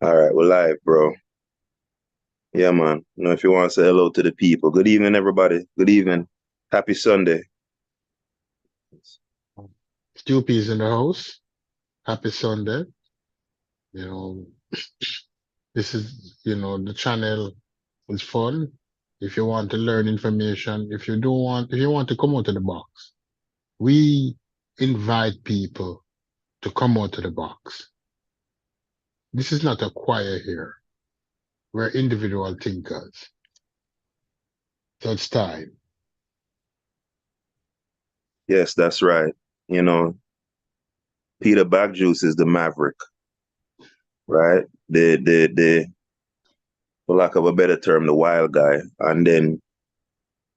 All right, we're live, bro. Yeah, man. If you want to say hello to the people. Good evening, everybody. Good evening. Happy Sunday. Stupi's in the house. Happy Sunday. You know, this is, the channel is fun. If you want to learn information, if you want to come out of the box, we invite people to come out of the box. This is not a choir here. We're individual thinkers. So it's time. Yes, that's right. You know, Peter Backjuice is the maverick, right? For lack of a better term, the wild guy. And then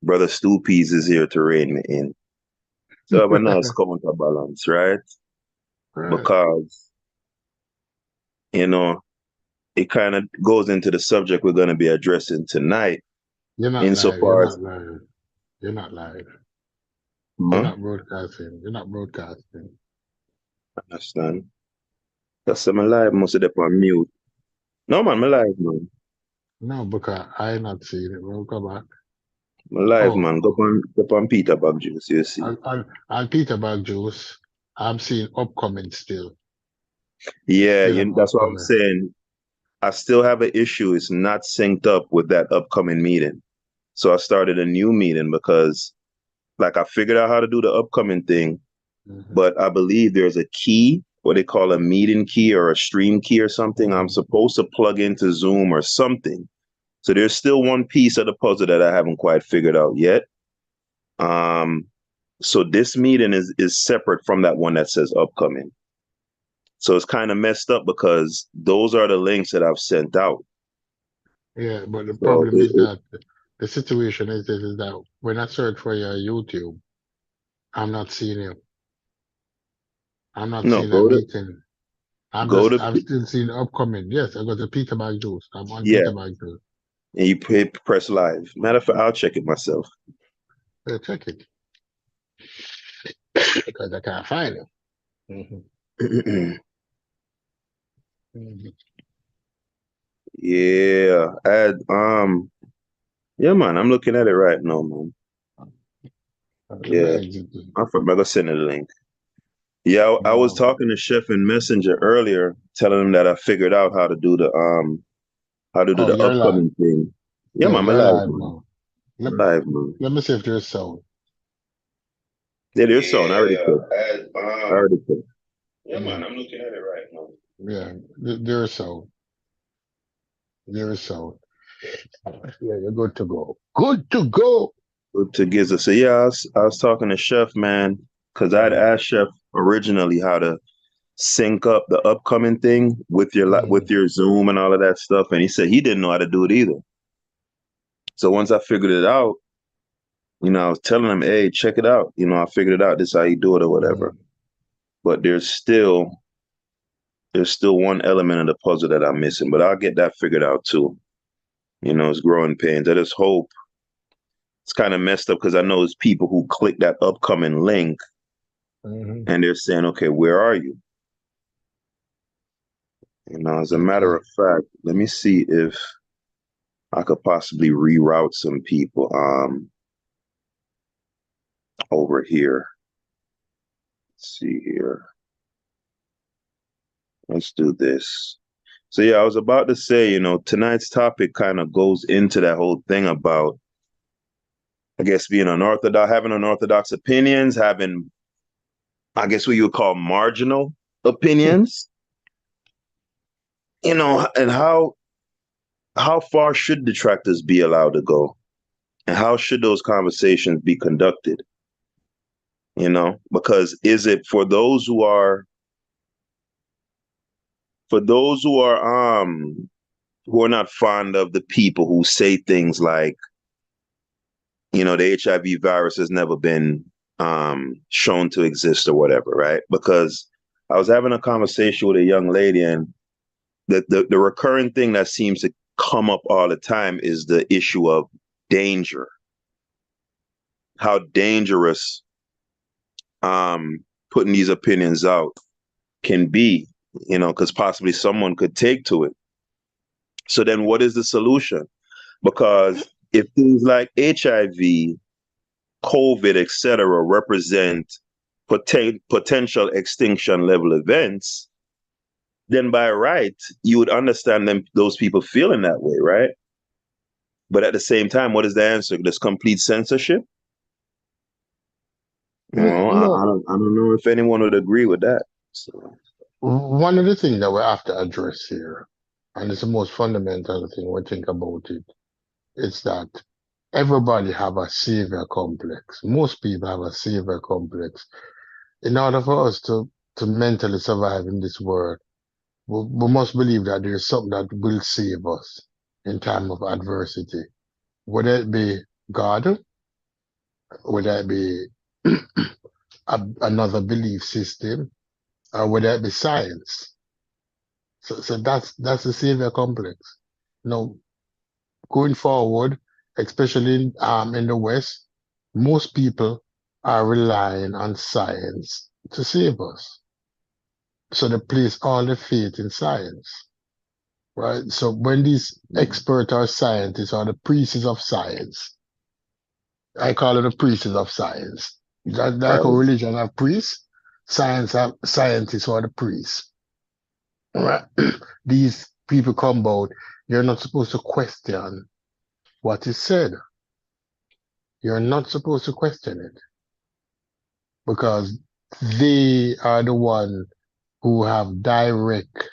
Brother Stu Peas is here to rein me in. So have a nice counterbalance, right? Right. Because, you know, it kind of goes into the subject we're going to be addressing tonight, You're not live. You're insofar as, not live. You're not live. You're huh? not broadcasting. You're not broadcasting. Understand? That's my live, must have on mute. No, man, my live, man. No, because I not seen it. We'll go back. My live, Oh, man. Go on Peter Backjuice, you see. and Peter Bag Juice, I'm seeing upcoming still. It's Yeah, still an that's what I'm upcoming. saying. I still have an issue. It's not synced up with that upcoming meeting. So I started a new meeting because, like, I figured out how to do the upcoming thing, Hmm. but I believe there's a key, what they call a meeting key or a stream key or something. I'm supposed to plug into Zoom or something. So there's still one piece of the puzzle that I haven't quite figured out yet. Um, so this meeting is separate from that one that says upcoming. So it's kind of messed up because those are the links that I've sent out. Yeah, but the So problem is that the situation is this is that when I search for your YouTube, I'm not seeing you. I'm not no, seeing a go to meeting. go to I'm still seeing upcoming. Yes, I got the Peter Bag Juice. I'm on yeah, Peter Bag Juice. and you press live. Matter of fact, I'll check it myself. Yeah, check it because I can't find it. Hmm. Hmm. Yeah, add yeah, man. I'm looking at it right now, man. Let me Yeah, exit this. I'm gonna send a link. Yeah, I was No, talking to Chef in Messenger earlier, telling him that I figured out how to do oh, the you're live. upcoming thing. Yeah, Yeah, man, I'm you're live, live man. now. Let, Live, man. let me see if there's sound. Yeah, there's sound. I already Yeah, put. and I already put. yeah, man, I'm looking at it right now. Yeah, there is sound. There is sound. Yeah, you're good to go. Good to go. To Giza. So yeah, I was talking to Chef, man, because I'd Mm, asked Chef originally how to sync up the upcoming thing with mm, your Zoom and all of that stuff, and he said he didn't know how to do it either. So once I figured it out, I was telling him, hey, check it out. I figured it out. This is how you do it or whatever. mm. But there's still one element of the puzzle that I'm missing, but I'll get that figured out too. It's growing pains. I just hope it's kind of messed up because I know there's people who click that upcoming link Mhm. and they're saying, okay, where are you? As a matter Okay. of fact, let me see if I could possibly reroute some people over here. Let's see here. Let's do this. So yeah, I was about to say, tonight's topic kind of goes into that whole thing about, I guess, being unorthodox, having unorthodox opinions, having, I guess, what you would call marginal opinions, and how far should detractors be allowed to go, and how should those conversations be conducted? Because is it for those who are not fond of the people who say things like, the HIV virus has never been shown to exist or whatever, right? Because I was having a conversation with a young lady, and the recurring thing that seems to come up all the time is the issue of danger, how dangerous putting these opinions out can be, because possibly someone could take to it. So then what is the solution? Because if things like HIV, COVID, etc., represent potential extinction level events, then by right, you would understand those people feeling that way, right? But at the same time, what is the answer? There's complete censorship? No, I don't know if anyone would agree with that. So, one of the things that we have to address here, and it's the most fundamental thing we think about it, is that everybody have a savior complex. Most people have a savior complex. In order for us to mentally survive in this world, we must believe that there's something that will save us in time of adversity. Whether it be God, whether it be another belief system, or whether it be science. So that's the savior complex. Now, going forward, especially in the West, most people are relying on science to save us. So they place all the faith in science, right? So when these experts or scientists or the priests of science, I call it the priests of science. That like a right, religion have priests, science have scientists or the priests. Right? These people come about, you're not supposed to question what is said. You're not supposed to question it because they are the one who have direct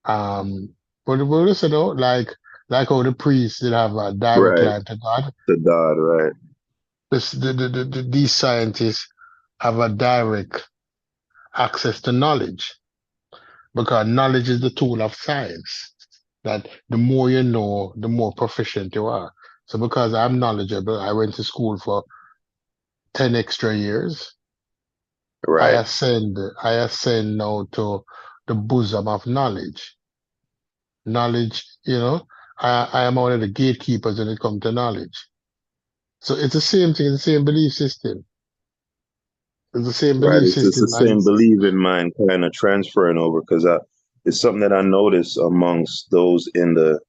what is it though? Like how the priests did have a direct right, line to God. to God, right, These scientists have a direct access to knowledge because knowledge is the tool of science. That the more you know, the more proficient you are. So because I'm knowledgeable, I went to school for 10 extra years. I right, ascend, I ascend now to the bosom of knowledge. Knowledge, I am one of the gatekeepers when it comes to knowledge. So it's the same thing, it's the same belief system. It's the same right. belief It's the system. And same belief in mind kind of transferring over because it's something that I notice amongst those in the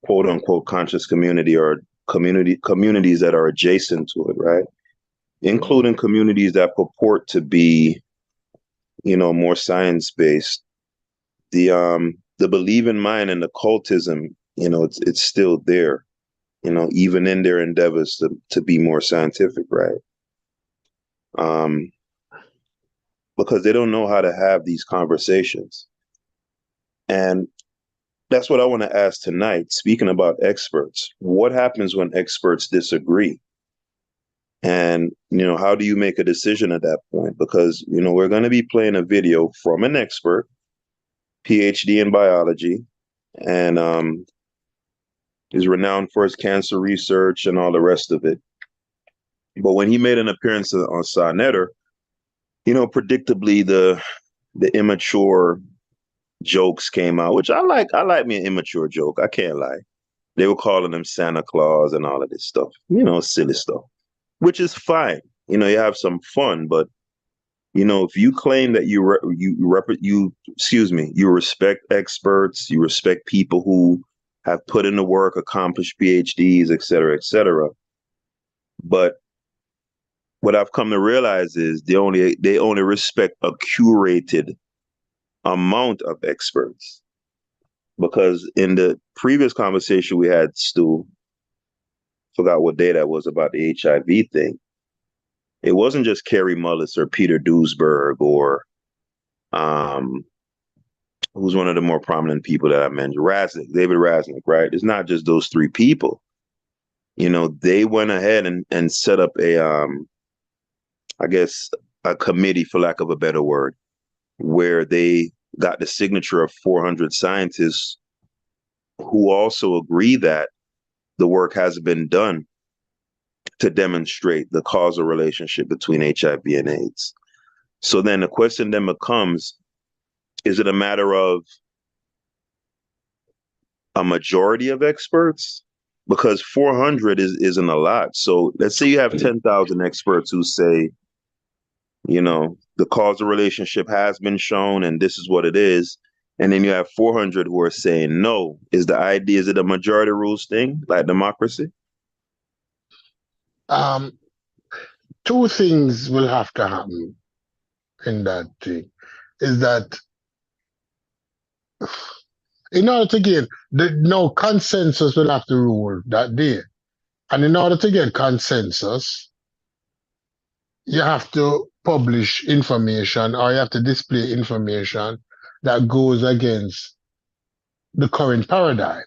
quote unquote conscious community or communities that are adjacent to it, right? Including communities that purport to be, more science based. The believe in mind and the cultism, it's still there, even in their endeavors to be more scientific, right? Um, because they don't know how to have these conversations. And that's what I want to ask tonight. Speaking about experts, what happens when experts disagree? And, how do you make a decision at that point? Because, we're going to be playing a video from an expert, PhD in biology, and is renowned for his cancer research and all the rest of it. But when he made an appearance on Sonetter, predictably the immature jokes came out, which I like. I like me an immature joke. I can't lie. They were calling him Santa Claus and all of this stuff, silly stuff, which is fine. You have some fun, but if you claim that you respect experts, you respect people who have put in the work, accomplished PhDs, et cetera, et cetera. But what I've come to realize is they only respect a curated amount of experts. Because in the previous conversation we had, Stu, forgot what day that was about the HIV thing. It wasn't just Kerry Mullis or Peter Duesberg or um, who's one of the more prominent people that I mentioned, David Raznick, right? It's not just those three people. They went ahead and set up I guess, a committee, for lack of a better word, where they got the signature of 400 scientists who also agree that the work has been done to demonstrate the causal relationship between HIV and AIDS. So then the question then becomes, is it a matter of a majority of experts? Because 400 isn't a lot. So let's say you have 10,000 experts who say, the causal relationship has been shown and this is what it is. and then you have 400 who are saying no. Is it a majority rules thing, like democracy? Um, Two things will have to happen in that thing. Is that in order to get no consensus will have to rule that day. And in order to get consensus, you have to publish information or you have to display information that goes against the current paradigm,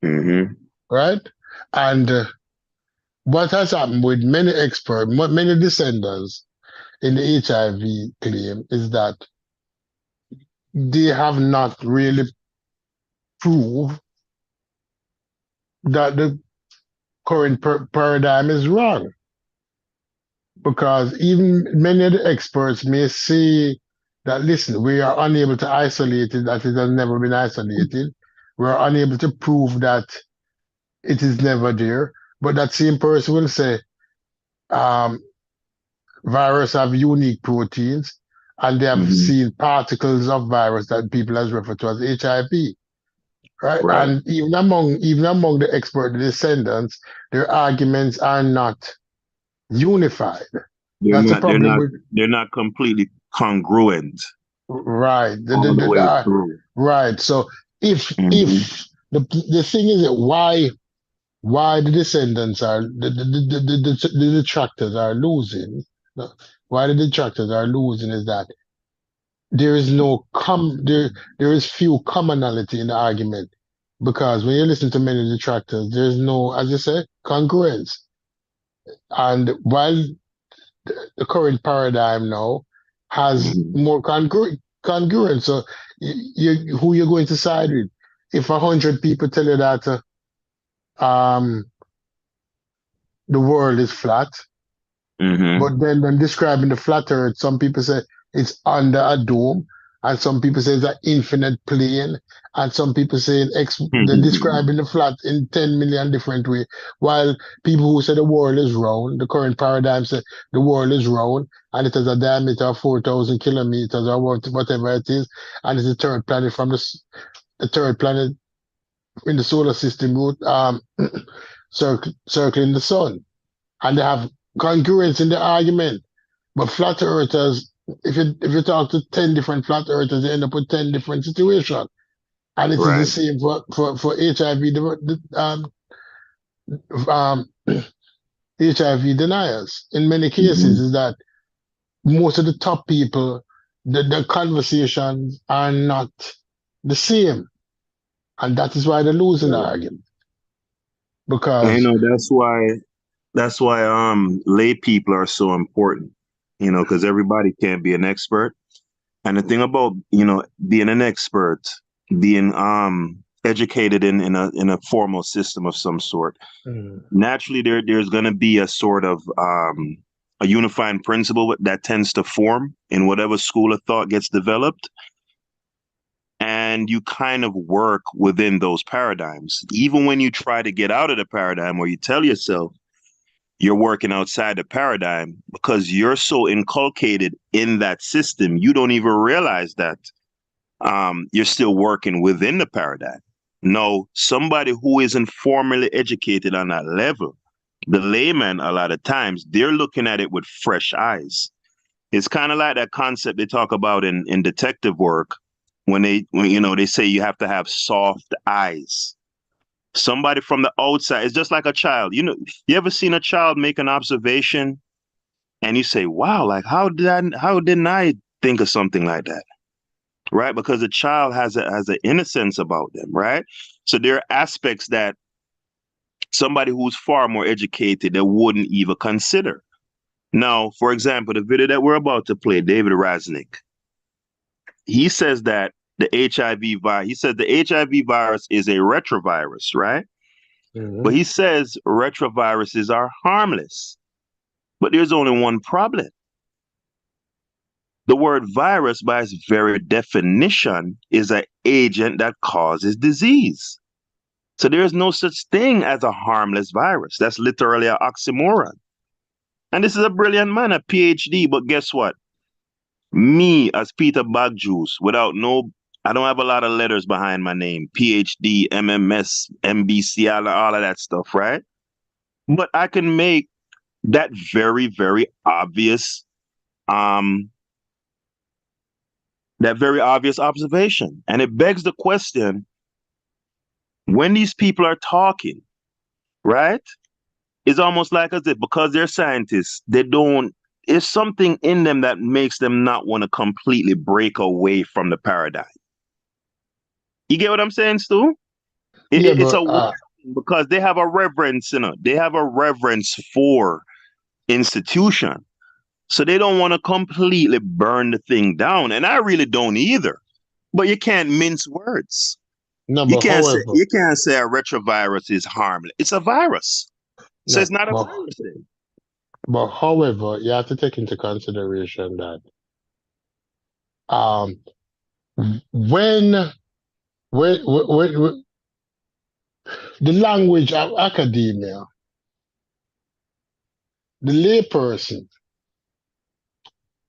Mm-hmm. right? And what has happened with many experts, many descendants in the HIV claim is that they have not really proved that the current paradigm is wrong. Because even many of the experts may say that, listen, we are unable to isolate it, that it has never been isolated. We're unable to prove that it is never there. But that same person will say, um, virus have unique proteins, and they have Mm-hmm. seen particles of virus that people has referred to as HIV. Right? Right. And even among the expert descendants, their arguments are not unified. They're That's the not. They're problem not. with They're not completely congruent right. all the way through. Right. So Mm-hmm. if the thing is that why the descendants are the detractors are losing. no, Why the detractors are losing is that there is no there is few commonality in the argument because when you listen to many detractors, there's no, as you say, congruence. And while the current paradigm now has Mm-hmm. more congruence. So who you're going to side with? If 100 people tell you that the world is flat, Mm-hmm. but then when describing the flat Earth, some people say it's under a dome, and some people say it's an infinite plane, and some people say they're describing the flat in 10 million different ways. While people who say the world is round, the current paradigm say the world is round, and it has a diameter of 4,000 kilometers or whatever it is, and it's the third planet from the third planet in the solar system, circling the sun, and they have congruence in the argument. But flat earthers, if you talk to 10 different flat earthers, you end up with 10 different situations. And it is the Right. same for HIV, um, HIV deniers. In many cases, Mm-hmm. is that most of the top people, the conversations are not the same. And that is why they're losing the Right. argument. And Because that's why lay people are so important. Because everybody can't be an expert. And the thing about, being an expert, being educated in a formal system of some sort, mm, naturally there's gonna be a sort of a unifying principle that tends to form in whatever school of thought gets developed. And you kind of work within those paradigms. Even when you try to get out of the paradigm or you tell yourself you're working outside the paradigm because you're so inculcated in that system, you don't even realize that you're still working within the paradigm. No, somebody who isn't formally educated on that level, the layman, a lot of times, they're looking at it with fresh eyes. It's kind of like that concept they talk about in detective work when they say you have to have soft eyes. Somebody from the outside, it's just like a child. You ever seen a child make an observation and you say, wow, like how didn't I think of something like that? Right? Because a child has an innocence about them, right? So there are aspects that somebody who's far more educated that wouldn't even consider. Now, for example, the video that we're about to play, David Raznick, he says that the HIV virus, he says the HIV virus is a retrovirus, right? But mhm, he says retroviruses are harmless. But there's only one problem. The word virus, by its very definition, is an agent that causes disease. So there is no such thing as a harmless virus. That's literally an oxymoron. And this is a brilliant man, a PhD, but guess what? Me, as Peter Bagjuice, without no I don't have a lot of letters behind my name. PhD, MMS, MBC, all of that stuff, right? But I can make that very, very obvious, um, that very obvious observation. And it begs the question, when these people are talking, right? It's almost like as if because they're scientists, they don't, it's something in them that makes them not want to completely break away from the paradigm. You get what I'm saying, Stu? Yeah, It's but a because they have a reverence, they have a reverence for institution. So they don't want to completely burn the thing down. And I really don't either. But you can't mince words. no, You but can't say however, you can't say a retrovirus is harmless. It's a virus. So it's no, not a virus then. but however, you have to take into consideration that um when when the language of academia, the layperson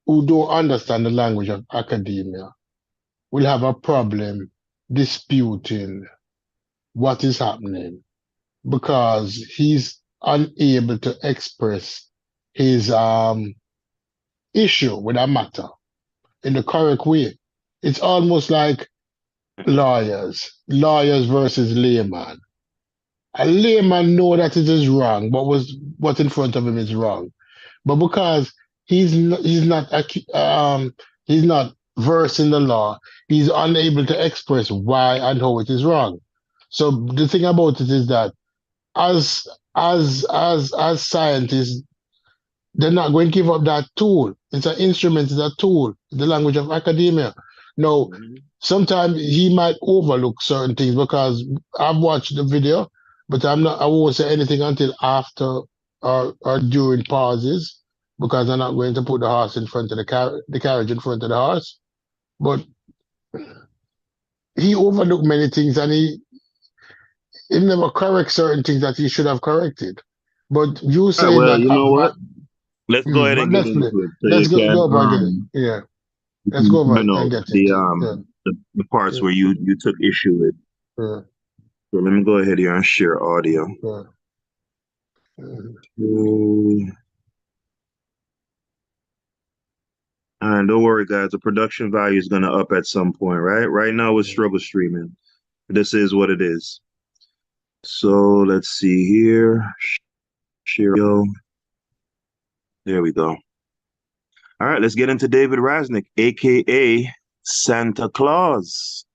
who don't understand the language of academia will have a problem disputing what is happening because he's unable to express his issue with a matter in the correct way. It's almost like lawyers versus layman. A layman know that it is wrong, but what's in front of him is wrong. But because he's not versed in the law, he's unable to express why and how it is wrong. So the thing about it is that as as scientists, they're not going to give up that tool. It's an instrument, it's a tool, the language of academia. Now, Mhm. sometimes he might overlook certain things because I've watched the video, but I won't say anything until after or during pauses because I'm not going to put the horse in front of the carriage in front of the horse. But he overlooked many things and he never correct certain things that he should have corrected. But you All right, saying well, that you know what? Let's go ahead but and get into it. So let's you go can over and get it. Yeah, let's go over and get the into it. Yeah. the parts where you took issue with. Yeah, So let me go ahead here and share audio. yeah, yeah. Mm. And don't worry, guys, the production value is gonna up at some point, right? Right now it's struggle streaming. This is what it is. So let's see here. Share. There we go. All right, let's get into David Rasnick, aka Santa Claus.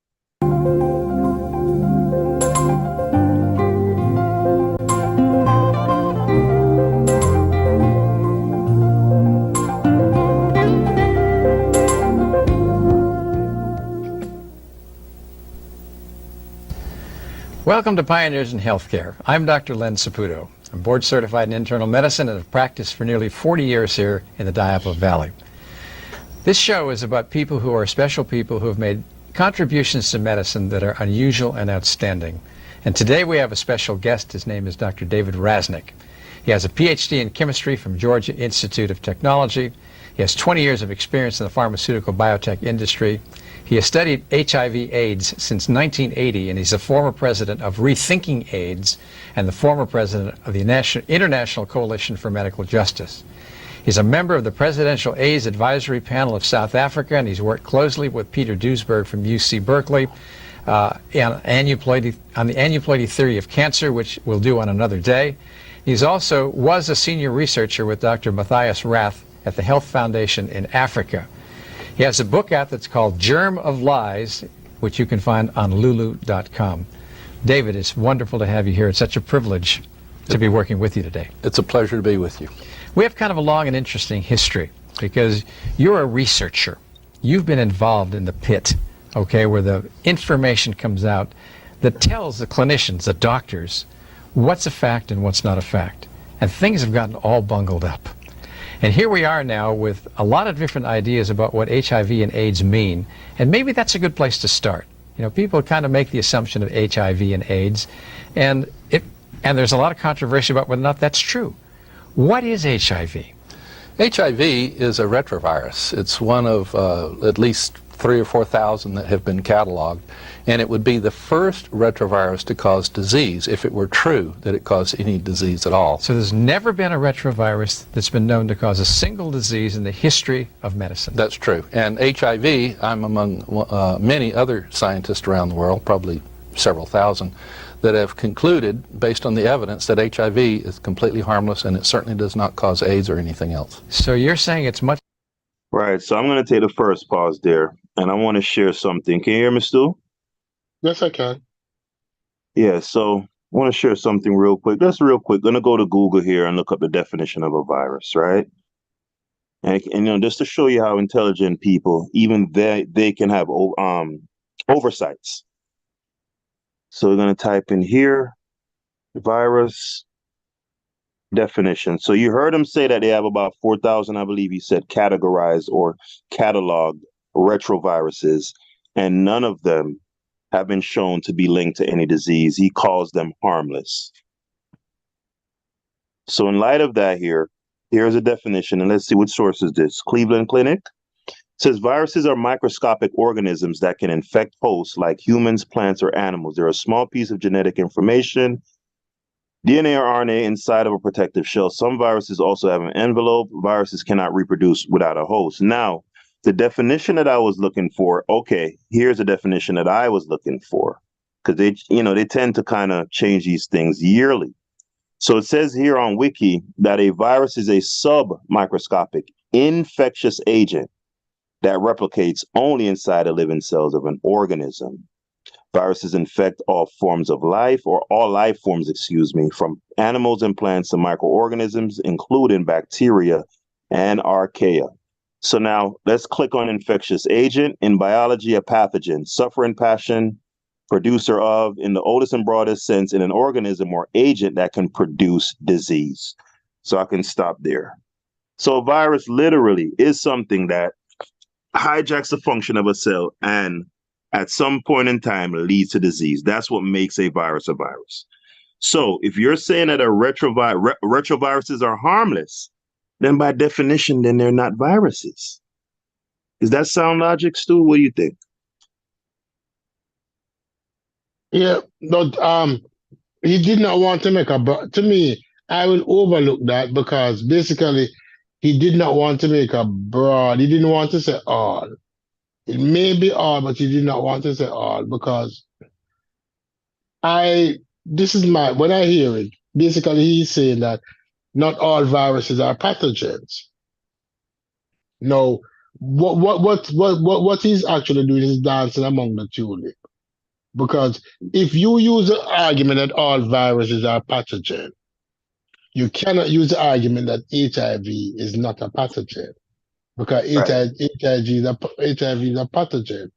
Welcome to Pioneers in Healthcare. I'm Dr. Len Saputo. I'm board certified in internal medicine and have practiced for nearly 40 years here in the Diablo Valley. This show is about people who are special people who have made contributions to medicine that are unusual and outstanding. And today we have a special guest. His name is Dr. David Rasnick. He has a PhD in chemistry from Georgia Institute of Technology. He has 20 years of experience in the pharmaceutical biotech industry. He has studied HIV/AIDS since 1980, and he's the former president of Rethinking AIDS and the former president of the International Coalition for Medical Justice. He's a member of the Presidential AIDS Advisory Panel of South Africa, and he's worked closely with Peter Duesberg from UC Berkeley on the aneuploidy theory of cancer, which we'll do on another day. He's also was a senior researcher with Dr. Matthias Rath at the Health Foundation in Africa. He has a book out that's called Germ of Lies, which you can find on lulu.com. David, it's wonderful to have you here. It's such a privilege to be working with you today. It's a pleasure to be with you. We have kind of a long and interesting history because you're a researcher. You've been involved in the pit, okay, where the information comes out that tells the clinicians, the doctors, what's a fact and what's not a fact. And things have gotten all bungled up. And here we are now with a lot of different ideas about what HIV and AIDS mean. And maybe that's a good place to start. You know, people kind of make the assumption of HIV and AIDS, and there's a lot of controversy about whether or not that's true. What is HIV? HIV is a retrovirus. It's one of at least 3,000 or 4,000 that have been cataloged, and it would be the first retrovirus to cause disease if it were true that it caused any disease at all. So there's never been a retrovirus that's been known to cause a single disease in the history of medicine. That's true. And HIV, I'm among many other scientists around the world, probably several thousand, that have concluded, based on the evidence, that HIV is completely harmless and it certainly does not cause AIDS or anything else. So you're saying it's much... Right. So I'm going to take the first pause there, and I want to share something. Can you hear me, Stu? Yes, I can. Yeah. So I want to share something real quick. Just real quick. Going to go to Google here and look up the definition of a virus, right? And you know, just to show you how intelligent people, even they can have oversights. So we're going to type in here, virus definition. So you heard him say that they have about 4,000, I believe he said, categorized or cataloged retroviruses, and none of them have been shown to be linked to any disease. He calls them harmless. So in light of that, here's a definition, and let's see what source is this. Cleveland Clinic. It says viruses are microscopic organisms that can infect hosts like humans, plants, or animals. They're a small piece of genetic information, DNA or RNA, inside of a protective shell. Some viruses also have an envelope. Viruses cannot reproduce without a host. Now, the definition that I was looking for, okay, here's a definition that I was looking for, because they tend to kind of change these things yearly. So it says here on Wiki that a virus is a submicroscopic infectious agent that replicates only inside the living cells of an organism. Viruses infect all forms of life, or all life forms, from animals and plants to microorganisms, including bacteria and archaea. So now let's click on infectious agent. In biology, a pathogen, suffering, passion, producer of, in the oldest and broadest sense, in an organism or agent that can produce disease. So I can stop there. So a virus literally is something that hijacks the function of a cell and at some point in time leads to disease. That's what makes a virus a virus. So if you're saying that retroviruses are harmless, then by definition, then they're not viruses. Does that sound logic, Stu? What do you think? Yeah, but he did not want to make to me, I will overlook that because basically he did not want to make a broad, he didn't want to say all. It may be all, but he did not want to say all because when I hear it, basically he's saying that not all viruses are pathogens. No, what he's actually doing is dancing among the tulip. Because if you use the argument that all viruses are pathogen, you cannot use the argument that HIV is not a pathogen. Because Right. HIV is a pathogen.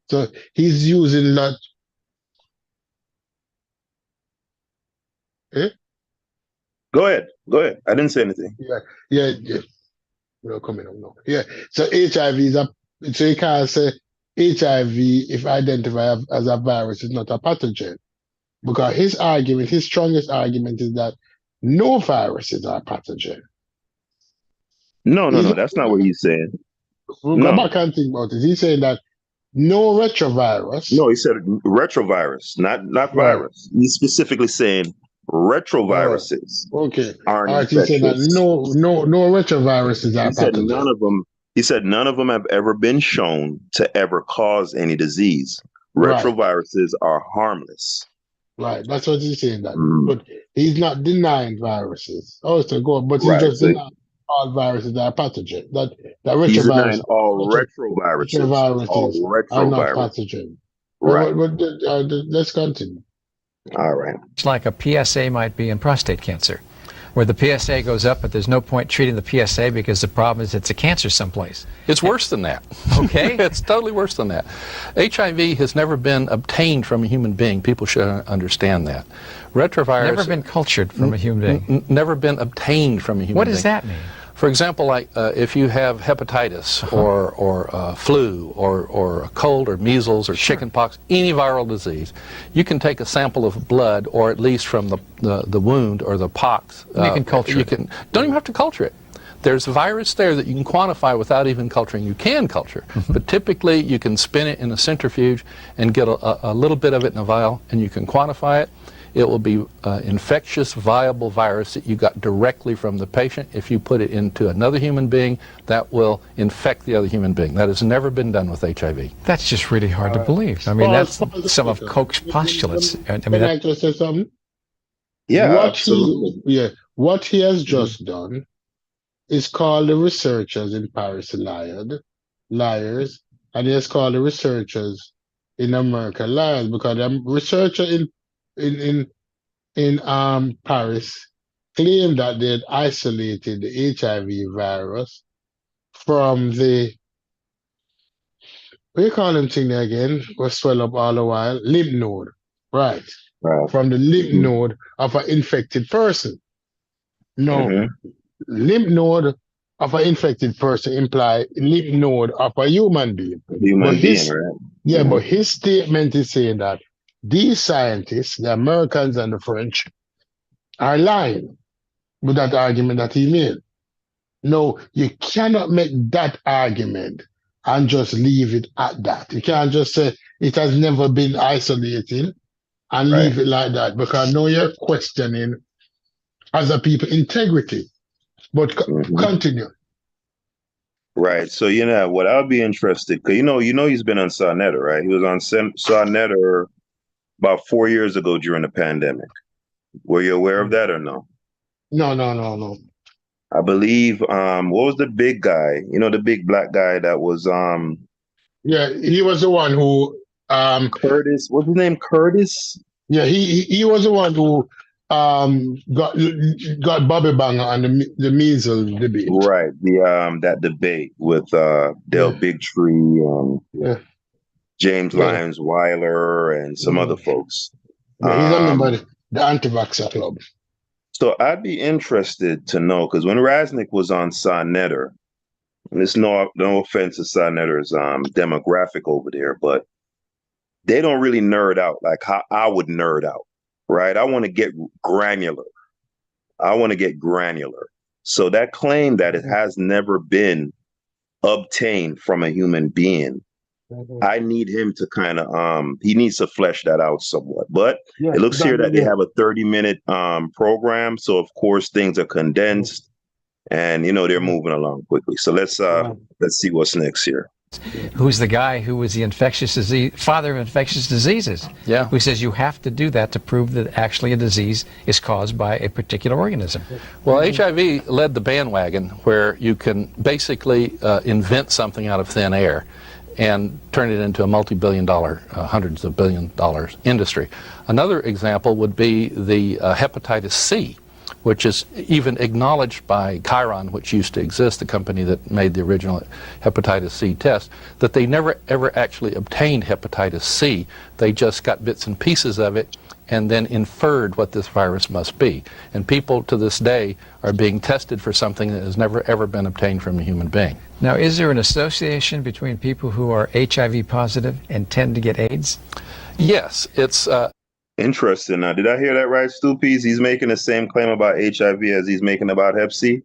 So he's using that. Eh? Go ahead. I didn't say anything. Yeah. No, coming up, no. Yeah. So HIV is so you can't say HIV, if identified as a virus, is not a pathogen. Because his strongest argument is that no viruses are pathogen. No, that's not what he's saying. We'll go back and think about it. He's saying that no retrovirus. No, he said retrovirus, not virus. He's specifically saying retroviruses. Okay. Are All right, he's saying that no retroviruses are pathogen. He said none of them have ever been shown to ever cause any disease. Retroviruses are harmless. Right, that's what he's saying. But he's not denying viruses. Oh, so go on, but he's just denying all viruses are pathogen. That He's retrovirus, denying all retroviruses are not pathogen. Right. Let's continue. All right. It's like a PSA might be in prostate cancer, where the PSA goes up, but there's no point treating the PSA because the problem is it's a cancer someplace. It's worse than that. Okay? It's totally worse than that. HIV has never been obtained from a human being. People should understand that. Retrovirus... Never been cultured from a human being. Never been obtained from a human being. What does that mean? For example, like if you have hepatitis or flu or a cold or measles or chickenpox, any viral disease, you can take a sample of blood, or at least from the wound or the pox. You can culture it. Don't even have to culture it. There's a virus there that you can quantify without even culturing. You can culture, but typically you can spin it in a centrifuge and get a little bit of it in a vial, and you can quantify it. It will be infectious, viable virus that you got directly from the patient. If you put it into another human being, that will infect the other human being. That has never been done with HIV. That's just really hard to believe. I mean, that's some of Koch's postulates. I mean, Can I just say something? Yeah, What absolutely. what he has just done is called the researchers in Paris liars, and he has called the researchers in America liars, because the researcher in Paris claimed that they had isolated the HIV virus from the, what do you call them thing there again? Was swell up all the while? Lymph node, right? Right. From the lymph node of an infected person. No, lymph node of an infected person imply lymph node of a human being. Human being, right? Yeah, but his statement is saying that these scientists, the Americans and the French, are lying with that argument that he made. No, you cannot make that argument and just leave it at that. You can't just say it has never been isolated and leave it like that, because now you're questioning other people's integrity. But continue. Right. So, what I'll be interested, because he's been on Sonetta, right? He was on Sonetta about 4 years ago during the pandemic. Were you aware of that or no? No. I believe, what was the big guy? The big black guy that was Yeah, he was the one who Curtis. What's his name? Curtis? Yeah, he was the one who got Bobby Banger on the measles debate. Right. That debate with Dale Bigtree and James Lyons Weiler and some other folks. Yeah, he's a member of the anti-vaxxer club. So I'd be interested to know, because when Rasnick was on Sonetta, and it's no offense to Sonetter's demographic over there, but they don't really nerd out like how I would nerd out, right? I want to get granular. So that claim that it has never been obtained from a human being, I need him to kind of he needs to flesh that out somewhat. But it looks here that they have a 30-minute program, so of course things are condensed, and they're moving along quickly. So let's see what's next here. Who's the guy who was the father of infectious diseases? Yeah. Who says you have to do that to prove that actually a disease is caused by a particular organism. Well, HIV led the bandwagon where you can basically invent something out of thin air and turn it into a multi-billion-dollar, hundreds of billion-dollar industry. Another example would be the hepatitis C, which is even acknowledged by Chiron, which used to exist, the company that made the original hepatitis C test, that they never ever actually obtained hepatitis C. They just got bits and pieces of it and then inferred what this virus must be. And people to this day are being tested for something that has never ever been obtained from a human being. Now, is there an association between people who are HIV positive and tend to get AIDS? Yes, it's interesting. Now, did I hear that right, Stoopies? He's making the same claim about HIV as he's making about Hep C?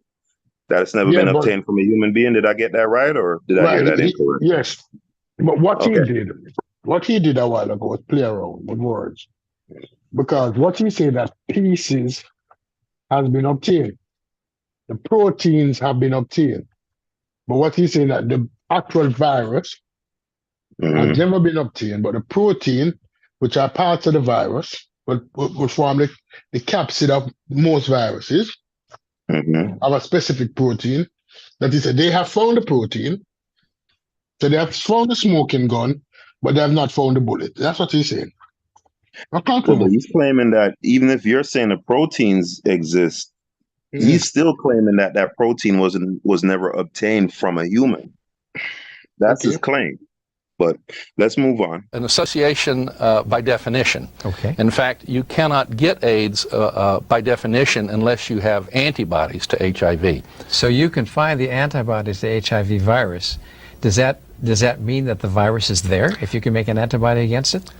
That it's never been obtained from a human being? Did I get that right, or did I hear that incorrect? Yes. But what he did a while ago was play around with words. Because what he said that pieces has been obtained. The proteins have been obtained. But what he's saying that the actual virus has never been obtained, but the protein, which are parts of the virus, would form the capsid of most viruses, of a specific protein. That is, they have found the protein, so they have found the smoking gun, but they have not found the bullet. That's what he's saying. But he's claiming that even if you're saying the proteins exist, he's still claiming that that protein was never obtained from a human. That's his claim. But let's move on. An association by definition. Okay. In fact, you cannot get AIDS by definition unless you have antibodies to HIV. So you can find the antibodies to HIV virus. Does that mean that the virus is there if you can make an antibody against it?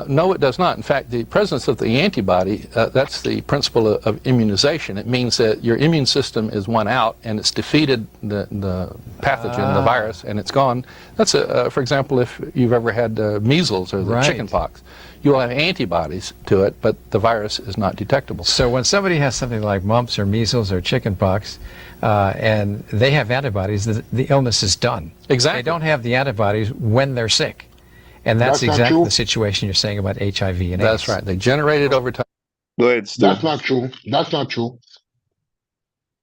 No, it does not. In fact, the presence of the antibody, that's the principle of immunization. It means that your immune system is won out and it's defeated the pathogen, the virus, and it's gone. That's, for example, if you've ever had measles or the chicken pox, you'll have antibodies to it, but the virus is not detectable. So when somebody has something like mumps or measles or chicken pox, and they have antibodies, the illness is done. Exactly. They don't have the antibodies when they're sick. And that's exactly the situation you're saying about HIV and AIDS. That's right. They generate it over time. Go ahead, Stu. That's not true. That's not true.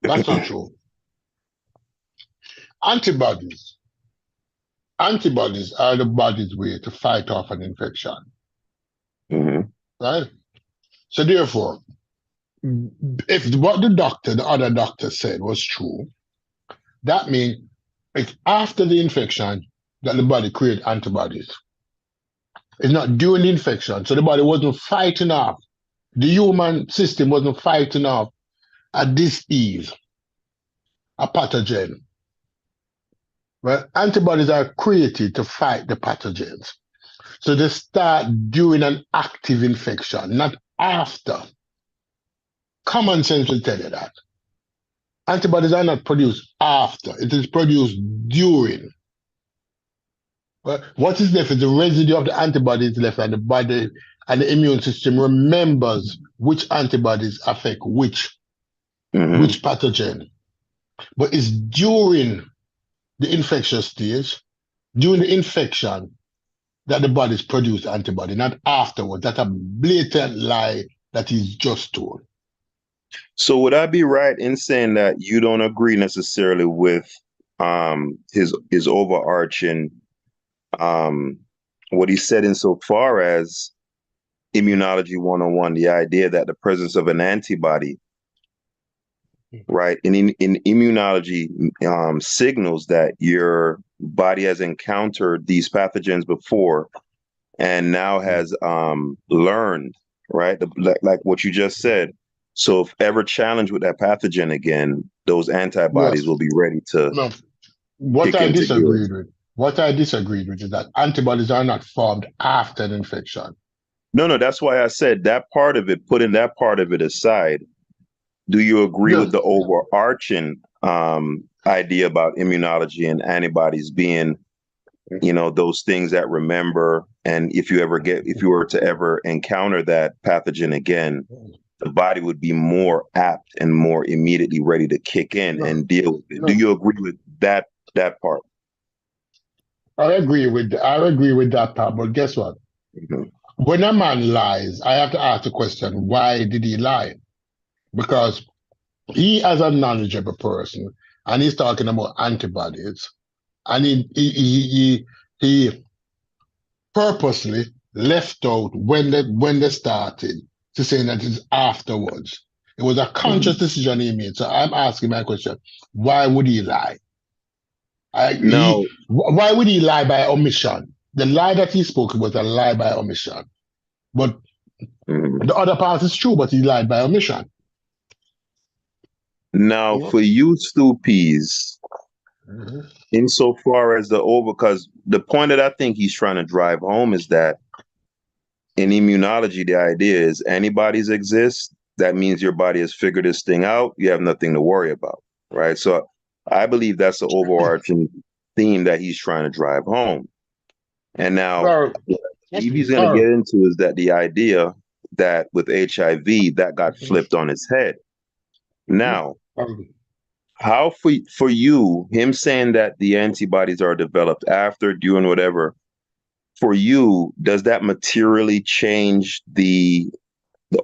That's not true. Antibodies are the body's way to fight off an infection. Mm-hmm. Right? So therefore, if what the other doctor said was true, that means it's after the infection that the body creates antibodies. It's not during the infection. So the body wasn't fighting off. The human system wasn't fighting off a disease, a pathogen. Well, antibodies are created to fight the pathogens. So they start during an active infection, not after. Common sense will tell you that. Antibodies are not produced after. It is produced during. But what is left is the residue of the antibodies left, and the body and the immune system remembers which antibodies affect which pathogen. But it's during the infectious stage, during the infection, that the body's produce antibody, not afterwards. That's a blatant lie that is just told. So would I be right in saying that you don't agree necessarily with his overarching what he said insofar as immunology 101, the idea that the presence of an antibody, right, in immunology signals that your body has encountered these pathogens before and now has learned, right, like what you just said. So if ever challenged with that pathogen again, those antibodies will be ready to. No. What I disagreed with is that antibodies are not formed after an infection. No, that's why I said that part of it, putting that part of it aside, do you agree with the overarching idea about immunology and antibodies being, those things that remember, and if you were to ever encounter that pathogen again, the body would be more apt and more immediately ready to kick in and deal with it. Do you agree with that part? I agree with that part, but guess what? Mm-hmm. When a man lies, I have to ask the question, why did he lie? Because he, as a knowledgeable person, and he's talking about antibodies, and he purposely left out when they started to say that it's afterwards. It was a conscious decision he made. So I'm asking my question, why would he lie? Why would he lie by omission? The lie that he spoke was a lie by omission. But the other part is true, but he lied by omission. Now, for you, Stu Pease, insofar as because the point that I think he's trying to drive home is that in immunology, the idea is antibodies exist. That means your body has figured this thing out. You have nothing to worry about, right? So I believe that's the overarching theme that he's trying to drive home. And now, what he's going to get into is that the idea that with HIV, that got flipped on its head. Now, how for you, him saying that the antibodies are developed after, during, whatever, for you, does that materially change the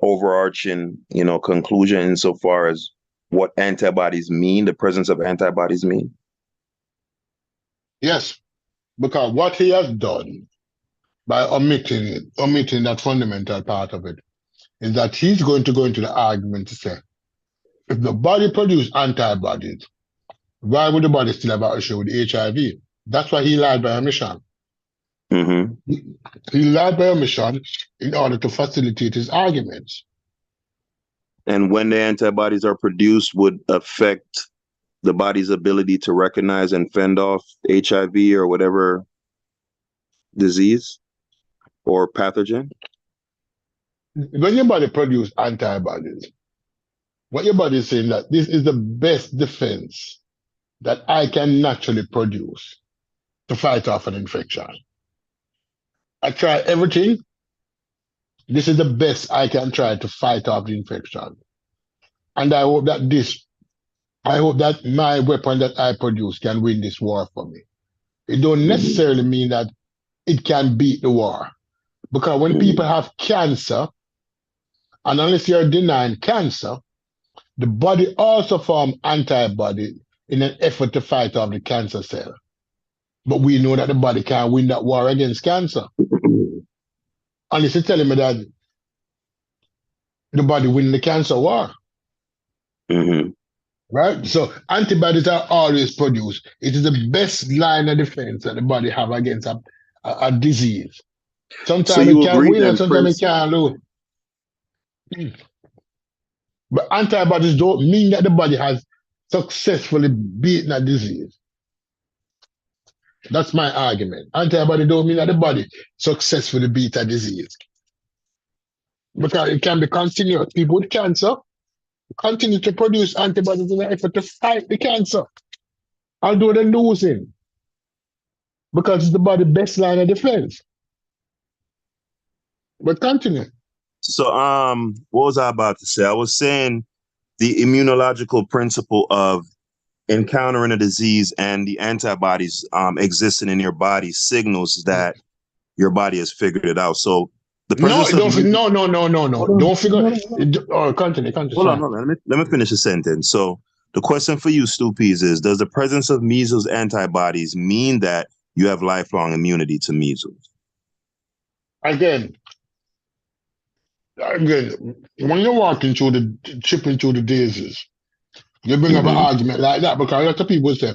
overarching, conclusion insofar as what antibodies mean, the presence of antibodies mean? Yes, because what he has done by omitting that fundamental part of it is that he's going to go into the argument to say, if the body produces antibodies, why would the body still have an issue with HIV? That's why he lied by omission. Mm-hmm. He lied by omission in order to facilitate his arguments. And when the antibodies are produced, would affect the body's ability to recognize and fend off HIV or whatever disease? or pathogen? When your body produces antibodies, what your body is saying that this is the best defense that I can naturally produce to fight off an infection. I try everything. This is the best I can try to fight off the infection. And I hope that my weapon that I produce can win this war for me. It don't necessarily mean that it can beat the war. Because when people have cancer, and unless you're denying cancer, the body also forms antibody in an effort to fight off the cancer cell. But we know that the body can't win that war against cancer. Unless you're telling me that the body win the cancer war. Mm-hmm. Right? So antibodies are always produced. It is the best line of defense that the body have against a disease. So Sometimes it you can agree win and then, sometimes it Prince? can't lose. But antibodies don't mean that the body has successfully beaten a disease. That's my argument. Antibody don't mean that the body successfully beat a disease. Because it can be continuous. People with cancer continue to produce antibodies in an effort to fight the cancer, although they're losing. Because it's the body's best line of defense. But continue. So what was I about to say? I was saying the immunological principle of encountering a disease and the antibodies existing in your body signals that your body has figured it out. So the No, presence of no. Don't figure. Continue. hold on, Sorry. hold on. Let me finish the sentence. So the question for you, Stoopies, is: does the presence of measles antibodies mean that you have lifelong immunity to measles? Again, when you're walking through chipping through the daisies, you bring up an argument like that because a lot of people say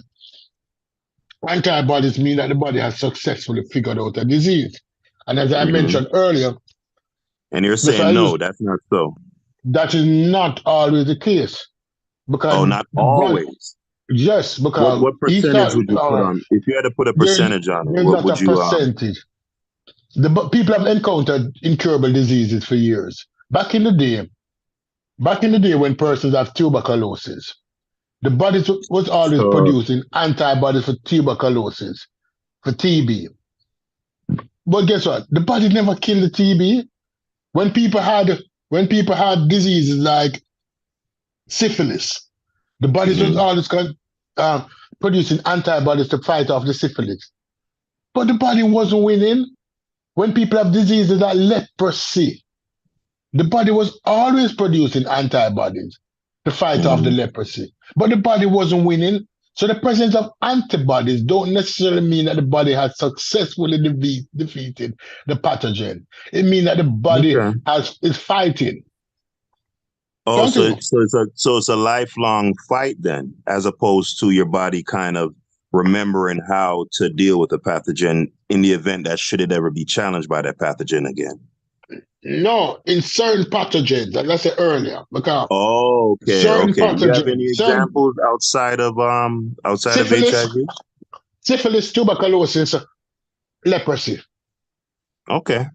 antibodies mean that the body has successfully figured out a disease. And as I mentioned earlier, And you're saying no, that's not so. that is not always the case. Because Oh, not the body, always. yes, because What each percentage would you put on? If you had to put a percentage on it, there's what not would a you percentage. People have encountered incurable diseases for years. Back in the day when persons have tuberculosis, the body was always so producing antibodies for tuberculosis, for TB. But guess what? The body never killed the TB. When people had diseases like syphilis, the body was always producing antibodies to fight off the syphilis. But the body wasn't winning. When people have diseases like leprosy, the body was always producing antibodies to fight off the leprosy. But the body wasn't winning. So the presence of antibodies don't necessarily mean that the body has successfully defeated the pathogen. It means that the body okay. is fighting. Oh, so it's a lifelong fight then, as opposed to your body kind of remembering how to deal with the pathogen in the event that should it ever be challenged by that pathogen again. No, in certain pathogens, like I said earlier, because okay. certain Do you have any pathogens, examples outside of syphilis, HIV? syphilis, tuberculosis, leprosy. Okay,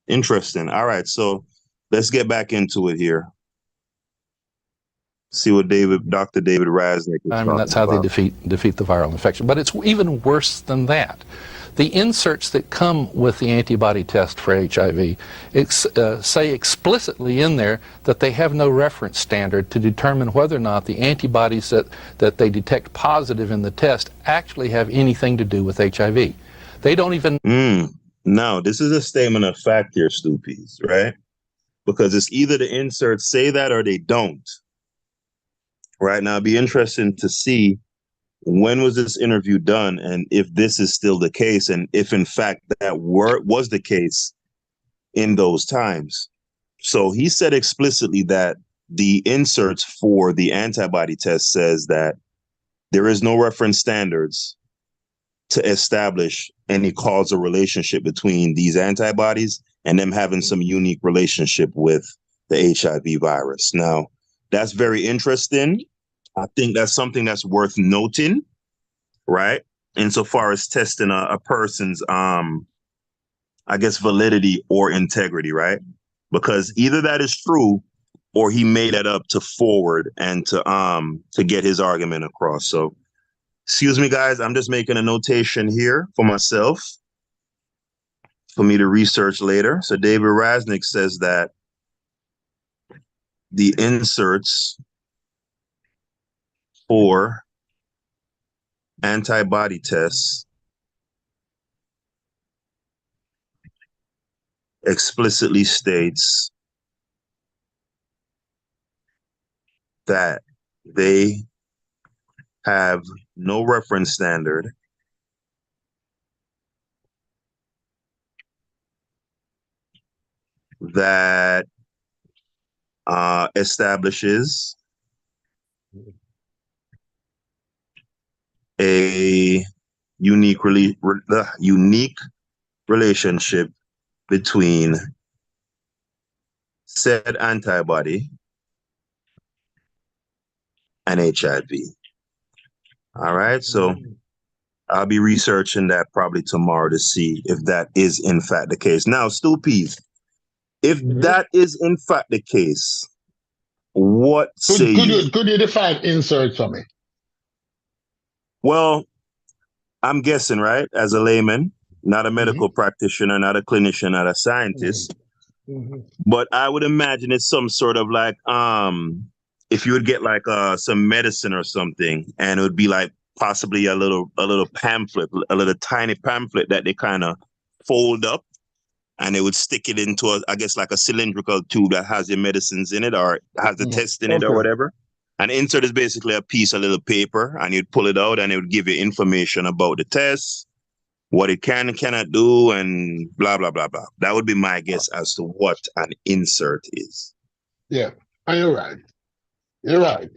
interesting. All right, so let's get back into it here. See what Dr. David Raznick is talking that's how about. they defeat the viral infection. But it's even worse than that. The inserts that come with the antibody test for HIV say explicitly in there that they have no reference standard to determine whether or not the antibodies that they detect positive in the test actually have anything to do with HIV. They don't even... No, this is a statement of fact here, Stoopies, right? Because it's either the inserts say that or they don't. Right now, it'd be interesting to see when was this interview done and if this is still the case and if in fact that was the case in those times. So he said explicitly that the inserts for the antibody test says that there is no reference standards to establish any causal relationship between these antibodies and them having some unique relationship with the HIV virus. Now, that's very interesting. I think that's something that's worth noting, right? Insofar as testing a person's I guess, validity or integrity, right? Because either that is true or he made that up to forward and to get his argument across. So excuse me, guys, I'm just making a notation here for myself for me to research later. So David Rasnick says that the inserts for antibody tests explicitly states that they have no reference standard that establishes a unique relationship between said antibody and HIV. All right, so I'll be researching that probably tomorrow to see if that is in fact the case. Now, Stoopies, if that is in fact the case, what say you? Could you define insert for me? Well, I'm guessing, right, as a layman, not a medical practitioner, not a clinician, not a scientist, but I would imagine it's some sort of like, if you would get like some medicine or something, and it would be like possibly a little pamphlet, a little tiny pamphlet that they kind of fold up, and they would stick it into I guess like a cylindrical tube that has your medicines in it or has the test in it or whatever. An insert is basically a piece of little paper, and you'd pull it out and it would give you information about the test, what it can and cannot do, and blah, blah, blah, blah. That would be my guess as to what an insert is. Yeah, and you're right. You're right.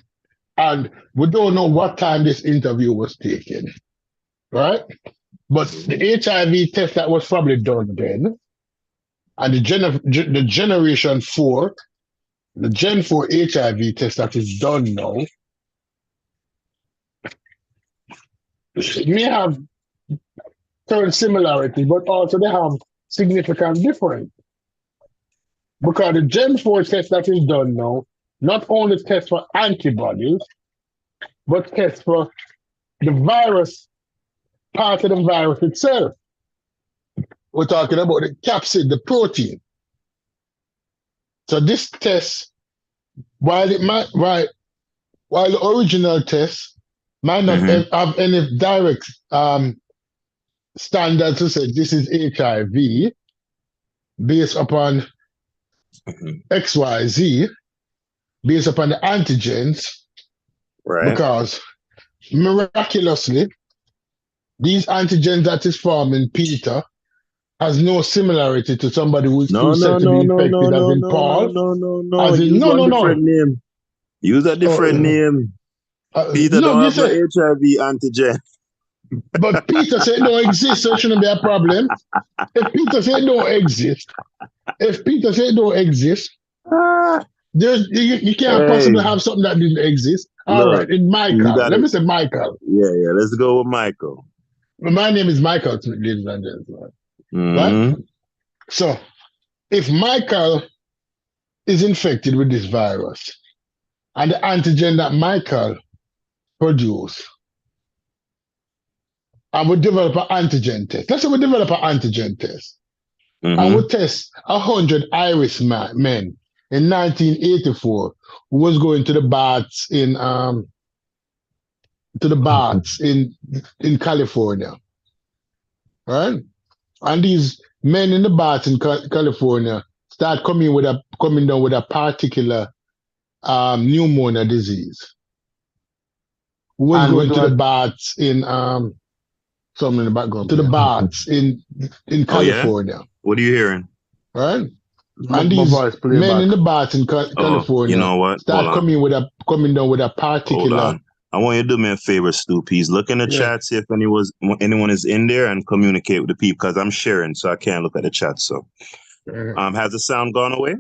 And we don't know what time this interview was taken, right? But the HIV test that was probably done then, and the generation 4, the Gen 4 HIV test that is done now, it may have certain similarities, but also they have significant difference. Because the Gen 4 test that is done now, not only tests for antibodies, but tests for the virus, part of the virus itself. We're talking about the capsid, the protein. So this test, while the original test might not have any direct standards to say this is HIV based upon XYZ, based upon the antigens, right? Because miraculously, these antigens that is forming Peter has no similarity to somebody who's said to be infected as in Paul. Use a different name. Use a different name. Peter don't have no HIV antigen. But Peter said it don't exist, so it shouldn't be a problem. If Peter said it don't exist, you can't possibly have something that didn't exist. All right, in Michael. Let me say Michael. Yeah, let's go with Michael. My name is Michael, ladies and gentlemen. Right? So, if Michael is infected with this virus, and the antigen that Michael produced, and we develop an antigen test. Let's say we develop an antigen test, and we test 100 Irish men in 1984 who was going to the baths in California, right? And these men in the baths in California start coming down with a particular pneumonia disease. Who was going to the baths in something in the background. To the baths in California. Yeah? What are you hearing? Right? And these men in the baths in California, you know what? start coming down with a particular. Hold on. I want you to do me a favor, Stoopies. Look in the chat, see if anyone is in there, and communicate with the people, because I'm sharing, so I can't look at the chat. So, has the sound gone away?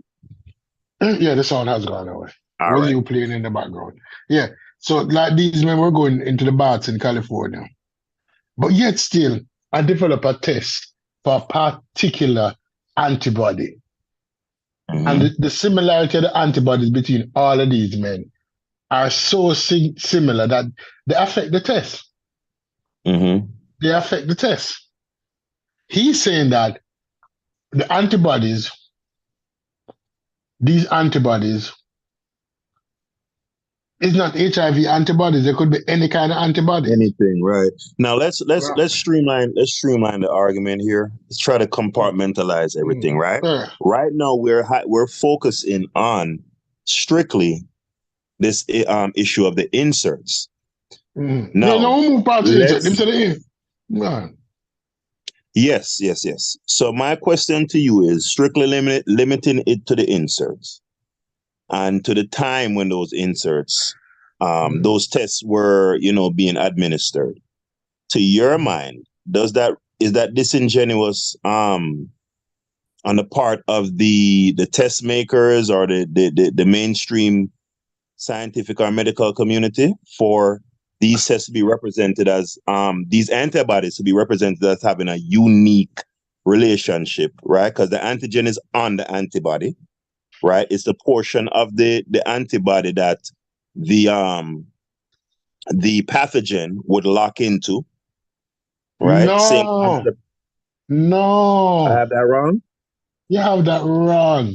Yeah, the sound has gone away. All right. You playing in the background? Yeah. So, like these men were going into the baths in California, but yet still, I developed a test for a particular antibody. Mm-hmm. And the similarity of the antibodies between all of these men are so similar that they affect the test. Mm-hmm. They affect the test. He's saying that the antibodies, these antibodies, is not HIV antibodies. There could be any kind of antibodies. Anything, right? Now let's Right. streamline the argument here. Let's try to compartmentalize everything, right? Yeah. Right now we're focusing on strictly this issue of the inserts. Yeah, Now no move part to insert. Them let's to the end. Man. yes. So my question to you is strictly limiting it to the inserts and to the time when those inserts, those tests were, being administered. To your mind, is that disingenuous on the part of the test makers or the mainstream scientific or medical community for these tests to be represented as these antibodies to be represented as having a unique relationship, right? Because the antigen is on the antibody, right? It's the portion of the antibody that the pathogen would lock into, right? Same No. concept. I No. have that wrong? You have that wrong.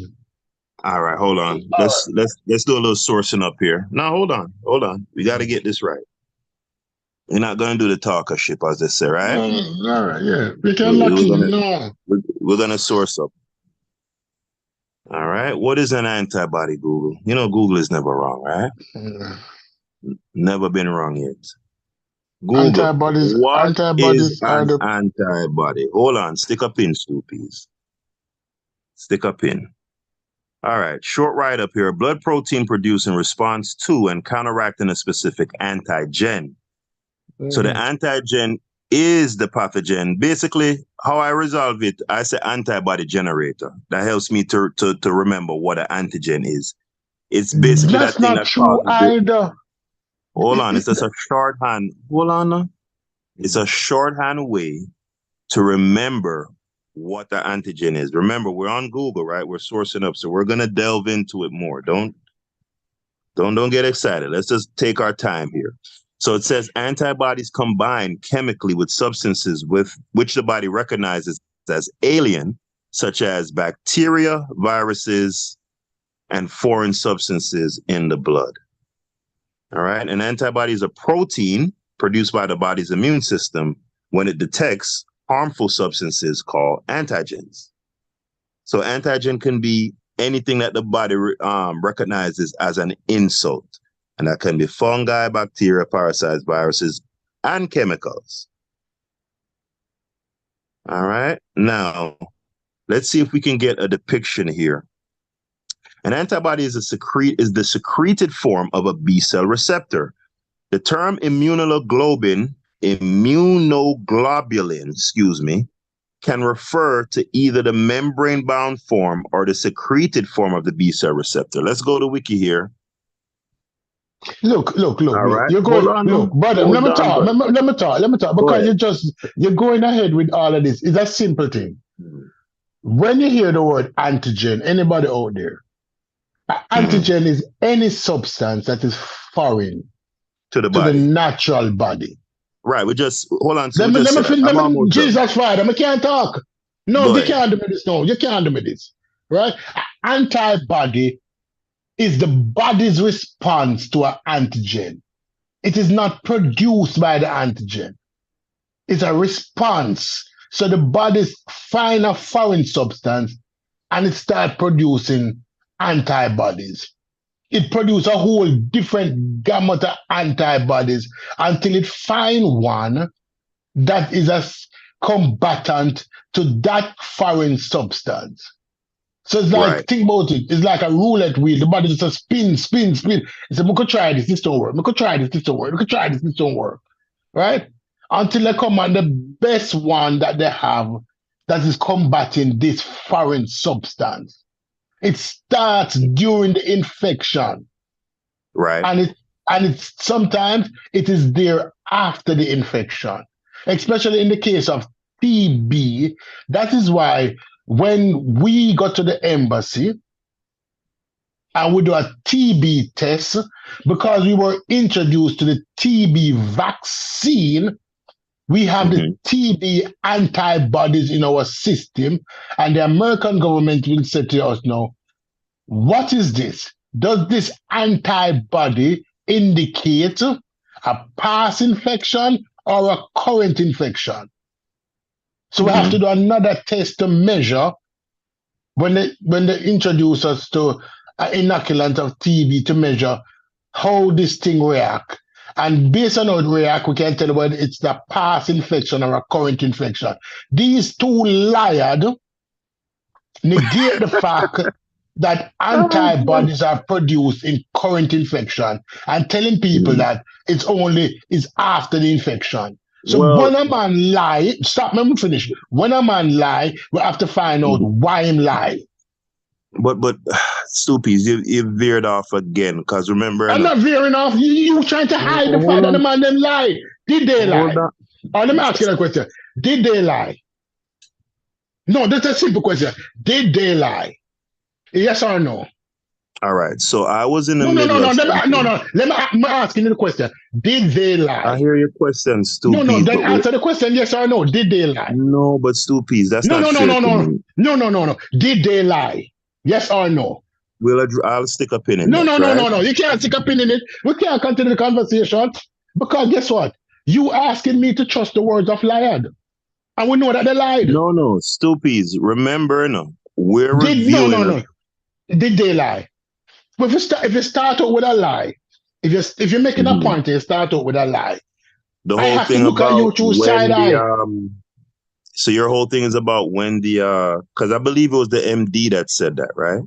All right, hold on. All Let's do a little sourcing up here. No, hold on. We got to get this right. We're not gonna do the talkership, as they say, right? All right, yeah. We can We- lock We're gonna in. No. we're gonna source up. All right. What is an antibody, Google? Google is never wrong, right? Never been wrong yet. Google, what is Antibodies are an the antibody? Hold on. Stick a pin, Stoopies. Stick a pin. All right, short write up here. Blood protein produced in response to and counteracting a specific antigen. So the antigen is the pathogen. Basically, how I resolve it, I say antibody generator. That helps me to remember what an antigen is. It's basically That's that thing not that true causes the. either. Hold on, it's just a shorthand. Hold on now. It's a shorthand way to remember what the antigen is. Remember, we're on Google, right? We're sourcing up, so we're gonna delve into it more. Don't get excited. Let's just take our time here. So it says antibodies combine chemically with substances with which the body recognizes as alien, such as bacteria, viruses, and foreign substances in the blood. All right. An antibody is a protein produced by the body's immune system when it detects harmful substances called antigens. So antigen can be anything that the body recognizes as an insult. And that can be fungi, bacteria, parasites, viruses, and chemicals. All right. Now, let's see if we can get a depiction here. An antibody is the secreted form of a B cell receptor. The term immunoglobulin, can refer to either the membrane-bound form or the secreted form of the B cell receptor. Let's go to Wiki here. Look. All right. You're going. Look, brother. Let me talk. Let me talk. Because you're going ahead with all of this. It's a simple thing. When you hear the word antigen, anybody out there, antigen is any substance that is foreign to the body, to the natural body. Right. We just hold on. So Jesus Father, I can't talk. No, you can't do me this. No, you can't do me this. Right? Antibody is the body's response to an antigen. It is not produced by the antigen. It's a response. So the body finds a foreign substance and it starts producing antibodies. It produces a whole different gamut of antibodies until it finds one that is a combatant to that foreign substance. So it's like, think about it. It's like a roulette wheel. The body just spin. It says, we could try this don't work. We could try this don't work. We could try this don't work. Right? Until they come on the best one that they have that is combating this foreign substance. It starts during the infection. Right. And it's sometimes it is there after the infection. Especially in the case of TB. That is why when we go to the embassy and we do a TB test, because we were introduced to the TB vaccine, we have the Mhm. TB antibodies in our system, and the American government will say to us now, what is this? Does this antibody indicate a past infection or a current infection? So we have to Mhm. do another test to measure when they introduce us to an inoculant of TB to measure how this thing react. And based on how it react, we can tell whether it's the past infection or a current infection. These two liars negate the fact that antibodies are produced in current infection and telling people Mhm. that it's after the infection. So Well, when a man lie, stop, let me finish. When a man lie, we have to find out mhm. why him lie. but Stoopies, you veered off again. Because remember, I'm no, not veering off. You trying to hide the fact hold that the on, man them lie. Did they hold lie? on. Or let me ask you a question. Did they lie? No, that's a simple question. Did they lie? Yes or no? All right. So I was in the No, no, no, middle no. of something. I'm asking you the question. Did they I lie? hear your question, No, no. Stoopies, Then but wait. answer the question. Yes or no? Did they lie? No, but Stoopies, that's No, not no, no, fair no, to no, me. no, no, no, no. Did they lie? Yes or no? I'll stick a pin in No, that, no, no, right? no, no. You can't stick a pin in it. We can't continue the conversation because guess what? You asking me to trust the words of liar, and we know that they lied. No, Stoopies. Remember, no, we're No, reviewing no, a, no. Did they lie? But if you start out with a lie, if you're making a Mhm. point and you start out with a lie, The I whole have to thing look at about you through side when the eye. so your whole thing is about when the because I believe it was the MD that said that, right?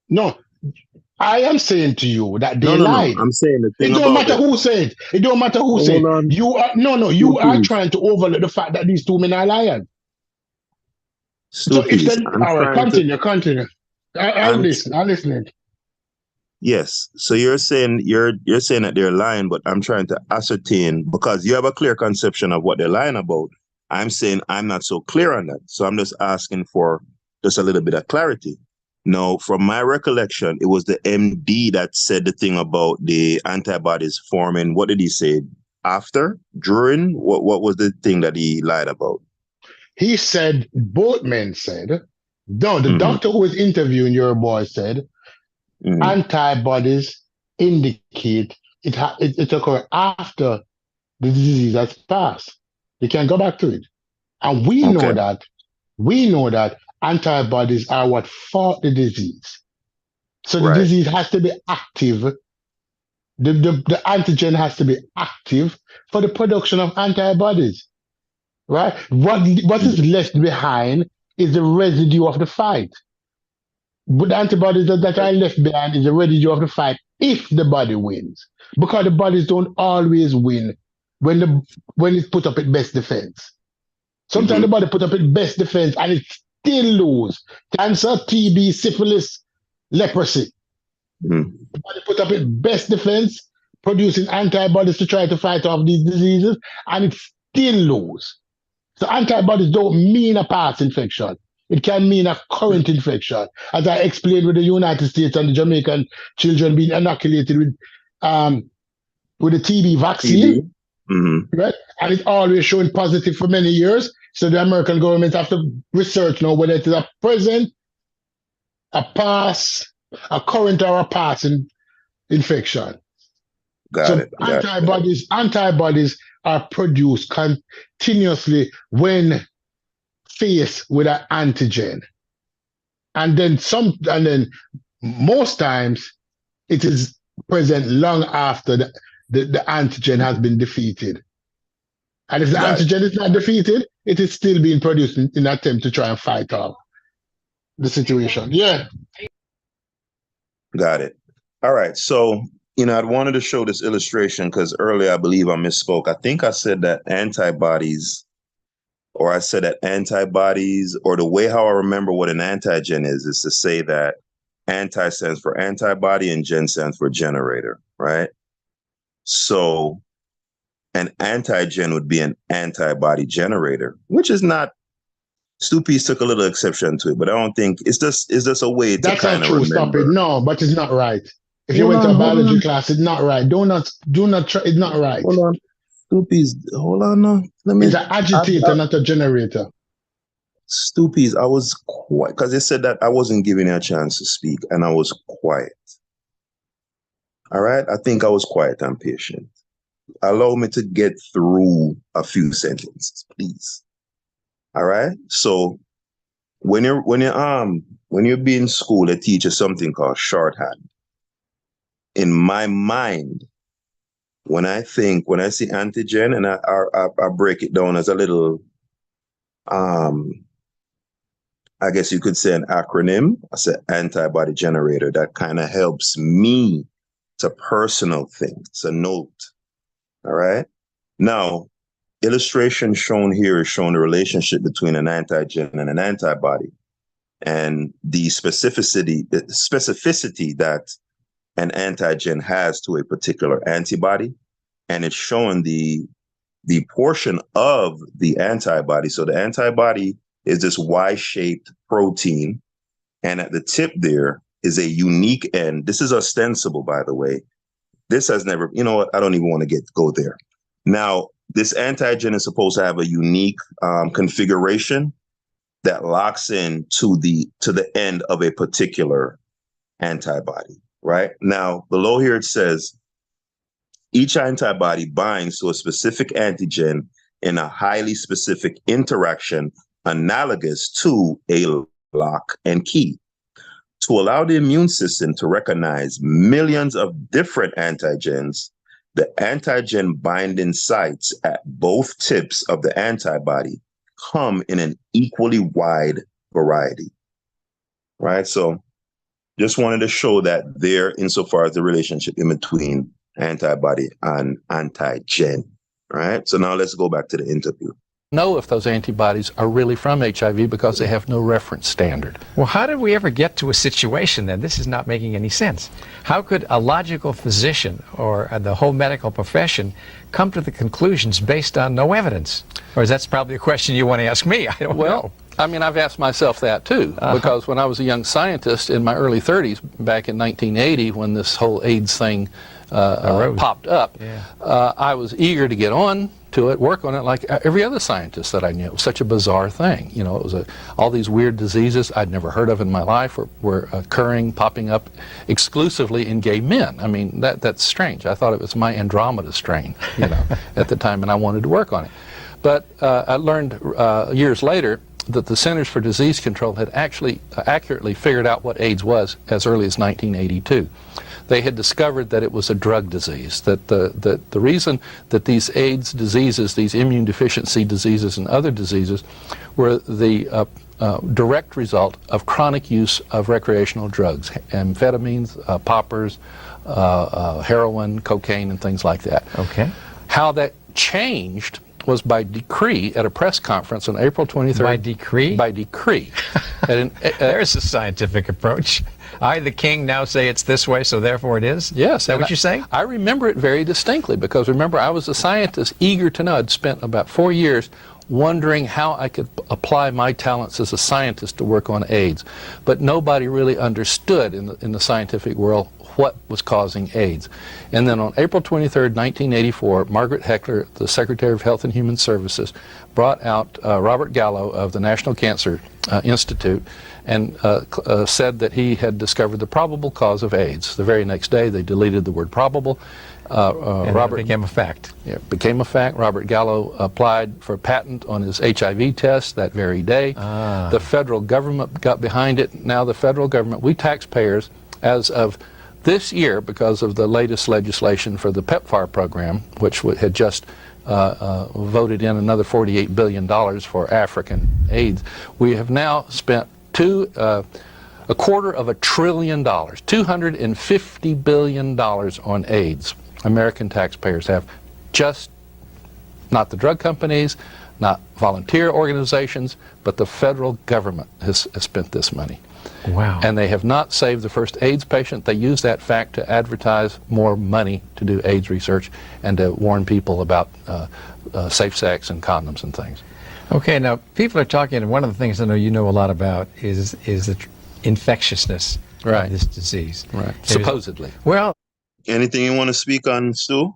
No, I am saying to you that No, they no, no. lied. I'm saying the It thing don't about matter the who said. It don't matter who said. hold on, You are no, no. You are Stoopies, trying to overlook the fact that these two men are liars. So if Stoopies. then, I'm all right, trying to continue. I'll I'm listen. I'll listen. yes. So you're saying that they're lying, but I'm trying to ascertain because you have a clear conception of what they're lying about. I'm saying I'm not so clear on that. So I'm just asking for just a little bit of clarity. Now, from my recollection, it was the MD that said the thing about the antibodies forming. What did he say? After? During? What was the thing that he lied about? He said both men said. No, the Mm-hmm. doctor who was interviewing your boy said Mm-hmm. antibodies indicate it occurred after the disease has passed. You can go back to it. And Okay. we know that antibodies are what fought the disease. So the Right. disease has to be active. The antigen has to be active for the production of antibodies, right? What is Mm-hmm. left behind is the residue of the fight. But the antibodies that are left behind is the residue of the fight if the body wins. Because the bodies don't always win when it's put up its best defense. Sometimes Mm-hmm. the body put up its best defense and it still lose. Cancer, TB, syphilis, leprosy. Mm-hmm. The body put up its best defense, producing antibodies to try to fight off these diseases, and it still lose. So antibodies don't mean a past infection. It can mean a current infection. As I explained with the United States and the Jamaican children being inoculated with the TB vaccine, TB. Mm-hmm. right? And it's always showing positive for many years. So the American government have to research now whether it is a present, a past, a current, or a past infection. Got So it. Got it. Got it. antibodies are produced continuously when faced with an antigen. And then most times it is present long after the antigen has been defeated. And if the Got it. antigen is not defeated, it is still being produced in an attempt to try and fight off the situation. Yeah. Got it. All right. So, I wanted to show this illustration because earlier I believe I misspoke. I think I said that antibodies, or I said that antibodies, or the way how I remember what an antigen is to say that anti stands for antibody and gen stands for generator, right? So an antigen would be an antibody generator, which is not. Stupes took a little exception to it, but I don't think it's just a way to That's not kind of true. Stop it. remember. No, but it's not right. If you Hold went to on, a hold biology on, class, it's not right. Do not try. It's not right. hold on. Stupes, hold on. No. Let me. It's an agitator, not a generator. Stupes, I was quiet because they said that I wasn't giving you a chance to speak, and I was quiet. All right, I think I was quiet and patient. Allow me to get through a few sentences, please. All right. So when you be in school, they teach you something called shorthand. In my mind, when I see antigen, and I break it down as a little, I guess you could say an acronym. I say antibody generator. That kind of helps me. It's a personal thing. It's a note. All right. Now, illustration shown here is showing the relationship between an antigen and an antibody, and the specificity that an antigen has to a particular antibody, and it's showing the portion of the antibody. So the antibody is this Y-shaped protein, and at the tip there is a unique end. This is ostensible, by the way. This has never, you know what? I don't even want to go there. Now, this antigen is supposed to have a unique configuration that locks in to the end of a particular antibody, right? Now, below here it says, each antibody binds to a specific antigen in a highly specific interaction analogous to a lock and key. To allow the immune system to recognize millions of different antigens, the antigen binding sites at both tips of the antibody come in an equally wide variety, right? So just wanted to show that there insofar as the relationship in between antibody and antigen, right? So now let's go back to the interview. Know if those antibodies are really from HIV because they have no reference standard. Well, how did we ever get to a situation then? This is not making any sense. How could a logical physician or the whole medical profession come to the conclusions based on no evidence? Or that's probably a question you want to ask me. I don't know. I mean, I've asked myself that too, because when I was a young scientist in my early 30s, back in 1980, when this whole AIDS thing popped up, I was eager to get on to it, work on it like every other scientist that I knew. It was such a bizarre thing. You know, it was all these weird diseases I'd never heard of in my life were occurring, popping up exclusively in gay men. I mean, that's strange. I thought it was my Andromeda strain, you know, at the time, and I wanted to work on it. But I learned years later that the Centers for Disease Control had actually accurately figured out what AIDS was as early as 1982. They had discovered that it was a drug disease, that the reason that these AIDS diseases, these immune deficiency diseases and other diseases, were the direct result of chronic use of recreational drugs, amphetamines, poppers, heroin, cocaine, and things like that. Okay. How that changed was by decree at a press conference on April 23rd. By decree? By decree. There's a scientific approach. I, the king, now say it's this way, so therefore it is? Yes. Is that what you're saying? I remember it very distinctly because, remember, I was a scientist eager to know. I'd spent about 4 years wondering how I could apply my talents as a scientist to work on AIDS. But nobody really understood in the scientific world what was causing AIDS. And then on April 23rd, 1984, Margaret Heckler, the Secretary of Health and Human Services, brought out Robert Gallo of the National Cancer Institute and said that he had discovered the probable cause of AIDS. The very next day, they deleted the word probable. And Robert became a fact. Yeah, it became a fact. Robert Gallo applied for a patent on his HIV test that very day. The federal government got behind it. Now the federal government, we taxpayers, as of this year, because of the latest legislation for the PEPFAR program, which had just voted in another $48 billion for African AIDS, we have now spent $250 billion, $250 billion on AIDS. American taxpayers have, just not the drug companies, not volunteer organizations, but the federal government has spent this money. Wow. And they have not saved the first AIDS patient. They use that fact to advertise more money to do AIDS research and to warn people about safe sex and condoms and things. Okay, now people are talking, and one of the things I know you know a lot about is the infectiousness Right. of this disease. Right. Supposedly. Well, Anything you want to speak on, Stu?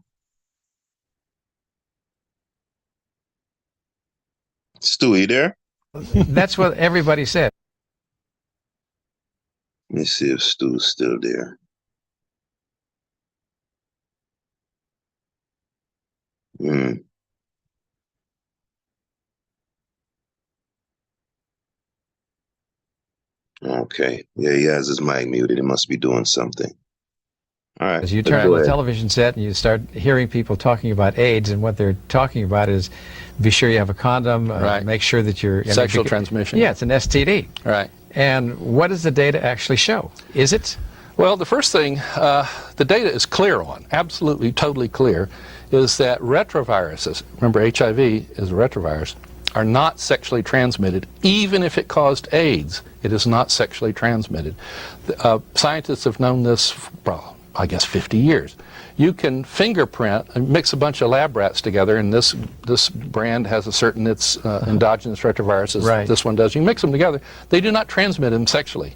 Stu, you there? that's what everybody said. Let me see if Stu's still there. Hmm. Okay. Yeah, he has his mic muted. He must be doing something. All right. As you let's turn go on the ahead. television set and you start hearing people talking about AIDS, and what they're talking about is be sure you have a condom, Right. make sure that you're... Sexual transmission. Yeah, it's an STD. Right. And what does the data actually show? Is it? Well, the first thing the data is clear on, absolutely, totally clear, is that retroviruses, remember HIV is a retrovirus, are not sexually transmitted. Even if it caused AIDS, it is not sexually transmitted. Scientists have known this for, I guess, 50 years. You can fingerprint and mix a bunch of lab rats together, and this brand has a certain endogenous retroviruses. Right. This one does. You mix them together. They do not transmit them sexually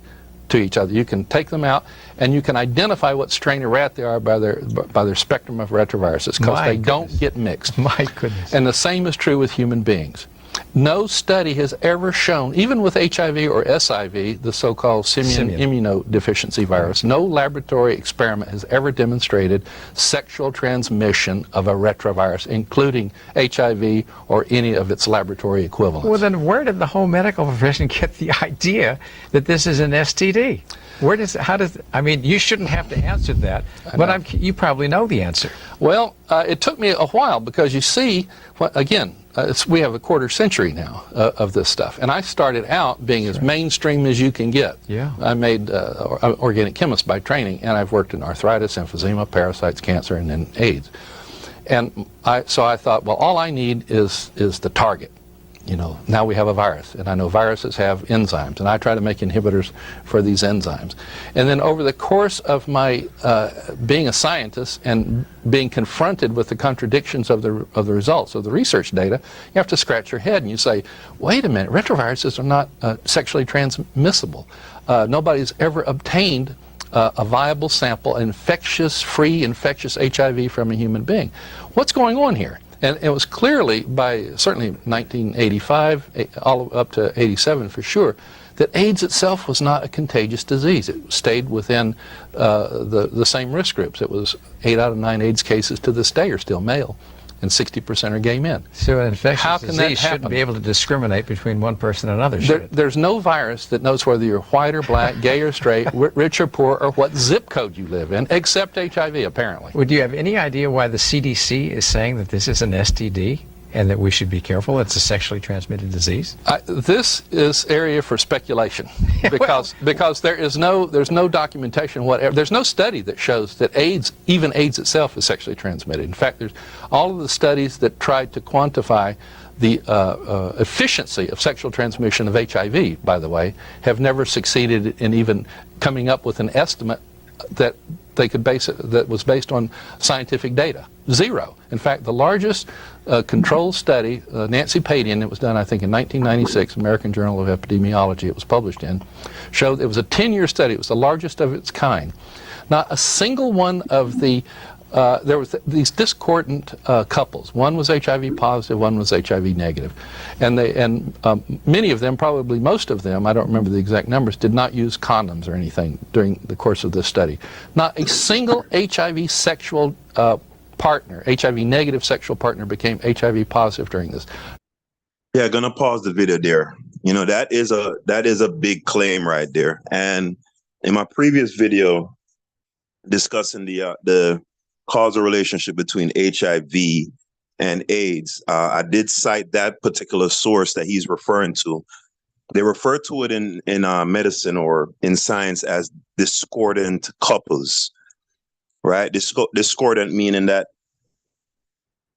to each other. You can take them out, and you can identify what strain of rat they are by their spectrum of retroviruses, because they don't get mixed. My goodness. And the same is true with human beings. No study has ever shown, even with HIV or SIV, the so-called simian immunodeficiency virus, no laboratory experiment has ever demonstrated sexual transmission of a retrovirus, including HIV or any of its laboratory equivalents. Well, then where did the whole medical profession get the idea that this is an STD? I mean, you shouldn't have to answer that, but you probably know the answer. Well, it took me a while, because you see, again, we have a quarter century now of this stuff, and I started out being as mainstream as you can get. Yeah. I made organic chemist by training, and I've worked in arthritis, emphysema, parasites, cancer, and then AIDS. And so I thought, well, all I need is the target. You know, now we have a virus, and I know viruses have enzymes, and I try to make inhibitors for these enzymes. And then over the course of my being a scientist and being confronted with the contradictions of the results of the research data, you have to scratch your head and you say, wait a minute, retroviruses are not sexually transmissible. Nobody's ever obtained a viable sample, free infectious HIV from a human being. What's going on here? And it was clearly by certainly 1985, all up to 87 for sure, that AIDS itself was not a contagious disease. It stayed within the same risk groups. It was 8 out of 9 AIDS cases to this day are still male, and 60% are gay men. So an infectious How can that disease happen? shouldn't be able to discriminate between one person and another, should it? There's no virus that knows whether you're white or black, gay or straight, rich or poor, or what zip code you live in, except HIV, apparently. Would you have any idea why the CDC is saying that this is an STD and that we should be careful? It's a sexually transmitted disease? This is area for speculation, because there's no documentation whatever. There's no study that shows that even AIDS itself is sexually transmitted. In fact, there's all of the studies that tried to quantify the efficiency of sexual transmission of HIV, by the way, have never succeeded in even coming up with an estimate that they could that was based on scientific data. Zero. In fact, the largest controlled study, Nancy Padian, it was done, I think, in 1996, American Journal of Epidemiology, it was published in, showed it was a 10-year study. It was the largest of its kind. Not a single one of there was these discordant couples. One was HIV positive, one was HIV negative. And many of them, probably most of them, I don't remember the exact numbers, did not use condoms or anything during the course of this study. Not a single HIV sexual partner, HIV negative sexual partner, became HIV positive during this. Yeah, gonna pause the video there. You know, that is a big claim right there. And in my previous video discussing the causal relationship between HIV and AIDS, I did cite that particular source that he's referring to. They refer to it in medicine or in science as discordant couples, right? Discordant meaning that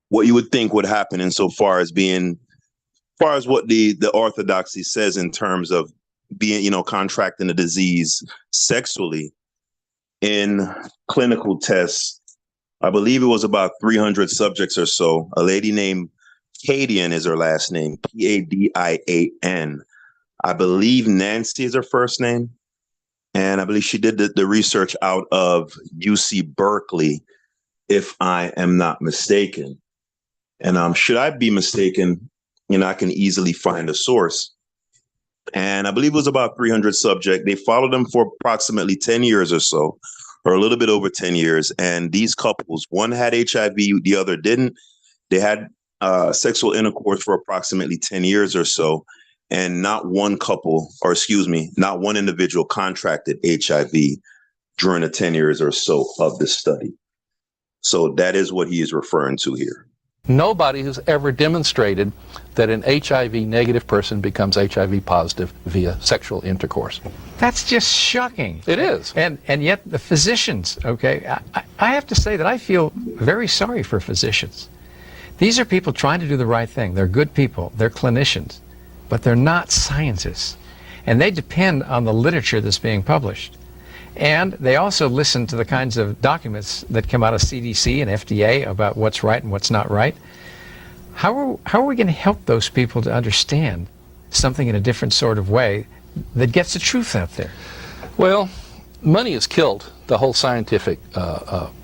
what you would think would happen insofar as what the orthodoxy says in terms of being, contracting the disease sexually in clinical tests. I believe it was about 300 subjects or so. A lady named Padian is her last name, Padian. I believe Nancy is her first name. And I believe she did the research out of UC Berkeley, if I am not mistaken. And should I be mistaken, I can easily find a source. And I believe it was about 300 subjects. They followed them for approximately 10 years or so, or a little bit over 10 years. And these couples, one had HIV, the other didn't. They had sexual intercourse for approximately 10 years or so. And not one individual contracted HIV during the 10 years or so of the study. So that is what he is referring to here. Nobody has ever demonstrated that an HIV negative person becomes HIV positive via sexual intercourse. That's just shocking. It is. And yet the physicians, okay, I have to say that I feel very sorry for physicians. These are people trying to do the right thing. They're good people. They're clinicians. But they're not scientists. And they depend on the literature that's being published. And they also listen to the kinds of documents that come out of CDC and FDA about what's right and what's not right. How are we going to help those people to understand something in a different sort of way that gets the truth out there? Well, money has killed the whole scientific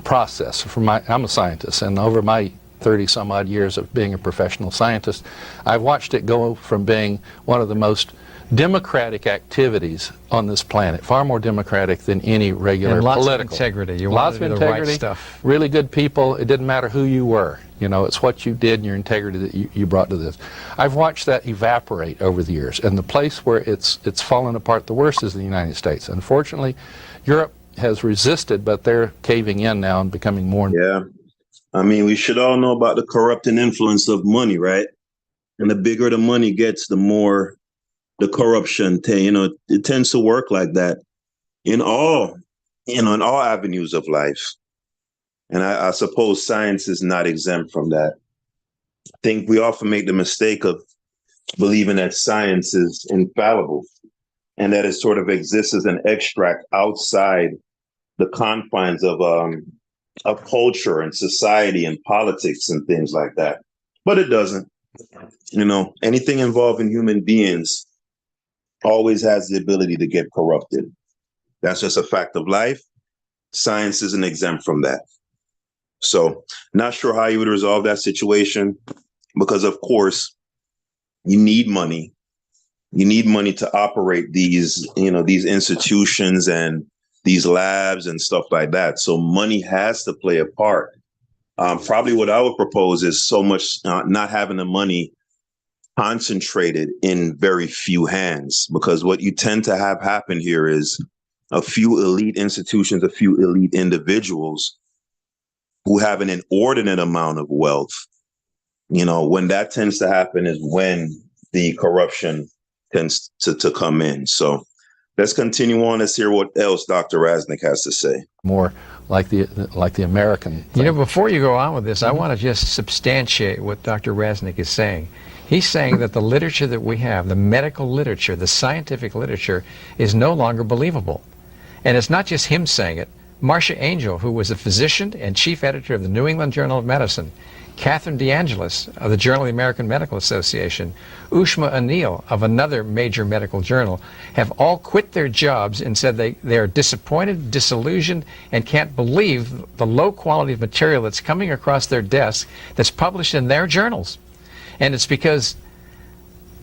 process. I'm a scientist, and over my 30-some-odd years of being a professional scientist, I've watched it go from being one of the most democratic activities on this planet, far more democratic than any regular and lots political. Of integrity. You lots want of to do integrity, the right stuff. Really good people. It didn't matter who you were. It's what you did and your integrity that you brought to this. I've watched that evaporate over the years, and the place where it's fallen apart the worst is the United States. Unfortunately, Europe has resisted, but they're caving in now and becoming more. Yeah. I mean, we should all know about the corrupting influence of money, right? And the bigger the money gets, the more the corruption, it tends to work like that in all avenues of life. And I suppose science is not exempt from that. I think we often make the mistake of believing that science is infallible and that it sort of exists as an extract outside the confines of culture and society and politics and things like that. But it doesn't. Anything involving human beings always has the ability to get corrupted. That's just a fact of life. Science isn't exempt from that. So not sure how you would resolve that situation, because of course you need money. You need money to operate these institutions and these labs and stuff like that. So money has to play a part. Probably what I would propose is so much not having the money concentrated in very few hands, because what you tend to have happen here is a few elite institutions, a few elite individuals who have an inordinate amount of wealth. When that tends to happen is when the corruption tends to come in. So let's continue on. Let's hear what else Dr. Rasnick has to say. More like the American thing. Before you go on with this, I want to just substantiate what Dr. Rasnick is saying. He's saying that the literature that we have, the medical literature, the scientific literature, is no longer believable. And it's not just him saying it. Marcia Angel, who was a physician and chief editor of the New England Journal of Medicine, Catherine DeAngelis of the Journal of the American Medical Association, Ushma Anil of another major medical journal, have all quit their jobs and said they are disappointed, disillusioned, and can't believe the low quality of material that's coming across their desk that's published in their journals. And it's because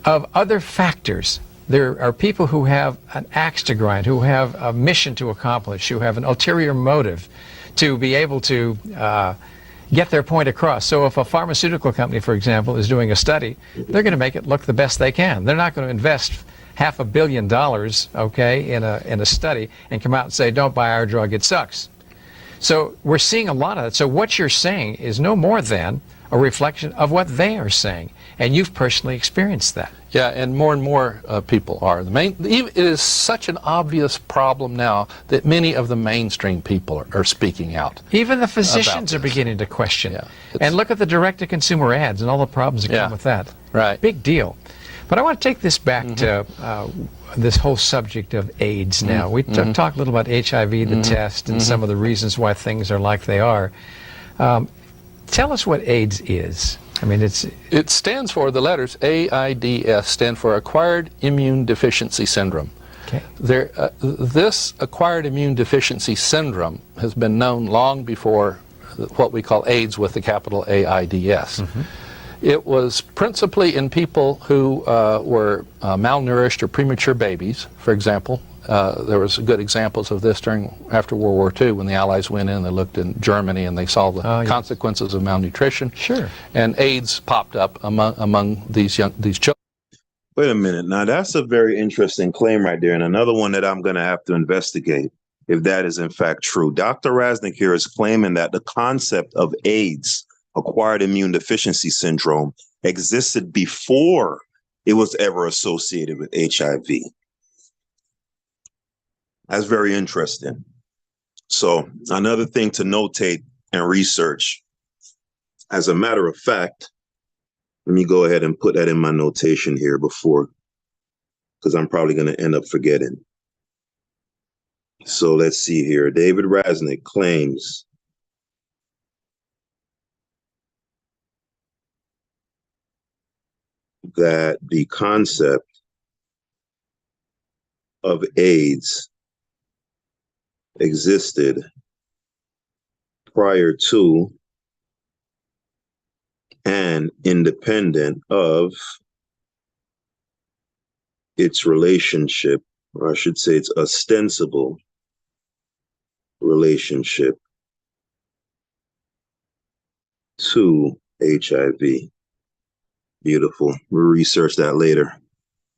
of other factors. There are people who have an axe to grind, who have a mission to accomplish, who have an ulterior motive to be able to get their point across. So if a pharmaceutical company, for example, is doing a study, they're going to make it look the best they can. They're not going to invest $500 million, okay, in a study and come out and say, don't buy our drug, it sucks. So we're seeing a lot of that. So what you're saying is no more than a reflection of what they are saying, and you've personally experienced that. Yeah, and more people are. It is such an obvious problem now that many of the mainstream people are speaking out. Even the physicians are beginning to question. Yeah, and look at the direct-to-consumer ads and all the problems that come with that. Right. Big deal. But I want to take this back to this whole subject of AIDS now. We talked a little about HIV, the test, and some of the reasons why things are like they are. Tell us what AIDS is. I mean, it stands for, the letters AIDS stand for Acquired Immune Deficiency Syndrome. Okay. This acquired immune deficiency syndrome has been known long before what we call AIDS with the capital AIDS. It was principally in people who were malnourished or premature babies, for example. There was good examples of this after World War II when the Allies went in. They looked in Germany and they saw the consequences of malnutrition. Sure. And AIDS popped up among these children. Wait a minute. Now, that's a very interesting claim right there, and another one that I'm going to have to investigate if that is in fact true. Dr. Raznick here is claiming that the concept of AIDS, acquired immune deficiency syndrome, existed before it was ever associated with HIV. That's very interesting. So another thing to notate and research. As a matter of fact, let me go ahead and put that in my notation here because I'm probably going to end up forgetting. So let's see here. David Raznick claims that the concept of AIDS existed prior to and independent of its relationship, or I should say its ostensible relationship to HIV. Beautiful. We'll research that later.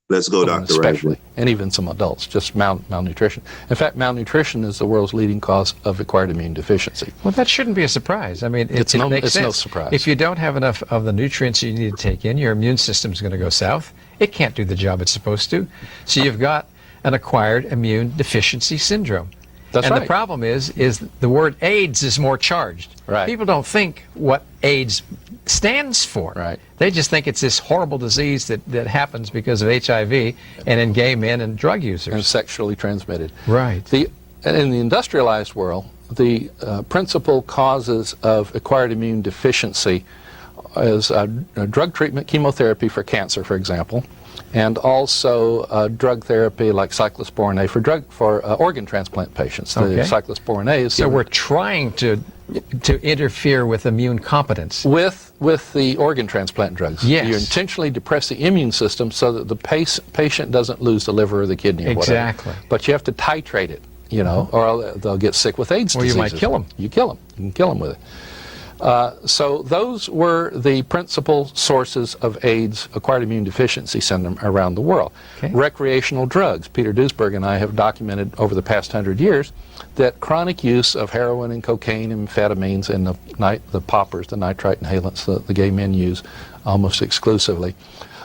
Let's go, Dr. Especially, Raznick. and even some adults, just malnutrition. In fact, malnutrition is the world's leading cause of acquired immune deficiency. Well, that shouldn't be a surprise. I mean, it makes sense. No surprise. If you don't have enough of the nutrients you need to take in, your immune system's going to go south. It can't do the job it's supposed to. So you've got an acquired immune deficiency syndrome. That's and right. the problem is the word AIDS is more charged. Right. People don't think what AIDS stands for. Right. They just think it's this horrible disease that happens because of HIV and in gay men and drug users. And sexually transmitted. Right. In the industrialized world, the principal causes of acquired immune deficiency is drug treatment, chemotherapy for cancer, for example, and also drug therapy like cyclosporin A for organ transplant patients. Okay. The cyclosporin A is So we're trying to interfere with immune competence. with the organ transplant drugs. Yes. You intentionally depress the immune system so that the patient doesn't lose the liver or the kidney or whatever. Exactly. But you have to titrate it, or they'll get sick with AIDS Or you diseases. might kill them. You kill them. You can kill them with it. So those were the principal sources of AIDS, acquired immune deficiency syndrome, around the world. Okay. Recreational drugs. Peter Duesberg and I have documented over the past 100 years that chronic use of heroin and cocaine and amphetamines and the poppers, the nitrite inhalants the gay men use almost exclusively,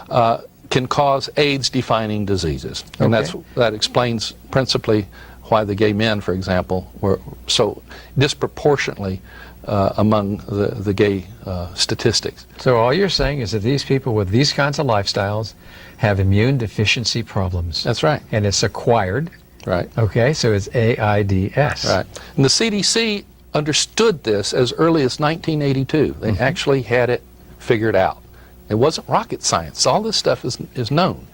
can cause AIDS-defining diseases. And that explains principally why the gay men, for example, were so disproportionately among the gay statistics. So all you're saying is that these people with these kinds of lifestyles have immune deficiency problems. That's right. And it's acquired. Right. Okay, so it's AIDS. Right. And the CDC understood this as early as 1982. They actually had it figured out. It wasn't rocket science. All this stuff is known.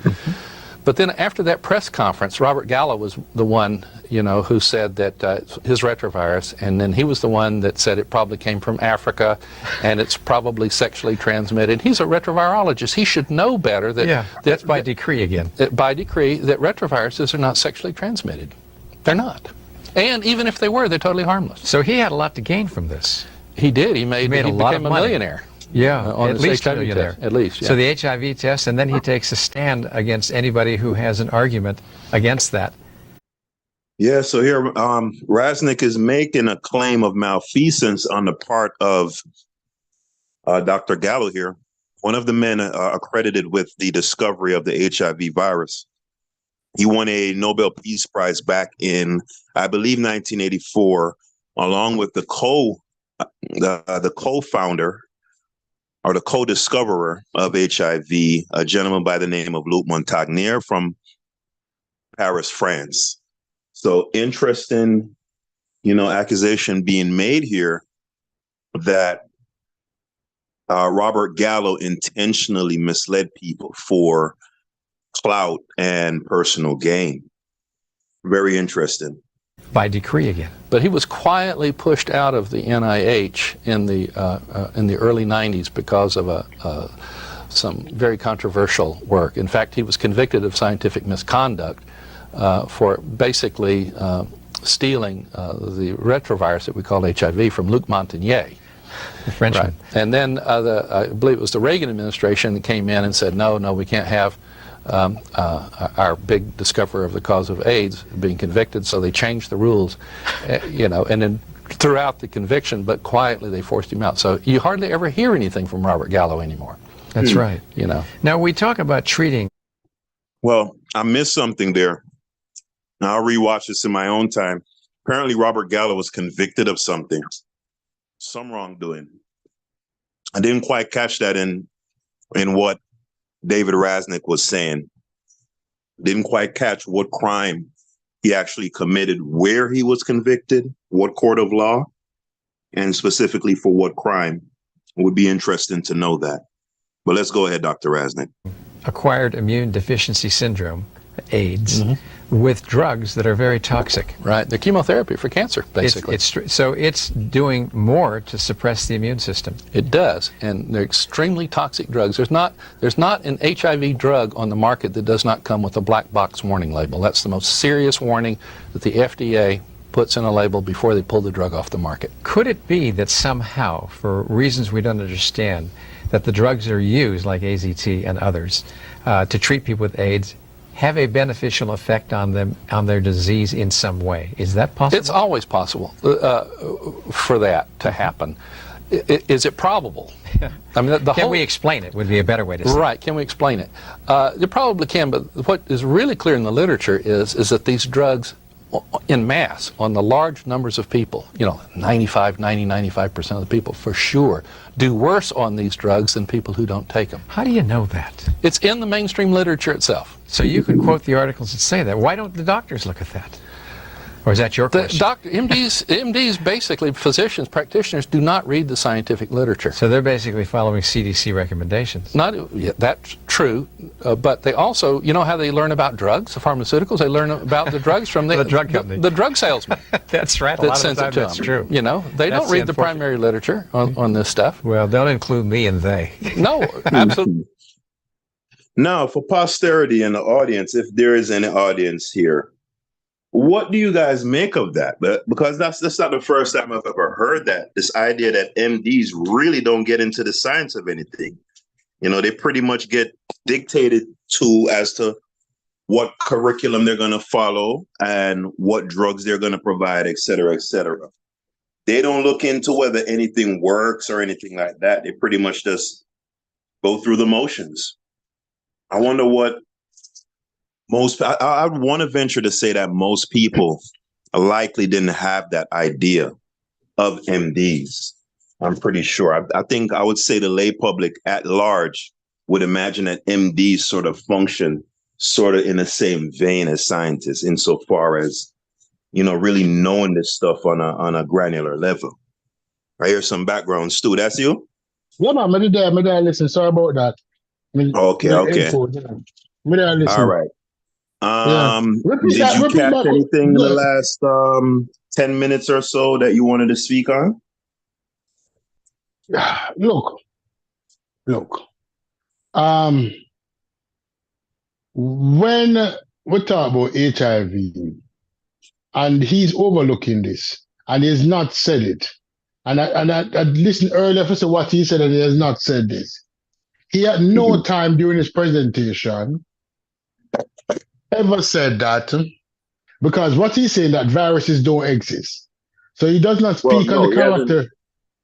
But then after that press conference, Robert Gallo was the one, who said that his retrovirus, and then he was the one that said it probably came from Africa, and it's probably sexually transmitted. He's a retrovirologist. He should know better that... That's by decree again. By decree, that retroviruses are not sexually transmitted. They're not. And even if they were, they're totally harmless. So he had a lot to gain from this. He did. He made a lot became of a money. millionaire. Yeah, on at his least HIV millionaire. test. At least, yeah. So the HIV test, and then he takes a stand against anybody who has an argument against that. Yeah, so here Raznick is making a claim of malfeasance on the part of Dr. Gallo here, one of the men accredited with the discovery of the HIV virus. He won a Nobel Peace Prize back in, I believe, 1984, along with the co-founder or the co-discoverer of HIV, a gentleman by the name of Luc Montagnier from Paris, France. So interesting, accusation being made here that Robert Gallo intentionally misled people for clout and personal gain. Very interesting. By decree again. But he was quietly pushed out of the NIH in the early 90s because of some very controversial work. In fact, he was convicted of scientific misconduct for basically stealing the retrovirus that we call HIV from Luc Montagnier. The Frenchman. Right. And then I believe it was the Reagan administration that came in and said, no, we can't have our big discoverer of the cause of AIDS being convicted, so they changed the rules, and then throughout the conviction, but quietly they forced him out. So you hardly ever hear anything from Robert Gallo anymore. That's right. Now we talk about treating. Well, I missed something there. Now I'll rewatch this in my own time. Apparently Robert Gallo was convicted of something, some wrongdoing. I didn't quite catch that in what David Rasnick was saying. Didn't quite catch what crime he actually committed, where he was convicted, what court of law, and specifically for what crime. It would be interesting to know that. But let's go ahead, Dr. Rasnick. Acquired immune deficiency syndrome, AIDS, with drugs that are very toxic. Right, the chemotherapy for cancer, basically. So it's doing more to suppress the immune system. It does, and they're extremely toxic drugs. There's not an HIV drug on the market that does not come with a black box warning label. That's the most serious warning that the FDA puts in a label before they pull the drug off the market. Could it be that somehow, for reasons we don't understand, that the drugs that are used, like AZT and others, to treat people with AIDS, have a beneficial effect on them, on their disease in some way? Is that possible? It's always possible for that to happen. Is it probable? I mean, can we explain it? Would be a better way to say. Right? Can we explain it? You probably can, but what is really clear in the literature is that these drugs, in mass, on the large numbers of people, 95% of the people for sure do worse on these drugs than people who don't take them. How do you know that? It's in the mainstream literature itself. So you could quote the articles that say that. Why don't the doctors look at that? Or is that your question? MDs, basically physicians, practitioners, do not read the scientific literature. So they're basically following CDC recommendations. That's true, but they also, how they learn about drugs, the pharmaceuticals, they learn about the drugs from the drug company. the drug salesman. That's right. A that lot sends of it to that's them. true. They don't read the primary literature on this stuff. Well, don't include me and they. No, absolutely. Now, for posterity and the audience, if there is any audience here, what do you guys make of that? Because that's not the first time I've ever heard that, this idea that MDs really don't get into the science of anything. They pretty much get dictated to as to what curriculum they're going to follow and what drugs they're going to provide, et cetera, et cetera. They don't look into whether anything works or anything like that. They pretty much just go through the motions. I wonder what I would want to venture to say that most people likely didn't have that idea of MDs. I'm pretty sure. I think I would say the lay public at large would imagine that MDs sort of function sort of in the same vein as scientists, insofar as, really knowing this stuff on a granular level. I hear some background. Stu, that's you? Yeah, man, my dad, listen, sorry about that. Okay. Info, my dad, listen. All right. Did you catch anything in the last 10 minutes or so that you wanted to speak on? Look. When we talk about HIV, and he's overlooking this, and he has not said it, and I listened earlier to what he said, and he has not said this. He had no time during his presentation ever said that, because what he's saying, that viruses don't exist. So he does not speak on the character.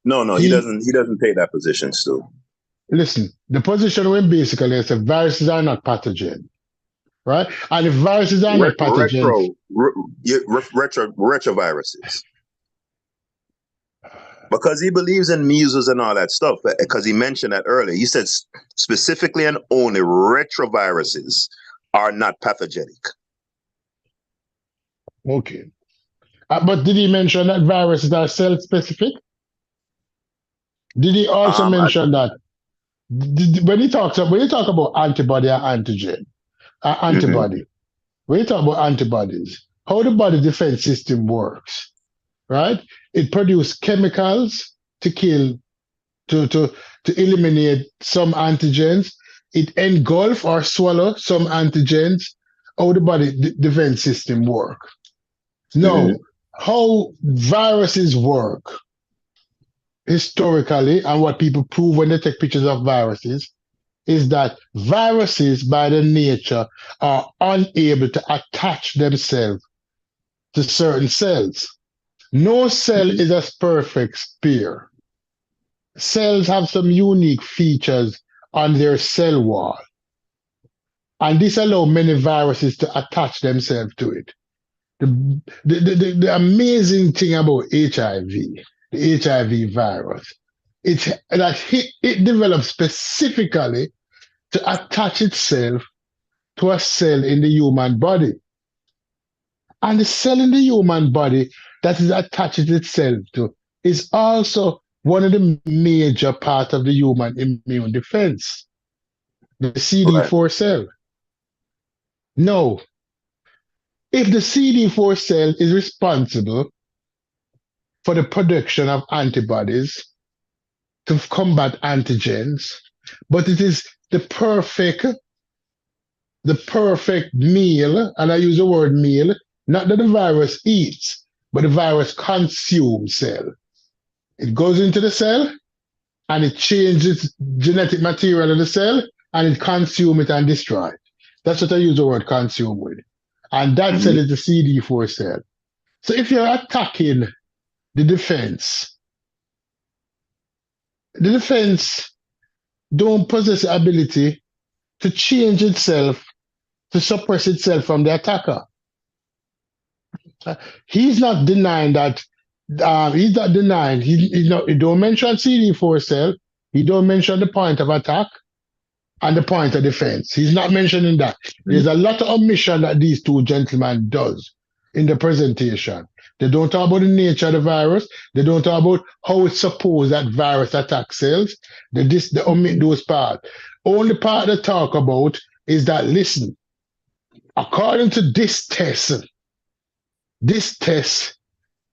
He doesn't take that position, Stu. Listen, the position when basically is that viruses are not pathogen, right? And if viruses are not pathogen, retroviruses. Because he believes in measles and all that stuff. Because he mentioned that earlier. He said specifically and only retroviruses are not pathogenic. Okay. But did he mention that viruses are cell-specific? Did he also mention that when you talk about antibody or antigen, antibody, when you talk about antibodies, how the body defense system works, right? It produces chemicals to kill, to eliminate some antigens. It engulf or swallow some antigens. How the body defense system work. Now, how viruses work historically, and what people prove when they take pictures of viruses, is that viruses by their nature are unable to attach themselves to certain cells. No cell is a perfect sphere. Cells have some unique features on their cell wall, and this allows many viruses to attach themselves to it. The amazing thing about HIV, the HIV virus, it's that it develops specifically to attach itself to a cell in the human body. And the cell in the human body that is attached itself to is also one of the major parts of the human immune defense, the CD4 cell. Now, if the CD4 cell is responsible for the production of antibodies to combat antigens, but it is the perfect meal, and I use the word meal, not that the virus eats, but the virus consumes cell. It goes into the cell and it changes genetic material in the cell and it consumes it and destroys it. That's what I use the word consume with. And that cell is the CD4 cell. So if you're attacking the defense don't possess the ability to change itself, to suppress itself from the attacker. He's not denying that. He don't mention CD4 cell. He don't mention the point of attack and the point of defense. He's not mentioning that. There's a lot of omission that these two gentlemen does in the presentation. They don't talk about the nature of the virus. They don't talk about how it's supposed that virus attacks cells. They omit those parts. Only part they talk about is that, listen, according to this test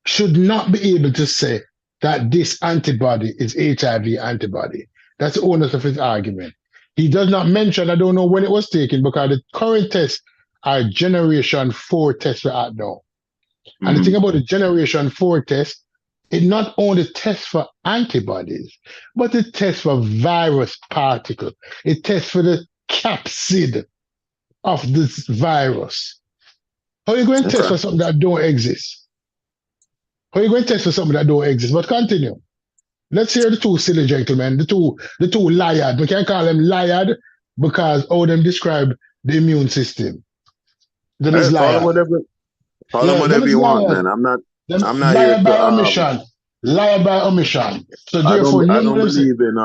should not be able to say that this antibody is HIV antibody. That's the onus of his argument. He does not mention, I don't know when it was taken, because the current tests are generation 4 tests we're at now. And the thing about the generation 4 test, it not only tests for antibodies, but it tests for virus particles. It tests for the capsid of this virus. How are you going to test for something that don't exist? How are you going to test for something that don't exist? But continue. Let's hear the two silly gentlemen, the two liars. We can't call them liars because how them describe the immune system. Them is liars. Call them whatever you want, man. I'm not here by omission. Liar by omission. So therefore, I don't believe in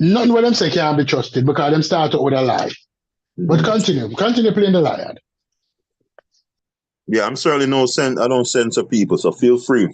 nothing what them say can't be trusted because them start out with a lie. But continue playing the liar. Yeah, I'm certainly I don't censor people, so feel free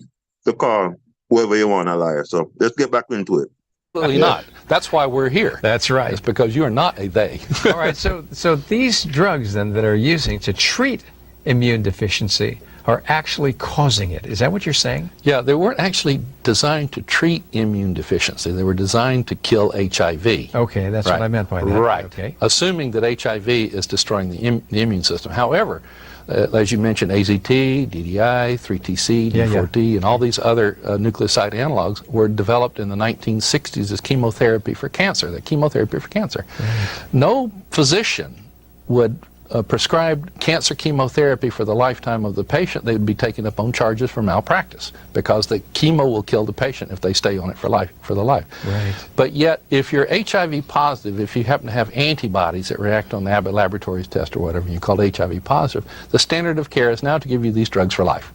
to call whoever you want a liar. So let's get back into it. Absolutely not. That's why we're here. That's right. It's because you are not a they. All right, so these drugs then that are using to treat immune deficiency are actually causing it. Is that what you're saying? Yeah, they weren't actually designed to treat immune deficiency. They were designed to kill HIV. Okay, that's what I meant by that. Right. Okay. Assuming that HIV is destroying the immune system. However, as you mentioned, AZT, DDI, 3TC, D4D, and all these other nucleoside analogs were developed in the 1960s as chemotherapy for cancer. No physician would prescribe cancer chemotherapy for the lifetime of the patient. They would be taken up on charges for malpractice because the chemo will kill the patient if they stay on it for the life. Right. But yet, if you're HIV positive, if you happen to have antibodies that react on the Abbott Laboratories test or whatever you call HIV positive, the standard of care is now to give you these drugs for life.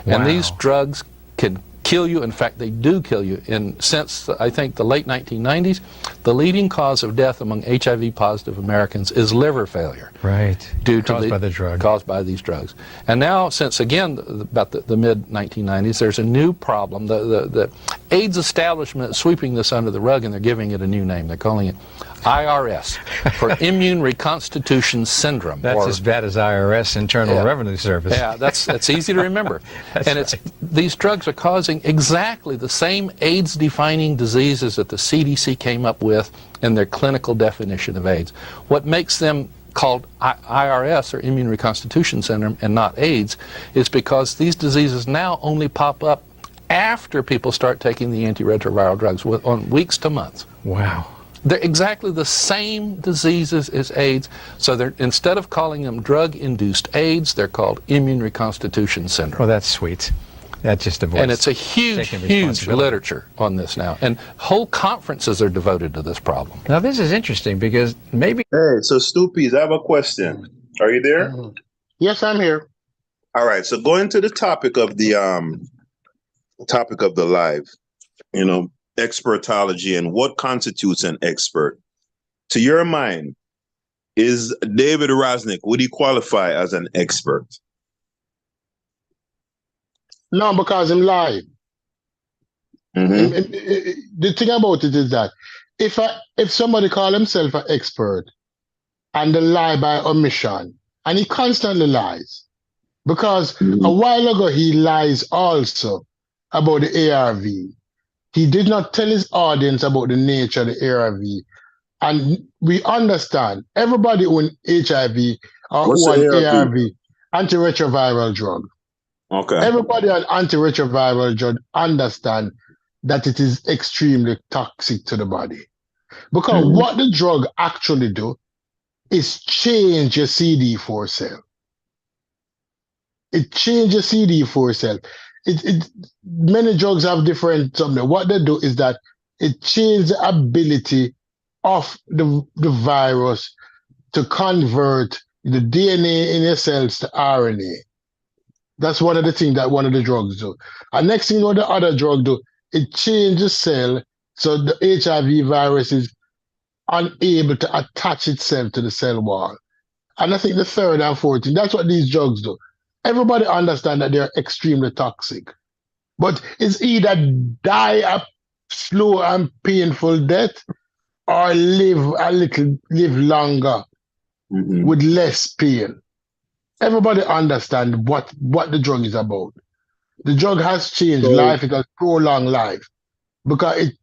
And these Wow. drugs can kill you. In fact, they do kill you. And since, I think, the late 1990s, the leading cause of death among HIV-positive Americans is liver failure. Right. Due Caused to by the drug. Caused by these drugs. And now, since, again, about the mid-1990s, there's a new problem. The AIDS establishment is sweeping this under the rug, and they're giving it a new name. They're calling it IRS, for Immune Reconstitution Syndrome. That's as bad as IRS, Internal Revenue Service. Yeah, that's easy to remember. And it's these drugs are causing exactly the same AIDS-defining diseases that the CDC came up with in their clinical definition of AIDS. What makes them called IRS, or Immune Reconstitution Syndrome, and not AIDS, is because these diseases now only pop up after people start taking the antiretroviral drugs, on weeks to months. Wow. They're exactly the same diseases as AIDS, so they're, instead of calling them drug-induced AIDS, they're called Immune Reconstitution Syndrome. Well, that's sweet. That just avoids. And it's a huge, huge literature on this now. And whole conferences are devoted to this problem. Now, this is interesting because maybe. Hey, so Stoopies, I have a question. Are you there? Yes, I'm here. All right. So going to the topic of the live, expertology and what constitutes an expert. To your mind, is David Rosnick, would he qualify as an expert? No, because him lied. The thing about it is that if somebody call himself an expert and they lie by omission, and he constantly lies, because a while ago he lies also about the ARV. He did not tell his audience about the nature of the ARV. And we understand, everybody who HIV or who on ARV, antiretroviral drug. Okay. Everybody on antiretroviral drug understand that it is extremely toxic to the body. Because what the drug actually do is change your CD4 cell. It changes CD4 cell. Many drugs have different something. What they do is that it changes the ability of the virus to convert the DNA in your cells to RNA. That's one of the things that one of the drugs do. And next thing you know, the other drug do, it changes cell so the HIV virus is unable to attach itself to the cell wall. And I think the third and fourth thing, that's what these drugs do. Everybody understands that they're extremely toxic. But it's either die a slow and painful death or live longer with less pain. Everybody understands what the drug is about. The drug has changed life, it has prolonged life because it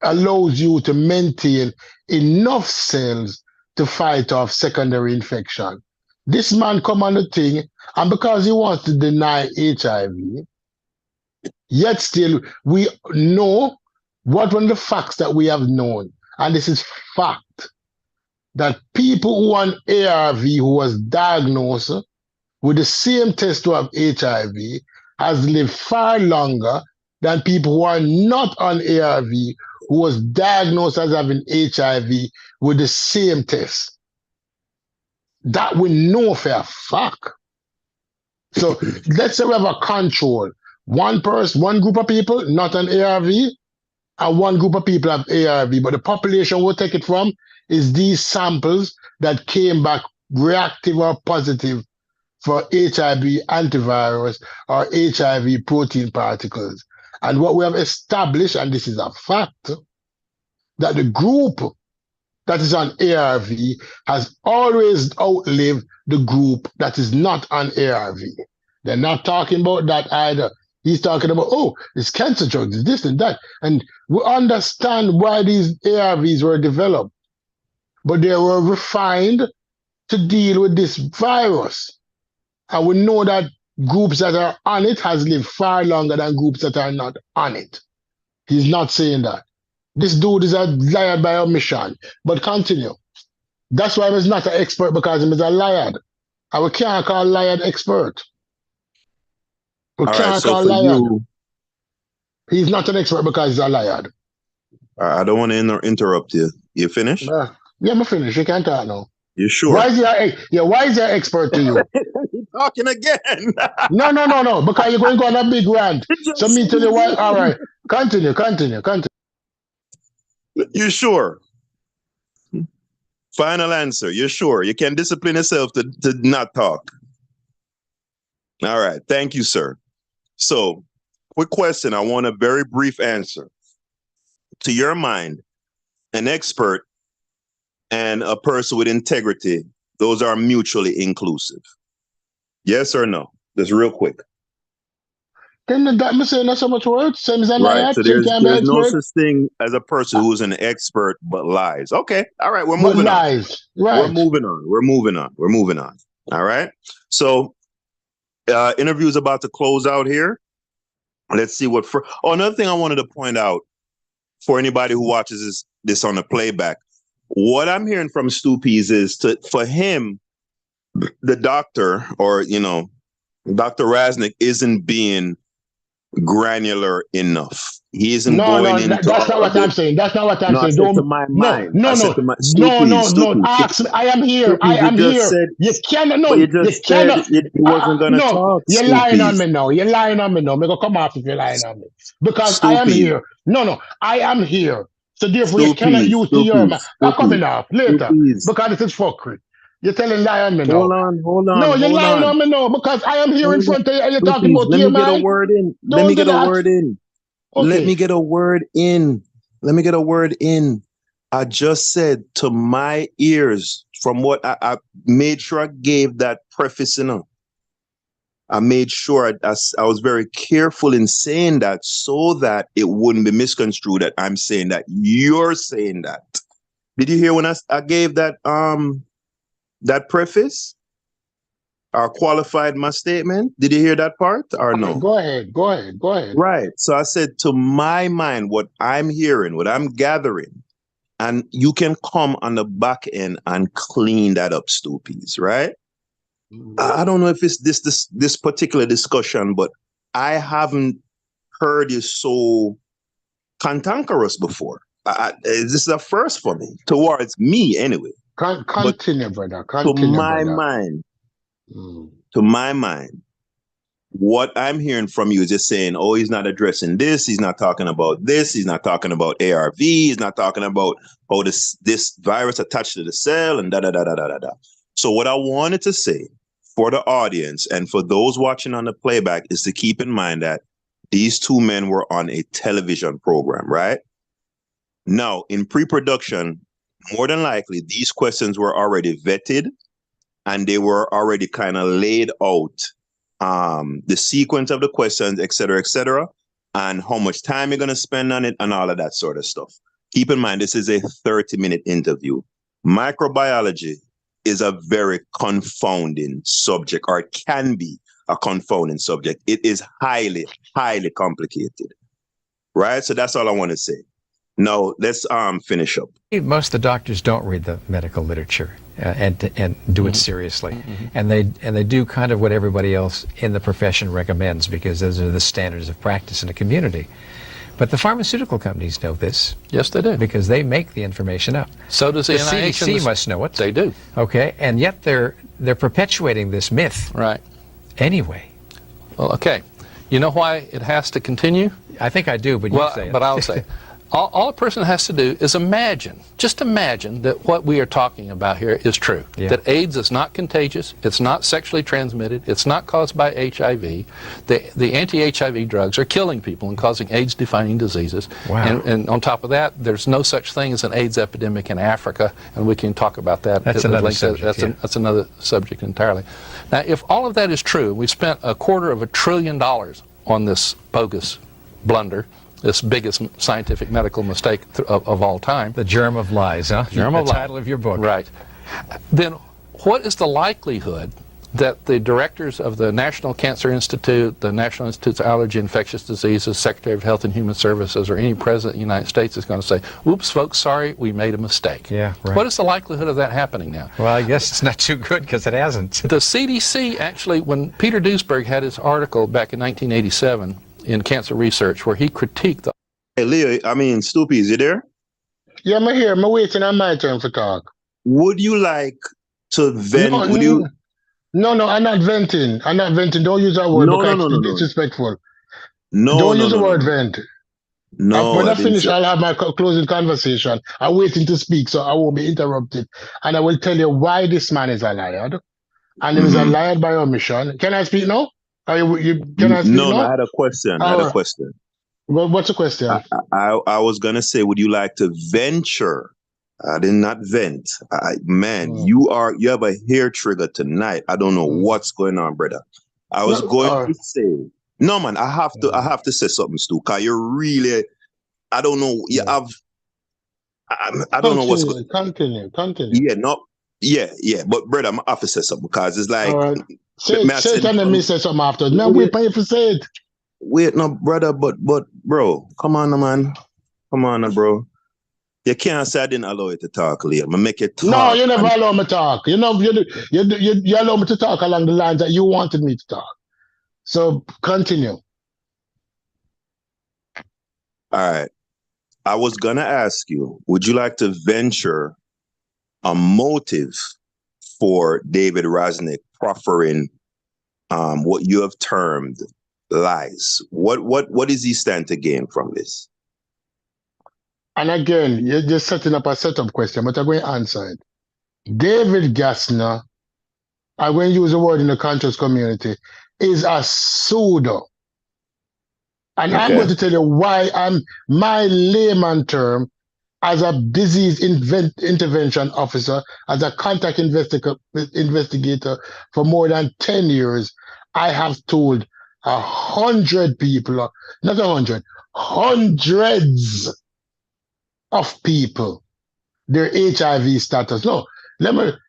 allows you to maintain enough cells to fight off secondary infection. This man come on the thing, and because he wants to deny HIV, yet still we know what one of the facts that we have known, and this is fact, that people who on ARV who was diagnosed with the same test to have HIV has lived far longer than people who are not on ARV who was diagnosed as having HIV with the same test. That we know for a fact. So let's say we have a control. One group of people not on ARV, and one group of people have ARV, but the population we'll take it from is these samples that came back reactive or positive for HIV antivirus or HIV protein particles. And what we have established, and this is a fact, that the group that is on ARV has always outlived the group that is not on ARV. They're not talking about that either. He's talking about, it's cancer drugs, it's this and that. And we understand why these ARVs were developed, but they were refined to deal with this virus. And we know that groups that are on it has lived far longer than groups that are not on it. He's not saying that. This dude is a liar by omission. But continue. That's why he's not an expert, because he is a liar. And we can't call liar expert. We can't call liar. He's not an expert because he's a liar. I don't want to interrupt you. You finished? Yeah, I'm finished. You can talk now. You Why sure? is why is he an expert to you? You talking again? No. Because you're going to go on a big rant. So Just me say tell you what. All again. right, continue. You sure? Final answer. You're sure? You can discipline yourself to not talk. All right. Thank you, sir. So, quick question. I want a very brief answer. To your mind, an expert and a person with integrity, those are mutually inclusive. Yes or no? Just real quick. Then that me say not so much words. Same as a Right. liar, So so you there's can be there's no expert, such thing as a person who's an expert but lies. Okay. All right. We're but moving on. lies. We're Right. moving on. We're moving on. We're moving on. All right. So interview is about to close out here. Let's see what for. Oh, another thing I wanted to point out for anybody who watches this on the playback. What I'm hearing from Stoopies is for him, the doctor or Dr. Raznick isn't being granular enough. He isn't going into That's not all of what this. I'm saying. That's not what I'm No, I saying. said to Don't, my no, mind. I no, said no, to my no, Stoopies, no, no. Stoopies, Ask me. I am here. I Stoopies. You am just here. said, You cannot, but no, you you just said cannot. he wasn't gonna No, talk. you're lying on Stoopies, me now. You're lying on me now. Me go come off if you're lying on me. Because I am Stoopies, here. No, I am here. So therefore, you cannot Stoopies, use the your man. Stoopies, I'm coming Stoopies, off later. Stoopies. Because this is fuckery. You're telling lie on me Hold now. on, hold on, No, you're hold lying on. on me now because I am here in Hold on. front of you and you're talking Stoopies, about let your me get a man. word in. Let Don't me do get a that. word in. Let Okay. me get a word in. Let me get a word in. I just said to my ears, from what I made sure I gave that preface, I made sure I was very careful in saying that so that it wouldn't be misconstrued that I'm saying that you're saying that. Did you hear when I gave that preface or qualified my statement? Did you hear that part or no? Go ahead. Right. So I said, to my mind, what I'm hearing, what I'm gathering, and you can come on the back end and clean that up, Stoopies, right? I don't know if it's this particular discussion, but I haven't heard you so cantankerous before. This is a first for me, towards me anyway. But Continue, brother. to Continue, my brother. mind, Mm. to my mind, what I'm hearing from you is just saying, oh, he's not addressing this. He's not talking about this. He's not talking about ARV. He's not talking about, oh, this virus attached to the cell and da da da da da da da. So what I wanted to say for the audience and for those watching on the playback is to keep in mind that these two men were on a television program, right? Now, in pre-production, more than likely, these questions were already vetted and they were already kind of laid out, the sequence of the questions, et cetera, and how much time you're going to spend on it and all of that sort of stuff. Keep in mind, this is a 30-minute interview. Microbiology is a very confounding subject, or it can be a confounding subject. It is highly, highly complicated, right? So that's all I want to say. Now, let's finish up. Most of the doctors don't read the medical literature and do it seriously, and they do kind of what everybody else in the profession recommends because those are the standards of practice in the community. But the pharmaceutical companies know this. Yes, they do. Because they make the information up. So does the NIH. CDC must know it. They do. Okay, and yet they're perpetuating this myth. Right. Anyway. Well, okay. You know why it has to continue? I think I do, but you say it. But I'll say it. All a person has to do is just imagine that what we are talking about here is true. Yeah. That AIDS is not contagious, it's not sexually transmitted, it's not caused by HIV. The anti-HIV drugs are killing people and causing AIDS-defining diseases. Wow. And on top of that, there's no such thing as an AIDS epidemic in Africa, and we can talk about that. That's another subject. That's another subject entirely. Now, if all of that is true, we spent $250 billion on this bogus blunder, this biggest scientific medical mistake of all time. The germ of lies, huh? Germ of the lies. title of your book. Right. Then what is the likelihood that the directors of the National Cancer Institute, the National Institute of Allergy and Infectious Diseases, Secretary of Health and Human Services, or any president of the United States is going to say, "Oops, folks, sorry, we made a mistake"? Yeah, right. What is the likelihood of that happening now? Well, I guess it's not too good because it hasn't. The CDC actually, when Peter Duesberg had his article back in 1987 in Cancer Research, where he critiqued the... Hey, Leo, Stoopy, is you there? Yeah, I'm here. I'm waiting on my turn for talk. Would you like to vent. No, Would you? no, I'm not venting. I'm not venting. Don't use that word No, no, because no, no, it's no, disrespectful. no, Don't no, use the no, no, word no. vent. No, When I I didn't finish, say. I'll have my closing conversation. I'm waiting to speak, so I won't be interrupted. And I will tell you why this man is a liar. And he is a Mhm. liar by omission. Can I speak now? Can I speak No, no, I now? had a question. I had a Or question. what's the question? I was gonna say, would you like to venture? I did not vent. Man, Mm, you have a hair trigger tonight. I don't know mm. what's going on, brother. I was No, going to say, no, man. I mm, have to say something, Stu. Cause you're really, I don't know. You mm. have, I don't know what's going. Continue. Yeah, no, yeah. But brother, I have to say something because it's All like, right. may I Say it send and then me some? say something after. Man, Wait, wait for you to say it. wait, no, brother, but bro, come on, man, come on, bro. You can't say I didn't allow you to talk, Liam. I make you No, talk. you never And allow me talk. You allow me to talk along the lines that you wanted me to talk. So continue. all right, I was gonna ask you, would you like to venture a motive for David Rosnick proffering what you have termed lies? What does he stand to gain from this? And again, you're just setting up a setup question, but I'm going to answer it. David Gassner, I going to use the word in the conscious community, is a pseudo. And I'm Okay. going to tell you why my layman term as a disease intervention officer, as a contact investigator for more than 10 years, I have told 100 people, not 100, hundreds of people their HIV status. No,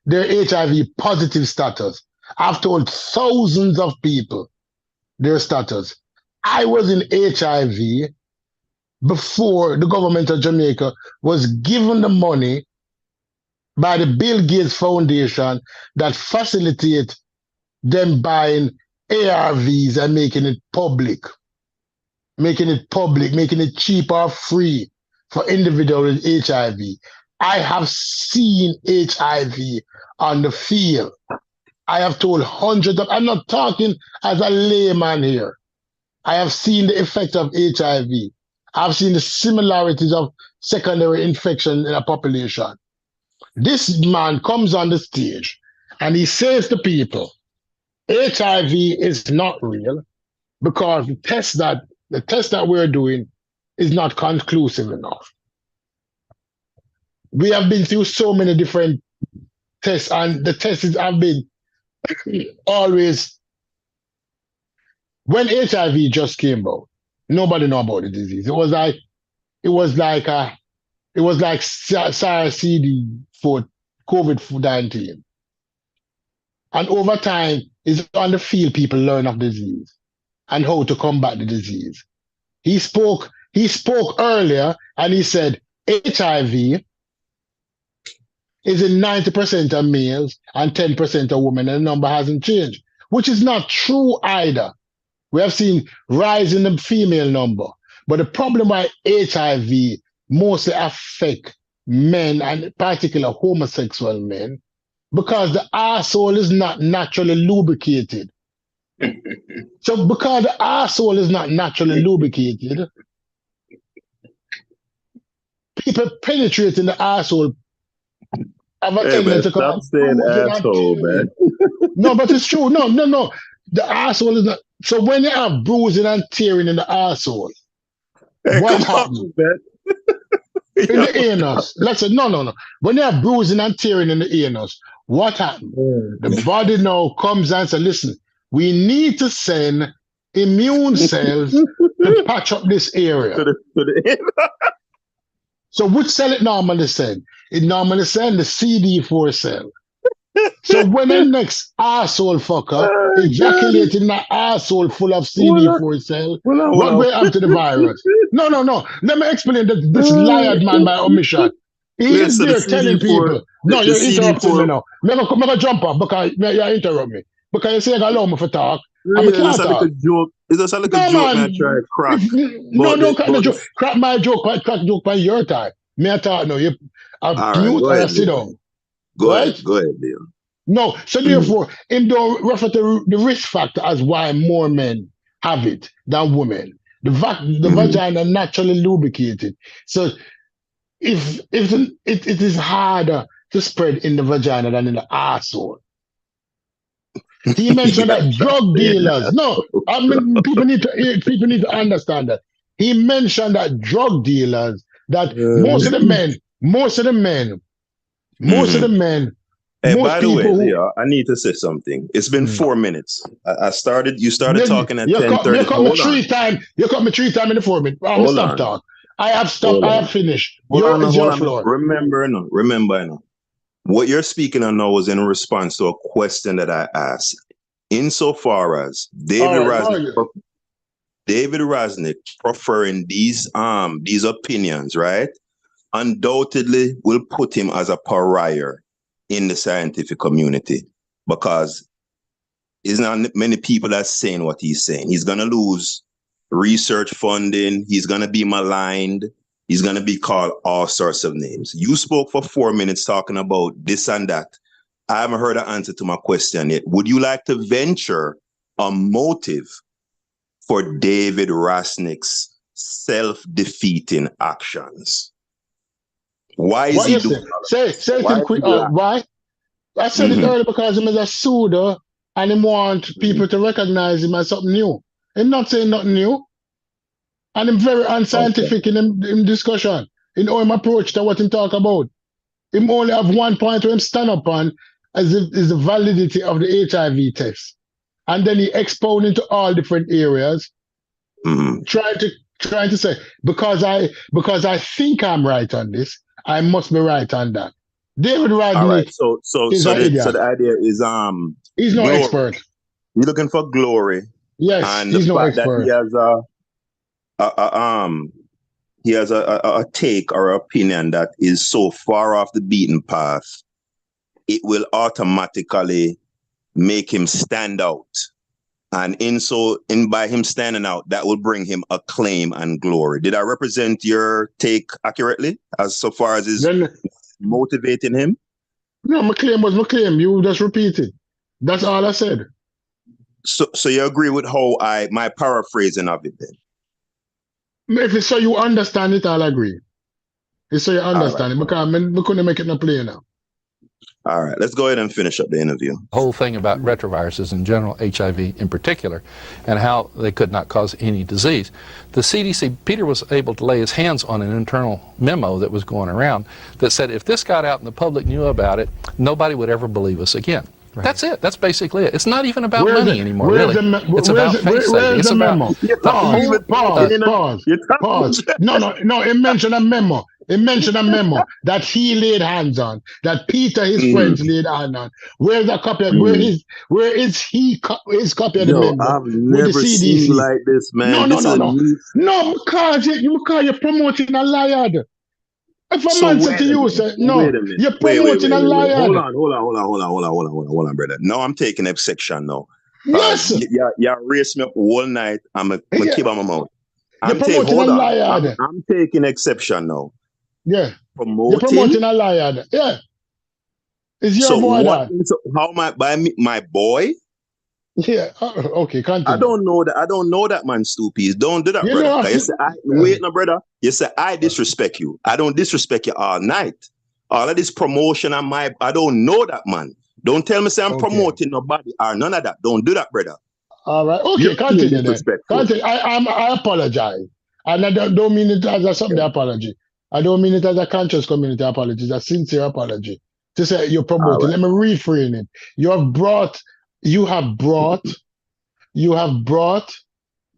their HIV positive status. I've told thousands of people their status. I was in HIV before the government of Jamaica was given the money by the Bill Gates Foundation that facilitate them buying ARVs and making it cheap or free for individuals with HIV. I have seen HIV on the field. I have told hundreds of, I'm not talking as a layman here. I have seen the effect of HIV. I've seen the similarities of secondary infection in a population. This man comes on the stage and he says to people, HIV is not real because the test that we're doing is not conclusive enough. We have been through so many different tests, and the tests have been always when HIV just came out, nobody knew about the disease. It was like SARS-CD for COVID-19. And over time, it's on the field people learn of the disease and how to combat the disease. He spoke earlier and he said HIV is in 90% of males and 10% of women, and the number hasn't changed, which is not true either. We have seen rise in the female number, but the problem why HIV mostly affect men, and particularly homosexual men, because the asshole is not naturally lubricated. So because the asshole is not naturally lubricated, people penetrating the asshole have a Hey man, tendency to stop come saying bruising and asshole, man. tearing. No, but it's true. No. The asshole is not. So when you have bruising and tearing in the asshole, Hey, what come happens? on, man. In Yo. the anus. Let's say, no. When you have bruising and tearing in the anus, what happens? The body now comes and says, listen, we need to send immune cells to patch up this area. To the So which cell it normally send? It normally send the CD4 cell. So when the next asshole fucker oh, God. ejaculating that asshole full of Hold on, CD4 cell, hold what on. will happen to the virus? No. Let me explain this Oh, liar man by omission. He wait, is so the there telling CD4, people, no, the you're interrupting me CD4, now. I'm going to jump up because you interrupt me. Because you say you allow me to talk, and I really, is can't this like a talk. joke? Is this like a No, joke, man? man. Try to crack. No, don't crack the But joke. Crack my joke, crack joke by your time. Me I talk now. You all right, mute go or ahead, sit Leo. down. Right? Go ahead, Leo. No, so therefore, him don't refer to the risk factor as why more men have it than women. The vagina naturally lubricated. So it is harder to spread in the vagina than in the asshole. He mentioned Yeah, that drug saying dealers. that. No, I mean people need to understand that. He mentioned that drug dealers, that most of the men, most of the men, most of Mhm. the men, Hey, most by the way, people who Leo, I need to say something. It's been mm, 4 minutes. You started you, talking at you cut 10:30. me Hold on. three times. You cut me three times in the 4 minutes. I'm gonna Hold stop on. talk. I have stopped. Hold I have on. finished. It's Hold your on. floor. Remember now. What you're speaking on now was in response to a question that I asked. Insofar as All right, go ahead. David Raznick preferring these opinions, right? Undoubtedly will put him as a pariah in the scientific community because there's not many people that's saying what he's saying. He's gonna lose research funding, he's gonna be maligned, he's gonna be called all sorts of names. You spoke for 4 minutes talking about this and that. I haven't heard an answer to my question yet. Would you like to venture a motive for David Rasnick's self-defeating actions? Why is What he you doing say? all of Say this? it Why in is quick. he lying? Why? I said it Mm-hmm. earlier because him is a pseudo and he want people to recognize him as something new. He's not saying nothing new. And him very Okay. unscientific in discussion. In how him approach to what him talk about. Him only have one point where him stand up on as if is the validity of the HIV test. And then he expound into all different areas, Mm-hmm. trying to say, because I think I'm right on this, I must be right on that. David All right. Rodney is an So idiot. the idea is He's no glory. expert. You're looking for glory, Yes, and the he's no fact that he expert. has a take or opinion that is so far off the beaten path, it will automatically make him stand out. And in by him standing out, that will bring him acclaim and glory. Did I represent your take accurately as so far as is Then motivating him? no, my claim was my claim. You just repeat it. That's all I said. So you agree with how my paraphrasing of it then? If it's so you understand it, I'll agree. It's so you All right. understand it because we couldn't make it no play now. All right. Let's go ahead and finish up the interview. Whole thing about retroviruses in general, HIV in particular, and how they could not cause any disease. The CDC, Peter was able to lay his hands on an internal memo that was going around that said if this got out and the public knew about it, nobody would ever believe us again. Right. That's it. That's basically it. It's not even about money anymore, really. It's about face saving. It's about the whole... Pause. No. It mentioned a memo. It mentioned a memo that he laid hands on, that Peter, his friends, laid hands on. Where's the copy? Where is his copy of the Yo, memo I've with the never seen you CDC? like this, man. No. This is a new... No, because you're promoting a liar. If a So man wait said to a you, minute. say, Wait no, a minute. you're Wait. promoting a Hold liar. on, brother. Now I'm taking a section now. Yes. You race me up all night. I'm a keep on my mouth. You're promoting a liar. I'm taking exception now. Yeah. You're Promoting. promoting a liar. Yeah. It's your So boy what? that. So how my boy? Yeah. Okay, continue. I don't know that man, Stoopies. Don't do that, You brother. know, You say, wait, no, brother. You say I disrespect you. I don't disrespect you all night. All of this promotion I don't know that, man. Don't tell me say I'm promoting nobody or none of that. Don't do that, brother. All right. Okay, You're being continue then. disrespectful. Continue. I apologize. And I don't mean it as a Sunday apology. I don't mean it as a conscious community apology. It's a sincere apology. To say you're promoting. Right. Let me reframe it. You have brought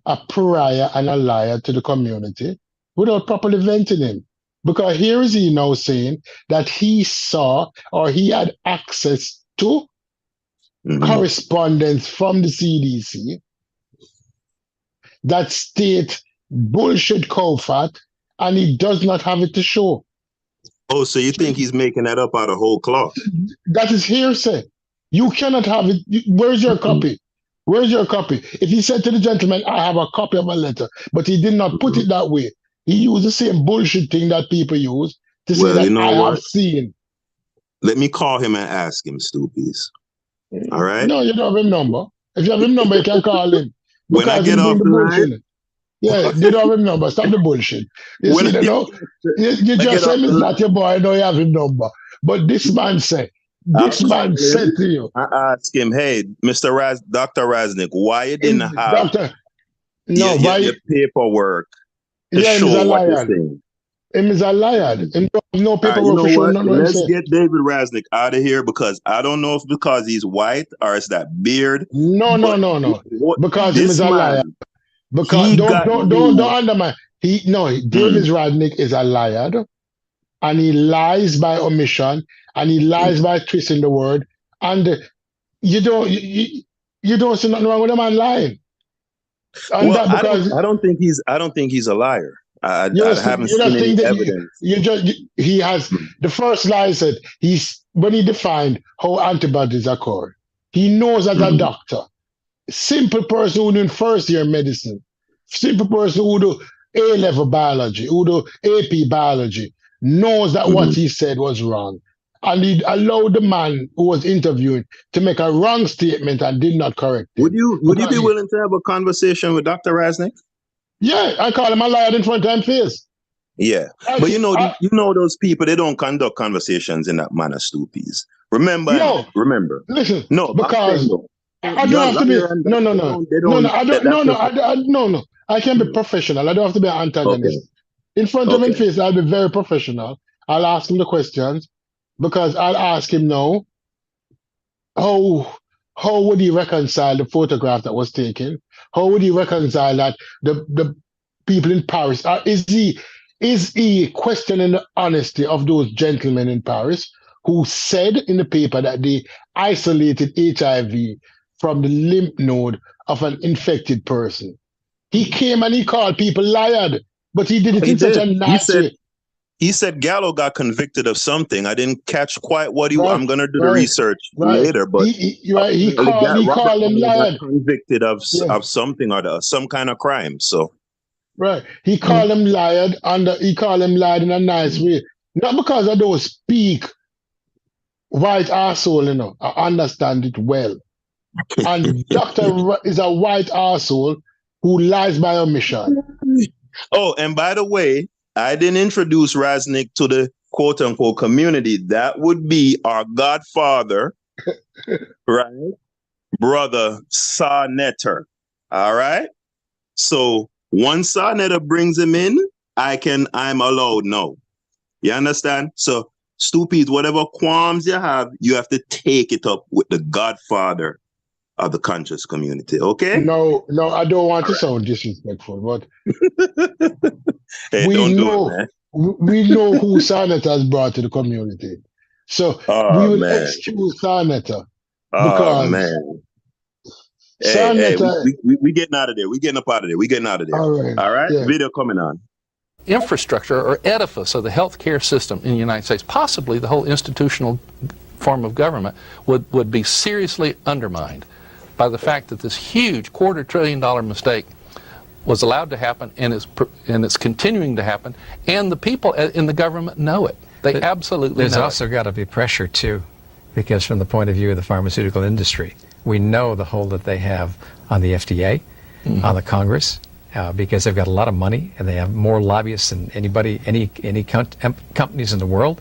a pariah and a liar to the community without properly venting him. Because here is he now saying that he saw or he had access to correspondence from the CDC that state bullshit cow fat, and he does not have it to show. Oh, so you think he's making that up out of whole cloth? That is hearsay. You cannot have it. Where's your copy? Where's your copy? If he said to the gentleman, I have a copy of my letter, but he did not put it that way. He used the same bullshit thing that people use to say that I have seen. Let me call him and ask him, Stoopies. All right. No, you don't have him number. If you have him number, you can call him. When I Because get he's off doing the the line, bullshit. Yeah, you don't have him number. Stop the bullshit. You when see, I, you know, you when I get just say off the it's line, not your boy, I know you have him number. But I'll this man call said him. to you, I ask him, hey, Dr. Raznik, why you didn't have doctor, no, your why? paperwork to Yeah, him is show a what you're liar. saying? Him is a liar. Him don't have no You paperwork know for showing what? nothing what him Let's say. get David Raznik out of here because I don't know if because he's white or it's that beard, No, no, but no, no. what Because him this is a liar. man, Because he got don't you. undermine. Mm. James Radnick is a liar, and he lies by omission, and he lies by twisting the word, and you don't you don't see nothing wrong with a man lying, and Well, that because I don't think he's a liar. you I just haven't you seen just any think that evidence. he has Mm. the first lie said he's when he defined how antibodies occur, he knows as a Mhm. doctor, simple person who in first year medicine, simple person who do A level biology, who do AP biology, knows that what Mhm. he said was wrong. And he allowed the man who was interviewing to make a wrong statement and did not correct him. Would you Because be willing to have a conversation with Dr. Raznik? yeah, I call him a liar in front of him face. Yeah, but you know those people, they don't conduct conversations in that manner, Stoopies. No, Remember. listen, No, but I'm saying because though, I don't have to be liar and that, no no no no no I don't no that's no just I no no I can be mm, professional. I don't have to be an okay, antagonist. In front of him okay. face, I'll be very professional. I'll ask him the questions because I'll ask him now how how would he reconcile the photograph that was taken? How would he reconcile that the people in Paris is he questioning the honesty of those gentlemen in Paris who said in the paper that they isolated HIV from the lymph node of an infected person? He came and he called people liars, but he did it He in such did. a nice way. He said Gallo got convicted of something. I didn't catch quite what he. Right, I'm gonna do the right, research right. later, but Right. apparently, He Robert called him Gallo got liar. convicted Yeah. of something or some kind of crime. So Right. He called him liar and he called him liar in a nice way. Not because I don't speak white arsehole, I understand it well. And Doctor is a white arsehole who lies by omission. oh, and by the way, I didn't introduce Raznik to the quote unquote community. That would be our godfather, right? Brother Sarnetter. All right. So once Sarnetter brings him in, I'm allowed now. You understand? So stupid, whatever qualms you have to take it up with the godfather of the conscious community. Okay? No, I don't want All to right. sound disrespectful, but Hey, we don't do it, know man. we know who Sarnetta has brought to the community. So we Oh will man. excuse Sarnetta Oh because man. Hey, Sarnetta, we getting out of there. We getting up out of there. We getting out of there. all right, All right. yeah. Video coming on. Infrastructure or edifice of the healthcare system in the United States, possibly the whole institutional form of government, would be seriously undermined by the fact that this huge $250 billion mistake was allowed to happen, and it's continuing to happen, and the people in the government know it. They absolutely There's know also it. got to be pressure, too, because from the point of view of the pharmaceutical industry, we know the hold that they have on the FDA, on the Congress, because they've got a lot of money, and they have more lobbyists than any companies in the world.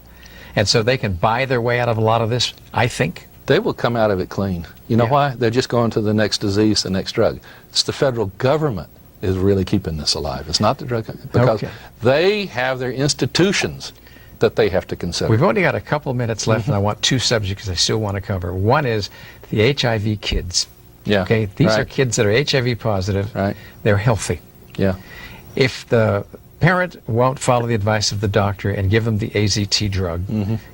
And so they can buy their way out of a lot of this, I think. They will come out of it clean. You know why? They're just going to the next disease, the next drug. It's the federal government is really keeping this alive. It's not the drug company, because they have their institutions that they have to consider. We've only got a couple of minutes left, and I want two subjects I still want to cover. One is the HIV kids. Yeah. Okay, these are kids that are HIV positive. Right. They're healthy. Yeah. If the parent won't follow the advice of the doctor and give them the AZT drug,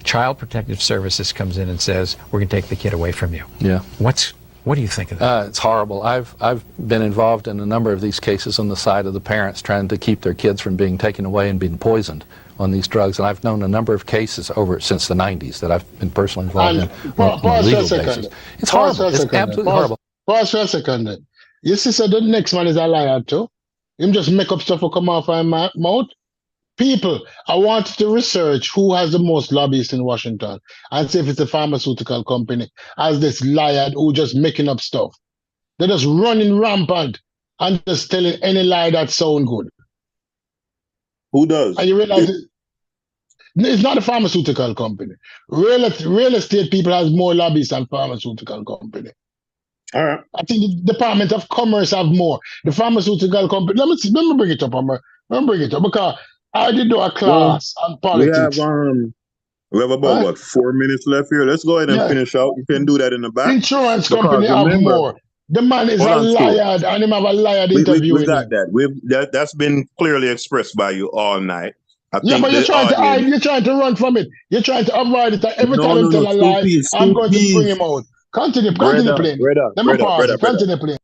Child Protective Services comes in and says, we're going to take the kid away from you. Yeah. What do you think of that? It's horrible. I've been involved in a number of these cases on the side of the parents trying to keep their kids from being taken away and being poisoned on these drugs. And I've known a number of cases since the 90s that I've been personally involved in on a legal basis. It's horrible. It's absolutely horrible. Pause for a second then. You see, so the next man is a liar too. Him just make up stuff to come off of my mouth. People, I want to research who has the most lobbyists in Washington and see if it's a pharmaceutical company as this liar who just making up stuff. They're just running rampant and just telling any lie that sound good. Who does? And you realize it's not a pharmaceutical company. Real estate people has more lobbyists than pharmaceutical company. All right. I think the Department of Commerce have more. The pharmaceutical company. Let me bring it up, Amber. Let me bring it up because I did do a class on politics. We have about what 4 minutes left here. Let's go ahead and finish out. You can do that in the back. Insurance company have more. The man is a liar, and him have a liar interviewing we got that. That's been clearly expressed by you all night. But you're trying to hide. You're trying to run from it. You're trying to avoid it. Every time you tell a lie, I'm going to bring him out. Continue playing. Let me pause. Continue playing.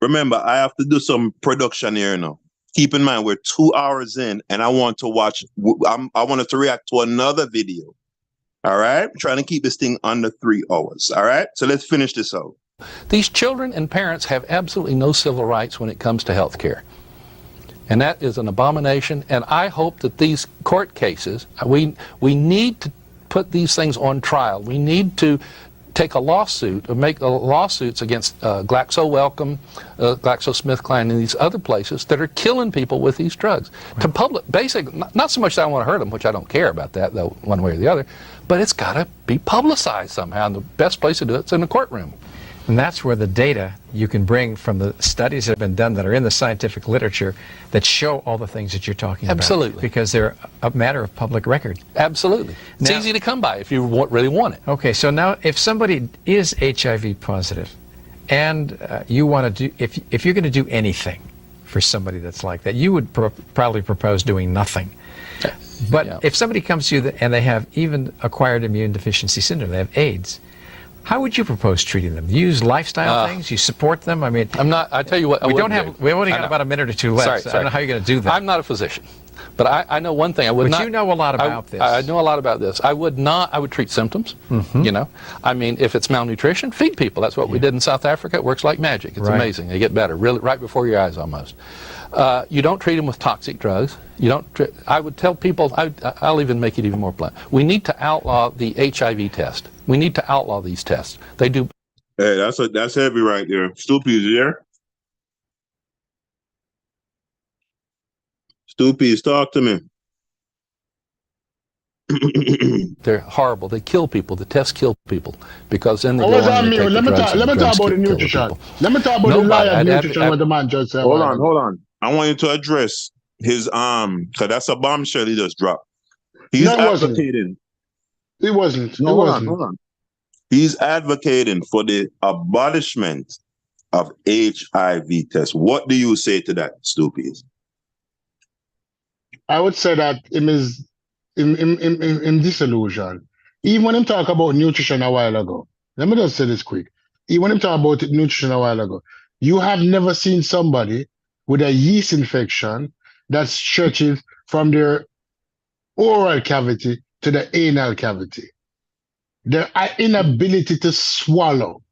Remember, I have to do some production here now. Keep in mind, we're 2 hours in, and I want to watch. I wanted to react to another video. All right, I'm trying to keep this thing under 3 hours. All right, so let's finish this out. These children and parents have absolutely no civil rights when it comes to health care. And that is an abomination. And I hope that these court cases, we need to put these things on trial. We need to take a lawsuit or make lawsuits against GlaxoSmithKline, GlaxoSmithKline, and these other places that are killing people with these drugs. Right. To public, not so much that I want to hurt them, which I don't care about that, though, one way or the other, but it's got to be publicized somehow. And the best place to do it is in the courtroom. And that's where the data you can bring from the studies that have been done that are in the scientific literature that show all the things that you're talking about. Absolutely. Because they're a matter of public record. Absolutely. It's easy to come by if you really want it. Okay, so now if somebody is HIV positive and you want to do, if you're going to do anything for somebody that's like that, you would probably propose doing nothing. But if somebody comes to you and they have even acquired immune deficiency syndrome, they have AIDS, how would you propose treating them? You use lifestyle things? You support them? I mean, I tell you what, we only got about a minute or two left. Sorry. I don't know how you're going to do that. I'm not a physician, but I know one thing. But you know a lot about this. I know a lot about this. I would treat symptoms. You know, I mean, if it's malnutrition, feed people. That's what we did in South Africa. It works like magic. It's amazing. They get better, really, right before your eyes almost. You don't treat them with toxic drugs. You don't. I would tell people. I'll even make it even more blunt. We need to outlaw the HIV test. We need to outlaw these tests. They do. Hey, that's heavy right there. Stoopies, you there? Stoopies, talk to me. They're horrible. They kill people. The tests kill people because then they go on and take the drugs. Let me talk about the nutrition. Let me talk about the liar nutrition what the man just said. Hold on. I want you to address his because that's a bombshell he just dropped. He's advocating. It wasn't. Hold on. He's advocating for the abolishment of HIV tests. What do you say to that, Stoopies? I would say that him is in disillusion. Even when him talk about nutrition a while ago, let me just say this quick. Even when him talk about nutrition a while ago, you have never seen somebody with a yeast infection that stretches from their oral cavity to the anal cavity. Their inability to swallow.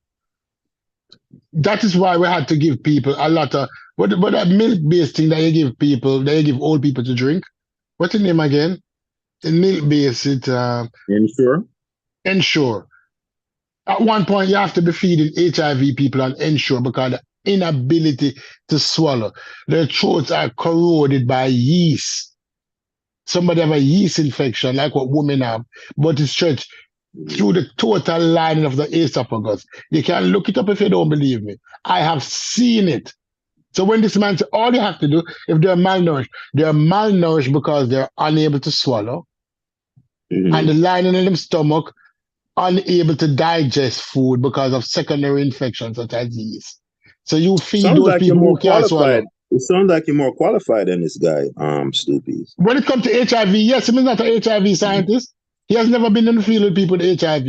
That is why we had to give people a lot of what that milk-based thing that you give people, that you give old people to drink. What's the name again? The milk-based, Ensure. Ensure. At one point, you have to be feeding HIV people on Ensure because the inability to swallow. Their throats are corroded by yeast. Somebody have a yeast infection, like what women have, but it's stretched through the total lining of the esophagus. You can look it up if you don't believe me. I have seen it. So when this man says, all you have to do, if they're malnourished because they're unable to swallow, and the lining in their stomach unable to digest food because of secondary infections such as yeast. So you feed those people who can't swallow. It sounds like you're more qualified than this guy, Stoopies. When it comes to HIV, yes, he's not an HIV scientist. He has never been in the field with people with HIV.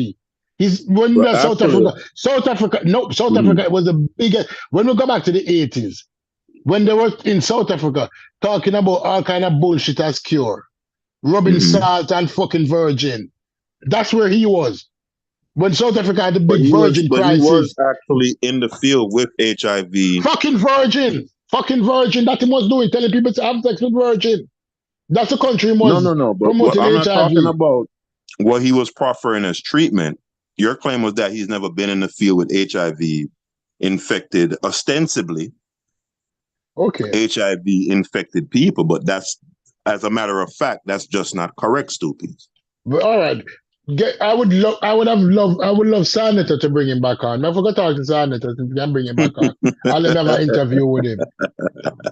South Africa was the biggest. When we go back to the 80s, when they were in South Africa talking about all kind of bullshit as cure, rubbing salt and fucking virgin. That's where he was. When South Africa had the big virgin crisis. He was actually in the field with HIV. Fucking virgin. That he was doing, telling people to have sex with virgin. That's the country No, was no. But what promoting I'm not HIV. talking about what he was proffering as treatment. Your claim was that he's never been in the field with HIV infected, ostensibly Okay. HIV infected people, but that's, as a matter of fact, that's just not correct, Stupid. But all right. I would love Senator to bring him back on. I forgot to talk to Senator to bring him back on. I'll let me have an interview with him.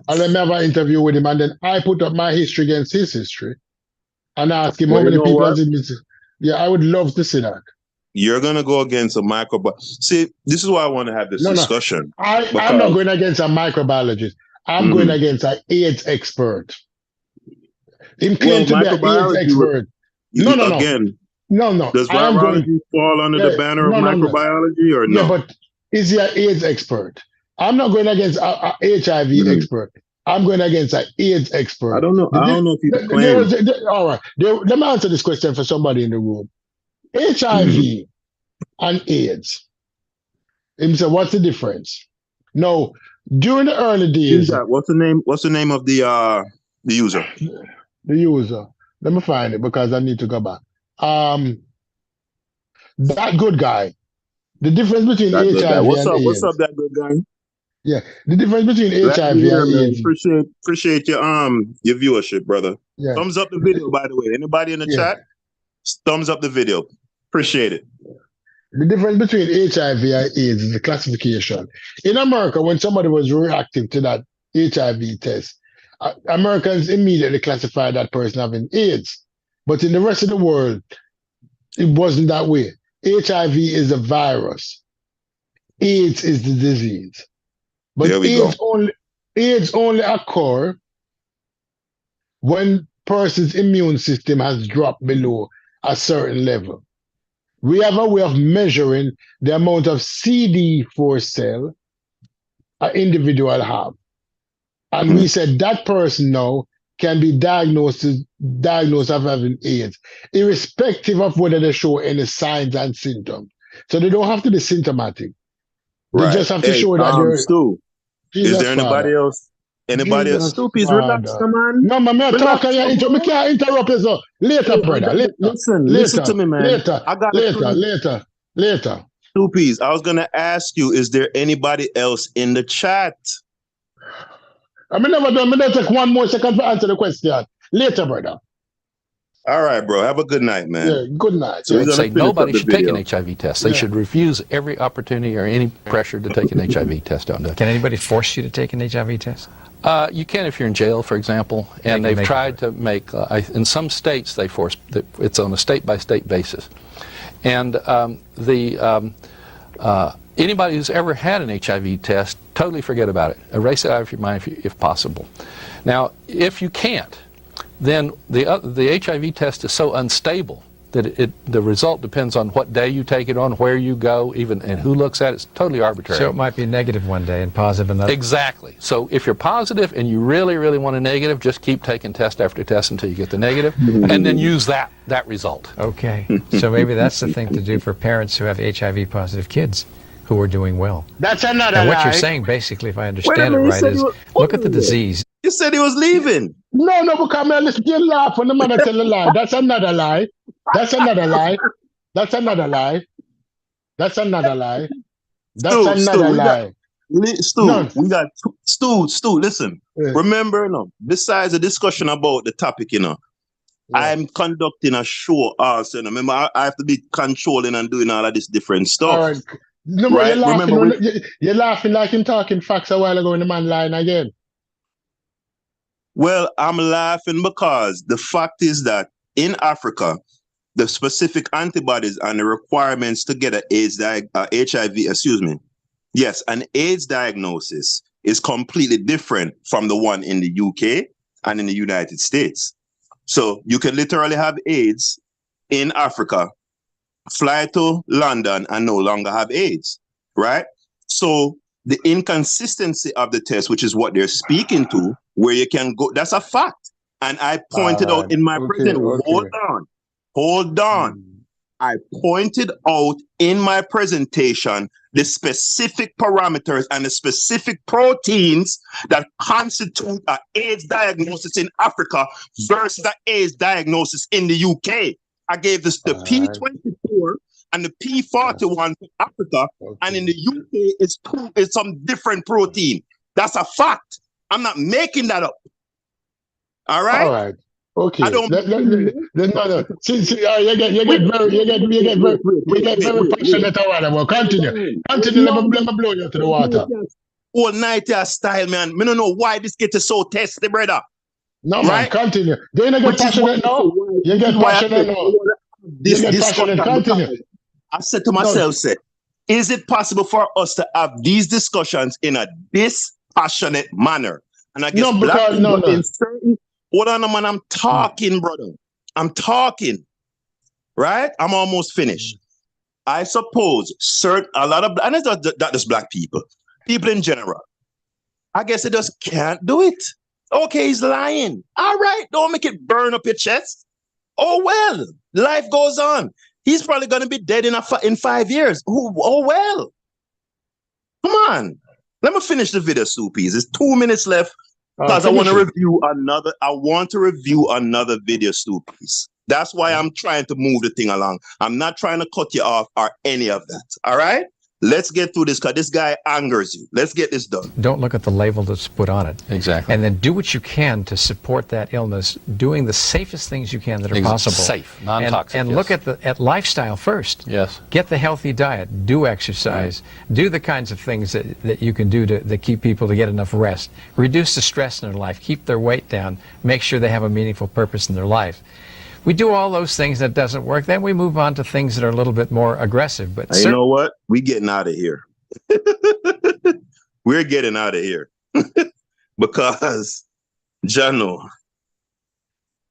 And then I put up my history against his history and ask him how Well, you many know people what? has he missed. Yeah, I would love to see that. You're gonna go against a microbiologist. See, this is why I want to have this No. discussion. I'm not going against a microbiologist. I'm going Mhm. against an AIDS expert. Him Well, claim to be an AIDS expert. No. Again, No. does I am going. virology fall under the Yeah, banner of no. microbiology or Yeah, no? but is he an AIDS expert? I'm not going against a HIV Mhm. expert. I'm going against an AIDS expert. I don't know. I don't know if you claim. All right. Let me answer this question for somebody in the room. HIV Mhm. and AIDS. Him say, what's the difference? No, during the early Who's days, that? What's the name? What's the name of the user? the user. Let me find it because I need to go back. That good guy. The difference between That good guy. HIV What's and up? What's up, AIDS. that good guy? Yeah, the difference between Glad to HIV hear, and man. AIDS. Appreciate your viewership, brother. Yeah, Thumbs up the video, by the way. Anybody in the yeah. chat? Thumbs up the video. Appreciate it. The difference between HIV and AIDS is the classification. In America, when somebody was reactive to that HIV test, Americans immediately classified that person having AIDS. But in the rest of the world, it wasn't that way. HIV is a virus. AIDS is the disease. But There we go. AIDS only occur when person's immune system has dropped below a certain level. We have a way of measuring the amount of CD4 cell an individual have. And we said that person now can be diagnosed of having AIDS, irrespective of whether they show any signs and symptoms. So they don't have to be symptomatic. They Right. just have to Hey, show that they're Stu, is Jesus there Father. anybody else? Anybody else? Jesus Stu, please relax, Father. man. No, man, me talk Relax, and bro. me can't interrupt you. So later, Hey, brother. listen to me, man. I got a friend. Later. Stu, please. I was gonna ask you, is there anybody else in the chat? I mean, never done. Me don't take 1 more second to answer the question. Later, brother. All right, bro. Have a good night, man. Yeah, good night. So we're I'd gonna say finish up nobody the should take an video. HIV test. They should refuse every opportunity or any pressure to take an HIV test. Don't do it. Can anybody force you to take an HIV test? You can if you're in jail, for example, and they've tried to make, in some states they force, it's on a state-by-state basis. And anybody who's ever had an HIV test, totally forget about it. Erase it out of your mind if possible. Now, if you can't, then the HIV test is so unstable that the result depends on what day you take it on, where you go, even and who looks at it. It's totally arbitrary. So it might be negative one day and positive another. Exactly. So if you're positive and you really, really want a negative, just keep taking test after test until you get the negative, and then use that result. Okay. So maybe that's the thing to do for parents who have HIV positive kids who are doing well. That's another And what lie. you're saying, basically, if I understand it right, is look at the disease. You said he was leaving. No, because man, listen, you laugh when the man tell a lie. That's another lie. That's another lie. That's another lie. That's another lie. That's another lie. Stu, listen. Yeah. Remember, besides the discussion about the topic, I'm conducting a show also. Remember, I have to be controlling and doing all of this different stuff. All right. No, right? You're laughing like him talking facts a while ago in the man line again. Well, I'm laughing because the fact is that in Africa, the specific antibodies and the requirements to get an an AIDS diagnosis is completely different from the one in the UK and in the United States. So you can literally have AIDS in Africa, fly to London and no longer have AIDS, right? So the inconsistency of the test, which is what they're speaking to, where you can go, that's a fact. And I pointed out in my presentation, hold on. I pointed out in my presentation the specific parameters and the specific proteins that constitute an AIDS diagnosis in Africa versus an AIDS diagnosis in the UK. I gave this the P24 and the P41 for Africa, and in the UK it's some different protein. That's a fact. I'm not making that up. All right. All right. Okay. I don't. No. See, you get very passionate about. Continue. Let me blow you to the water. All night style, man. I don't know why this gets so testy, brother. No, man. Right? Continue. Do you not get passionate now? You get passionate now. This passionate. Continue. I said to myself, is it possible for us to have these discussions in a dispassionate manner? And I guess in certain. Hold on, man. I'm talking, brother. I'm talking. Right? I'm almost finished. I suppose a lot of, and it's not just black people in general. I guess they just can't do it. Okay, he's lying. All right, don't make it burn up your chest. Oh well, life goes on. He's probably going to be dead in 5 years. Oh well. Come on. Let me finish the video, Soupies. There's 2 minutes left. Because I want to review another. I want to review another video, Stoopies. That's why I'm trying to move the thing along. I'm not trying to cut you off or any of that. All right? Let's get through this because this guy angers you. Let's get this done. Don't look at the label that's put on it. Exactly. And then do what you can to support that illness, doing the safest things you can that are possible. Safe, non-toxic. And look at lifestyle first. Yes. Get the healthy diet. Do exercise. Right. Do the kinds of things that you can do to keep people to get enough rest. Reduce the stress in their life. Keep their weight down. Make sure they have a meaningful purpose in their life. We do all those things that doesn't work. Then we move on to things that are a little bit more aggressive. But you know what? We're getting out of here. We're getting out of here because Jano.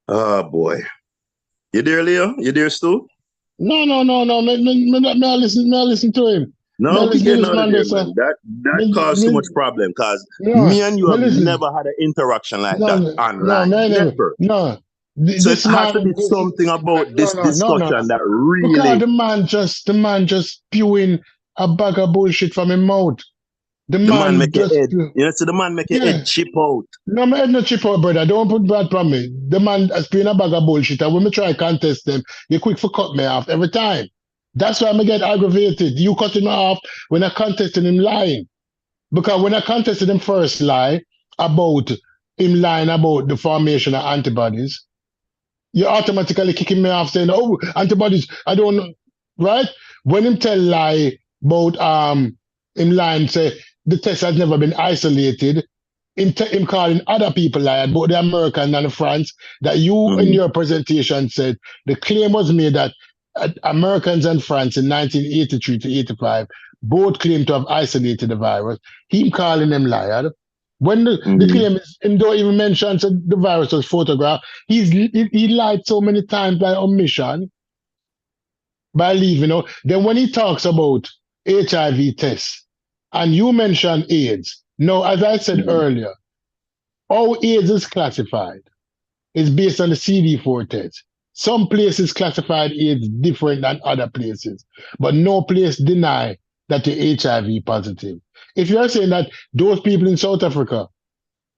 Oh boy, you there, Leo? You there, Stu? No. Me listen to him. No, we getting out of here, man. That caused too much problem because me and you have never had an interaction like that online. Never. No. So it has to be something about this discussion that really. Because the man just spewing a bag of bullshit from his mouth. The man make your head. So the man make your head chip out. No, my head not chip out, brother. Don't put that from me. The man spewing a bag of bullshit, and when me try to contest them, they quick for cut me off every time. That's why I get aggravated. You cutting me off when I contested him lying. Because when I contested him first lie about him lying about the formation of antibodies, you're automatically kicking me off saying, oh, antibodies, I don't know, right? When him tell lie about him lying, say the test has never been isolated, him calling other people lie about the American and the France, that you in your presentation said the claim was made that Americans and France in 1983 to 85 both claimed to have isolated the virus. Him calling them liar. When the claim is, and don't even mention the virus was photographed, he lied so many times by omission, by leaving out. Then when he talks about HIV tests, and you mention AIDS, no, as I said earlier, how AIDS is classified is based on the CD4 test. Some places classified AIDS different than other places, but no place deny that you're HIV positive. If you're saying that those people in South Africa,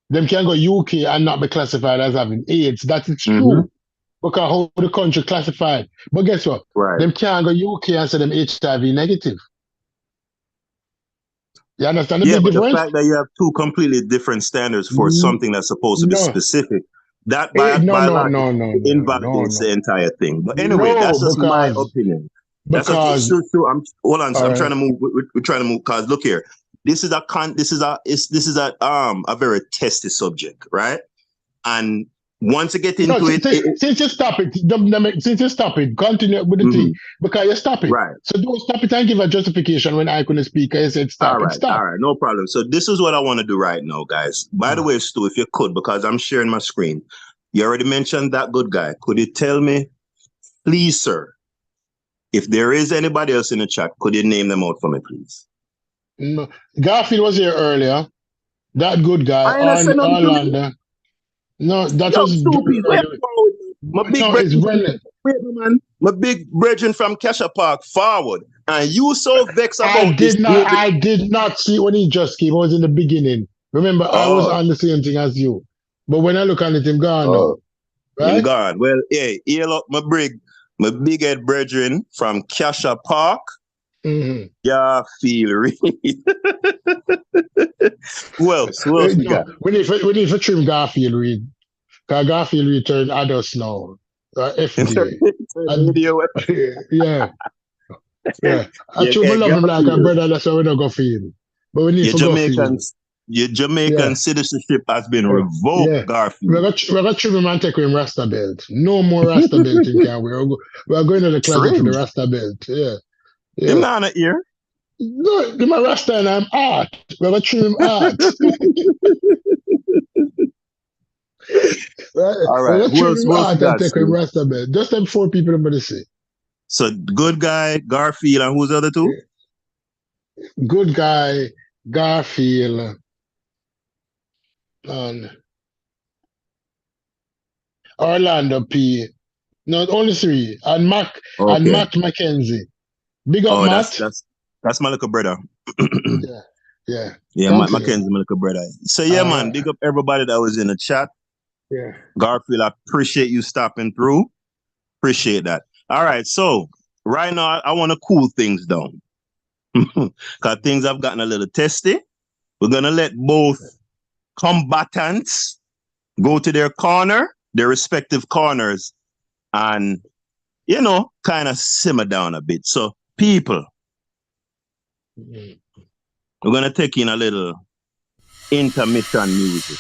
them can go UK and not be classified as having AIDS, that is true. Because how the country classified. But guess what? Right. Them can't go UK and say them HIV negative. You understand the big difference? The fact that you have two completely different standards for something that's supposed to be specific, that invalidates the entire thing. But anyway, that's just my opinion. Hold on. So I'm trying to move. We're trying to move because look here. This is a very testy subject, right? And once you get into since you stop it, continue with the thing because you stop it. Right. So don't stop it and give a justification when I couldn't speak. I said stop. All right, stop. All right, no problem. So this is what I want to do right now, guys. By the way, Stu, if you could, because I'm sharing my screen, you already mentioned that good guy. Could you tell me, please, sir, if there is anybody else in the chat, could you name them out for me, please? No. Garfield was here earlier. That good guy, Orlando. No, that was stupid. My big brethren from Kesha Park, forward. And you so vexed I about this did not. David. I did not see when he just came. I was in the beginning. Remember, I was Oh, on the same thing as you. But when I look at it, him gone now, oh, him right? gone. Well, hey, hail up my big head brethren from Cassia Park. Mm-hmm. Yeah, feel real. Who else we No, got? we need to trim Garfield Reed. Because Garfield Reed turned adults now. FDA. Turn the And video. yeah, yeah. Yeah, Actually, I yeah, love him like a Garfield. brother. That's why we don't go feel. But we need Your to go feel. Jamaican Yeah. citizenship has been revoked, Yeah. Garfield. We're going to trim him and take him Rasta belt. No more Rasta belt in can we? We're going to the closet for the Trim. Rasta belt. Yeah. Him Yeah. not here. No, give my Rasta and I'm art. We're going to trim him art. Right? All We're right. going to trim him Who else we art and got, take him Stu? Rasta belt. Just them 4 people I'm going to say. So good guy, Garfield, and who's the other two? Good guy, Garfield, and Orlando P. No, only 3. And Okay. Matt McKenzie. Big up Oh, Matt. that's my little brother. Yeah. Yeah. Yeah, Continue. Mackenzie, my little brother. So yeah, Uh, man, big up everybody that was in the chat. yeah. Garfield, I appreciate you stopping through. Appreciate that. All right, so right now I want to cool things down. Because things have gotten a little testy. We're gonna let both combatants go to their respective corners, and kind of simmer down a bit. So people, Mhm. we're gonna take in a little intermission music.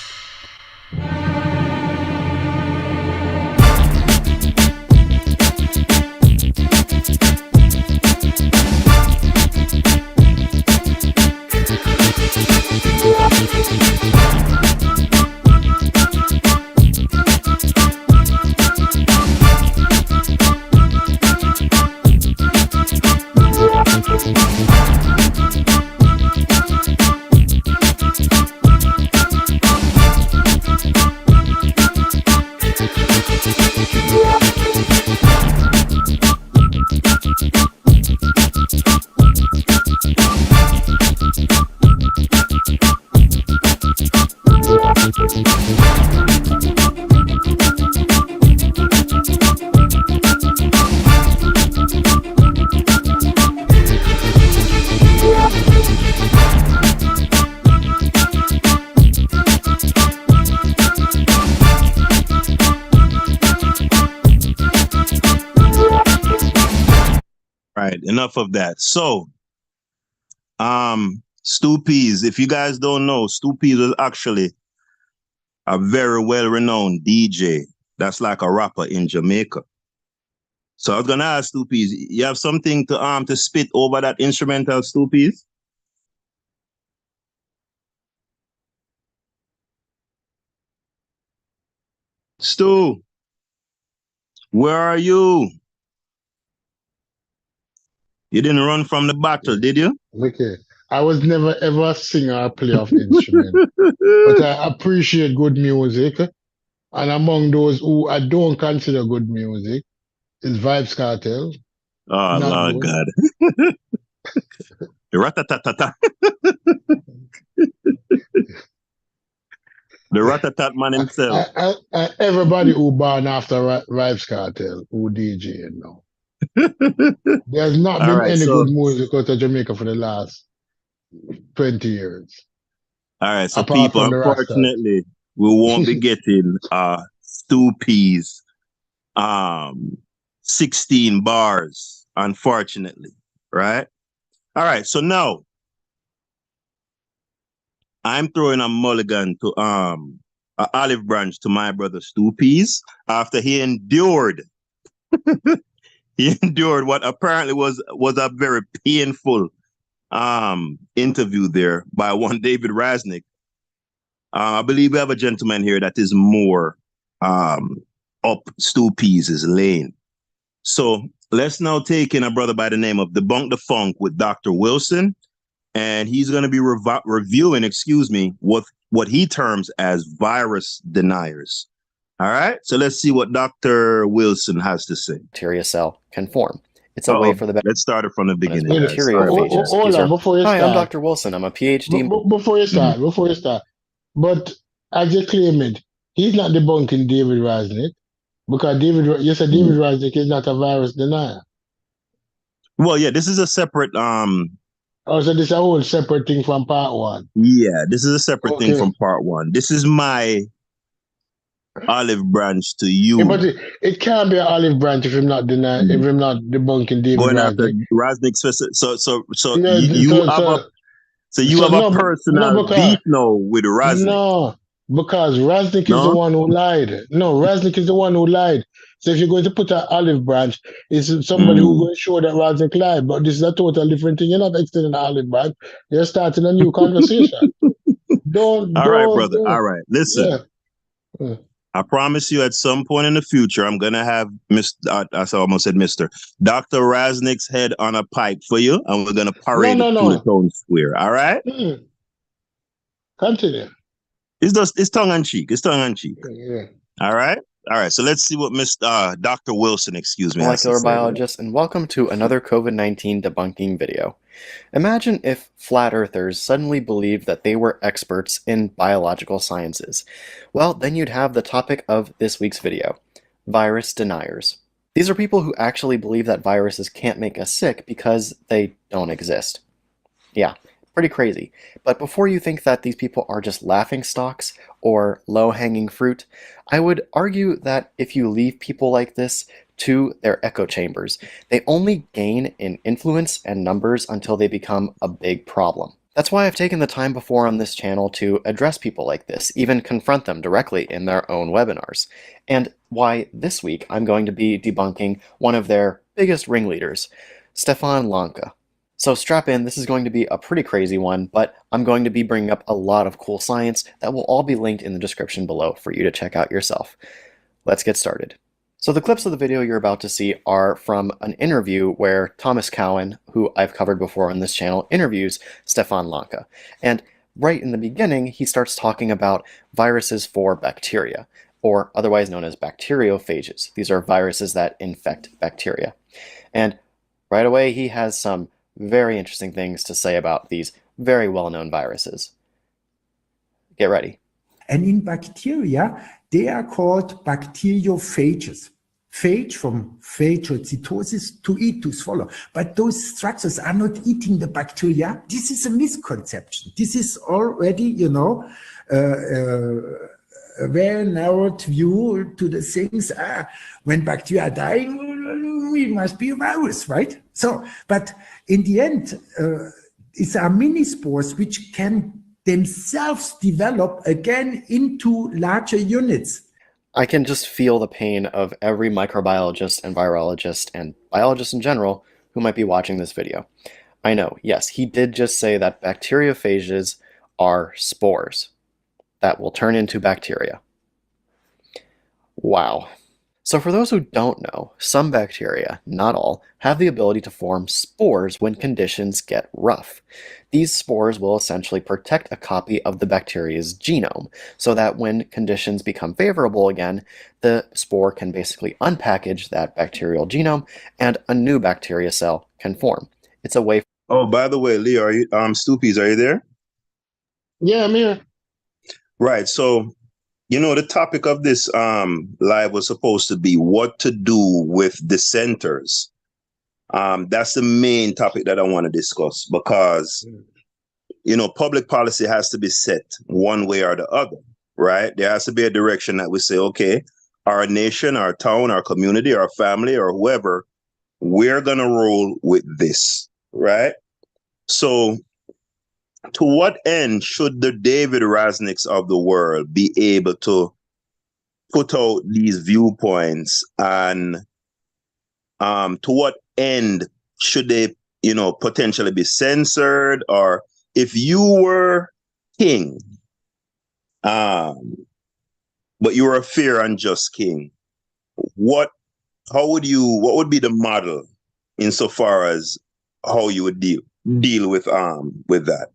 Right, enough of that. So, Stu Peas, if you guys don't know, Stu Peas was actually a very well-renowned DJ. That's like a rapper in Jamaica. So I was gonna ask Stu Peas, you have something to spit over that instrumental, Stu Peas? Stu, where are you? You didn't run from the battle, did you? Okay. I was never ever a singer or play of instrument, but I appreciate good music. And among those who I don't consider good music is Vibes Cartel. Oh, Not Lord good. God. Ratatatata. The Ratatat man himself. Everybody who born after Vibes Cartel who DJ now. There's not All been right, any so good music out of Jamaica for the last 20 years, apart people, from the Rastas. unfortunately, we won't be getting Stu Peas 16 bars, unfortunately. Right? All right, so now I'm throwing a mulligan to a olive branch to my brother Stu Peas after he endured what apparently was a very painful interview there by one David Rasnick. I believe we have a gentleman here that is more up Stu Peas' lane. So let's now take in a brother by the name of Debunk the Funk with Dr. Wilson, and he's going to be reviewing, what he terms as virus deniers. All right, so let's see what Dr. Wilson has to say. Bacteria cell can form. It's a way Uh-oh. for the Let's start it from the bacteriophages. beginning, guys. Sorry about that. These Hold are, on, before you hi, I'm start. Dr. Wilson. I'm a PhD. Before you start, as you claim it, he's not debunking David Rosnick because you said David Rosnick is not a virus denier. Well, yeah, this is a separate Oh, so this is a whole separate thing from part one. yeah, this is a separate thing Okay. from part one. This is my olive branch to you. Yeah, but it can't be an olive branch if I'm not denying, if I'm not debunking David Going after Rosnick. Rosnick's so No, you have a personal beef now with Rosnick. No, because Rosnick is the one who lied. No, Rosnick is the one who lied. So if you're going to put an olive branch, it's somebody who's going to show that Rosnick lied. But this is a total different thing. You're not extending an olive branch. You're starting a new conversation. All right, brother. All right. Listen. Yeah. I promise you at some point in the future, I'm going to have I almost said Mr. Dr. Raznick's head on a pike for you, and we're going to parade it through the town square. All right? Continue. It's tongue-in-cheek. It's tongue-in-cheek. Yeah. All right? All right. So let's see what Dr. Wilson, excuse me. Molecular biologist, and welcome to another COVID-19 debunking video. Imagine if flat earthers suddenly believed that they were experts in biological sciences. Well, then you'd have the topic of this week's video, virus deniers. These are people who actually believe that viruses can't make us sick because they don't exist. Yeah, pretty crazy. But before you think that these people are just laughingstocks or low-hanging fruit, I would argue that if you leave people like this to their echo chambers, they only gain in influence and numbers until they become a big problem. That's why I've taken the time before on this channel to address people like this, even confront them directly in their own webinars, and why this week I'm going to be debunking one of their biggest ringleaders, Stefan Lanka. So strap in, this is going to be a pretty crazy one, but I'm going to be bringing up a lot of cool science that will all be linked in the description below for you to check out yourself. Let's get started. So the clips of the video you're about to see are from an interview where Thomas Cowan, who I've covered before on this channel, interviews Stefan Lanka. And right in the beginning, he starts talking about viruses for bacteria, or otherwise known as bacteriophages. These are viruses that infect bacteria. And right away, he has some very interesting things to say about these very well-known viruses. Get ready. And in bacteria, they are called bacteriophages. Phage from phagocytosis, to eat, to swallow. But those structures are not eating the bacteria. This is a misconception. This is already, a very narrowed view to the things. When bacteria are dying, we must be a virus, right? So, but in the end, it's our mini spores which can themselves develop again into larger units. I can just feel the pain of every microbiologist and virologist and biologist in general who might be watching this video. I know, yes, he did just say that bacteriophages are spores that will turn into bacteria. Wow. So for those who don't know, some bacteria, not all, have the ability to form spores when conditions get rough. These spores will essentially protect a copy of the bacteria's genome, so that when conditions become favorable again, the spore can basically unpackage that bacterial genome and a new bacteria cell can form. It's a way. Oh, by the way, Leo, are you Stoopies, are you there? Yeah, I'm here. Right. So, the topic of this live was supposed to be what to do with dissenters. That's the main topic that I want to discuss because, public policy has to be set one way or the other, right? There has to be a direction that we say, okay, our nation, our town, our community, our family, or whoever, we're going to roll with this, right? So to what end should the David Raznicks of the world be able to put out these viewpoints, and to what end should they, potentially be censored? Or if you were king, but you were a fair and just king, what would be the model insofar as how you would deal with that?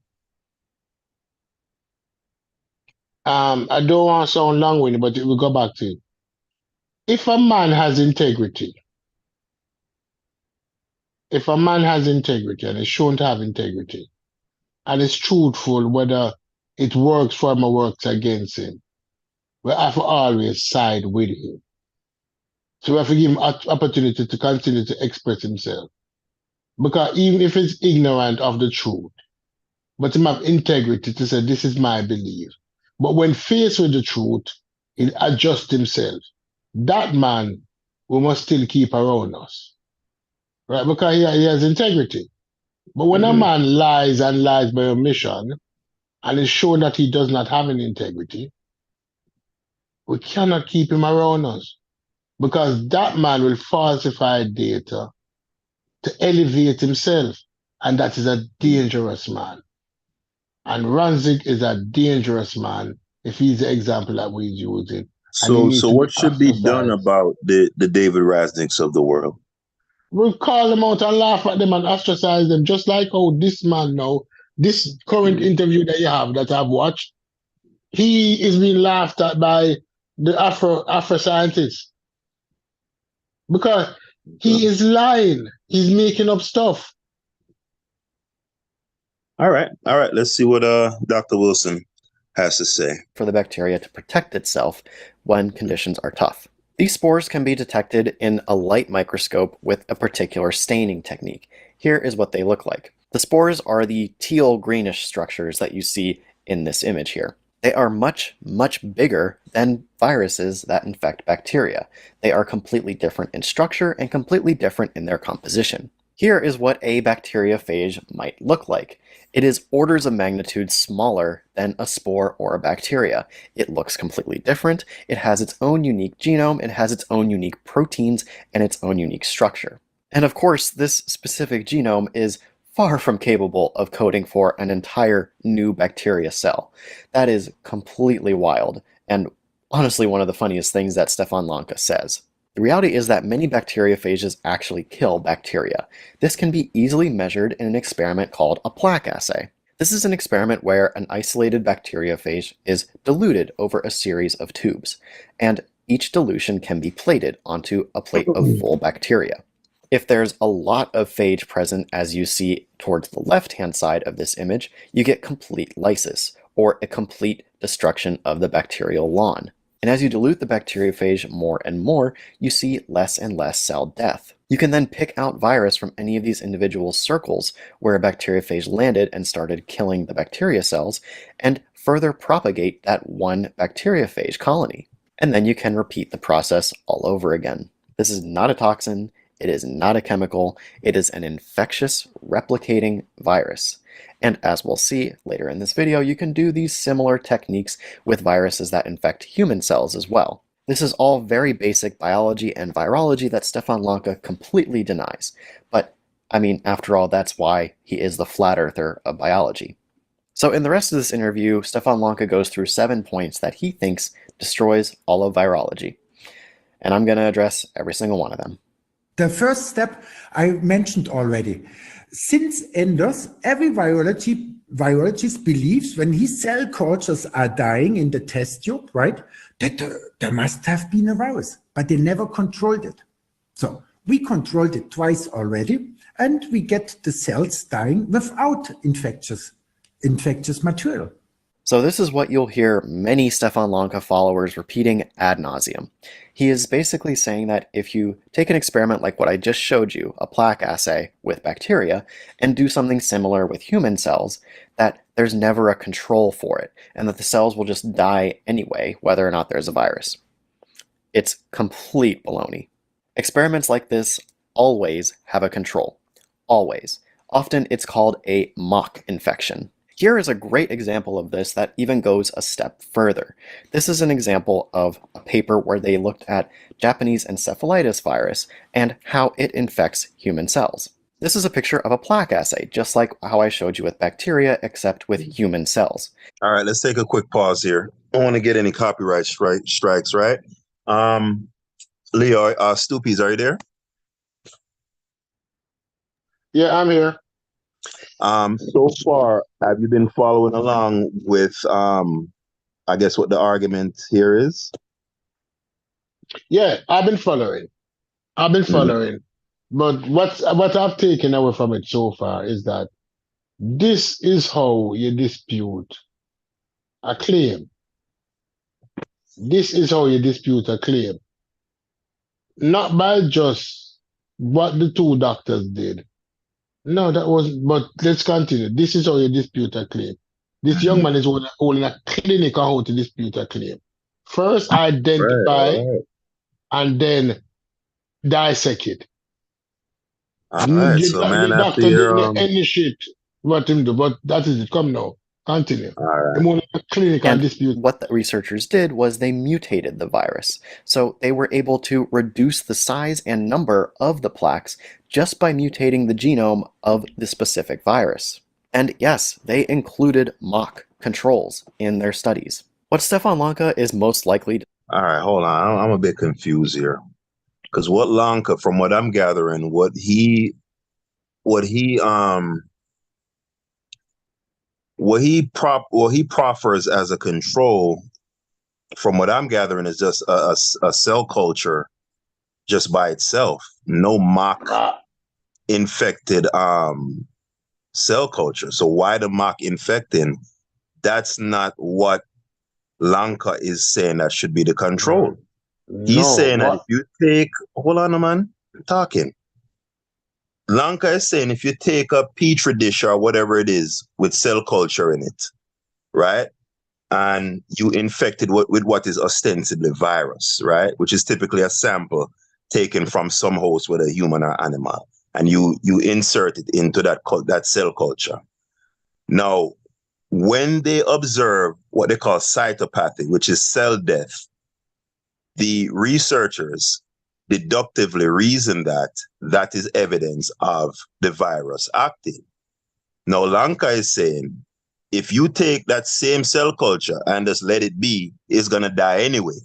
I don't want to sound long-winded, but we'll go back to it. If a man has integrity, if a man has integrity and is shown to have integrity and is truthful, whether it works for him or works against him, we have to always side with him. So we have to give him opportunity to continue to express himself. Because even if he's ignorant of the truth, but him have integrity to say, this is my belief. But when faced with the truth, he'll adjust himself. That man, we must still keep around us, right? Because he has integrity. But when a man lies and lies by omission, and it's shown that he does not have any integrity, we cannot keep him around us. Because that man will falsify data to elevate himself. And that is a dangerous man. And Ranzig is a dangerous man if he's the example that we're using. So what should be done about the David Razniks of the world? We'll call them out and laugh at them and ostracize them, just like how this man now, this current interview that you have that I've watched, he is being laughed at by the Afro scientists. Because he is lying. He's making up stuff. All right. Let's see what Dr. Wilson has to say. For the bacteria to protect itself when conditions are tough. These spores can be detected in a light microscope with a particular staining technique. Here is what they look like. The spores are the teal greenish structures that you see in this image here. They are much, much bigger than viruses that infect bacteria. They are completely different in structure and completely different in their composition. Here is what a bacteriophage might look like. It is orders of magnitude smaller than a spore or a bacteria. It looks completely different. It has its own unique genome, it has its own unique proteins, and its own unique structure. And of course, this specific genome is far from capable of coding for an entire new bacteria cell. That is completely wild, and honestly one of the funniest things that Stefan Lanka says. The reality is that many bacteriophages actually kill bacteria. This can be easily measured in an experiment called a plaque assay. This is an experiment where an isolated bacteriophage is diluted over a series of tubes, and each dilution can be plated onto a plate of full bacteria. If there's a lot of phage present, as you see towards the left-hand side of this image, you get complete lysis, or a complete destruction of the bacterial lawn. And as you dilute the bacteriophage more and more, you see less and less cell death. You can then pick out virus from any of these individual circles where a bacteriophage landed and started killing the bacteria cells, and further propagate that one bacteriophage colony. And then you can repeat the process all over again. This is not a toxin. It is not a chemical. It is an infectious replicating virus. And as we'll see later in this video, you can do these similar techniques with viruses that infect human cells as well. This is all very basic biology and virology that Stefan Lanka completely denies. But, I mean, after all, that's why he is the flat earther of biology. So in the rest of this interview, Stefan Lanka goes through 7 points that he thinks destroys all of virology. And I'm going to address every single one of them. The first step I mentioned already. Since Enders, every virologist believes when his cell cultures are dying in the test tube, right, that there must have been a virus, but they never controlled it. So we controlled it twice already, and we get the cells dying without infectious material. So this is what you'll hear many Stefan Lanka followers repeating ad nauseum. He is basically saying that if you take an experiment like what I just showed you, a plaque assay with bacteria, and do something similar with human cells, that there's never a control for it, and that the cells will just die anyway, whether or not there's a virus. It's complete baloney. Experiments like this always have a control. Always. Often it's called a mock infection. Here is a great example of this that even goes a step further. This is an example of a paper where they looked at Japanese encephalitis virus and how it infects human cells. This is a picture of a plaque assay, just like how I showed you with bacteria, except with human cells. All right, let's take a quick pause here. I don't want to get any copyright strikes, right? Leo, Stoopies, are you there? Yeah, I'm here. So far, have you been following along with, I guess, what the argument here is? Yeah, I've been following. But what I've taken away from it so far is that this is how you dispute a claim. This is how you dispute a claim. Not by just what the two doctors did. No, that was, but let's continue. This is how you dispute a claim. This young man is holding a clinic on how to dispute a claim. First, Right, identify all right. and then dissect it. All right. So man, The after doctor your didn't initiate what him do, but that is it. Come now, continue. all right. The more clinical And dispute. what the researchers did was they mutated the virus. So they were able to reduce the size and number of the plaques just by mutating the genome of the specific virus. And yes, they included mock controls in their studies. What Stefan Lanka is most likely to All right, hold on. I'm a bit confused here. Because what Lanka, from what I'm gathering, what he proffers as a control, from what I'm gathering, is just a cell culture just by itself. No mock Ah, infected cell culture. So why the mock infecting? That's not what Lanka is saying that should be the control. He's no, saying that if what? you take, hold on, man, I'm talking. Lanka is saying if you take a petri dish or whatever it is with cell culture in it, right? And you infect it with what is ostensibly virus, right? Which is typically a sample taken from some host, whether human or animal, and you insert it into that cell culture. Now, when they observe what they call cytopathy, which is cell death, the researchers deductively reason that that is evidence of the virus acting. Now, Lanka is saying, if you take that same cell culture and just let it be, it's going to die anyway.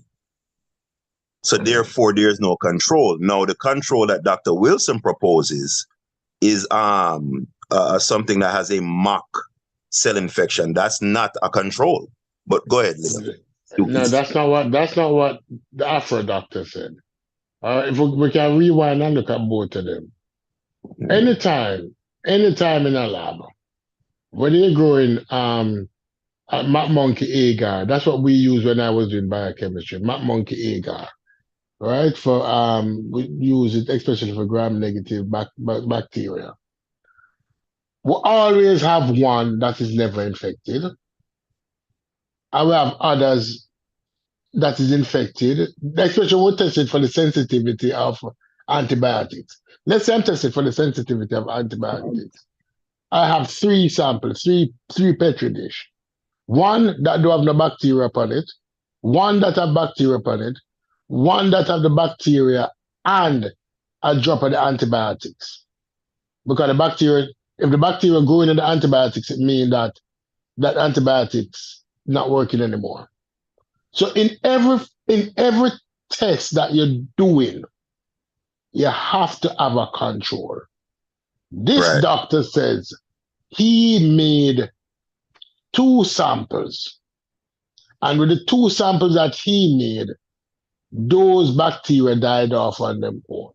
So therefore, there's no control. Now, the control that Dr. Wilson proposes is something that has a mock cell infection. That's not a control. But go ahead, Liam. No, that's not what the Afro doctor said. If we can rewind and look at both of them. Anytime in a lab, when you're growing map monkey agar, that's what we use when I was doing biochemistry, map monkey agar, right? For we use it especially for gram-negative bacteria. We always have one that is never infected, and we have others that is infected, especially when we test it for the sensitivity of antibiotics. Let's say I'm tested for the sensitivity of antibiotics. I have three samples, three petri dish. One that don't have no bacteria upon it, one that have bacteria upon it, one that have the bacteria and a drop of the antibiotics. Because the bacteria, if the bacteria growing in the antibiotics, it means that that antibiotics not working anymore. So in every test that you're doing, you have to have a control. This Right. doctor says he made two samples, and with the two samples that he made, those bacteria died off on their own.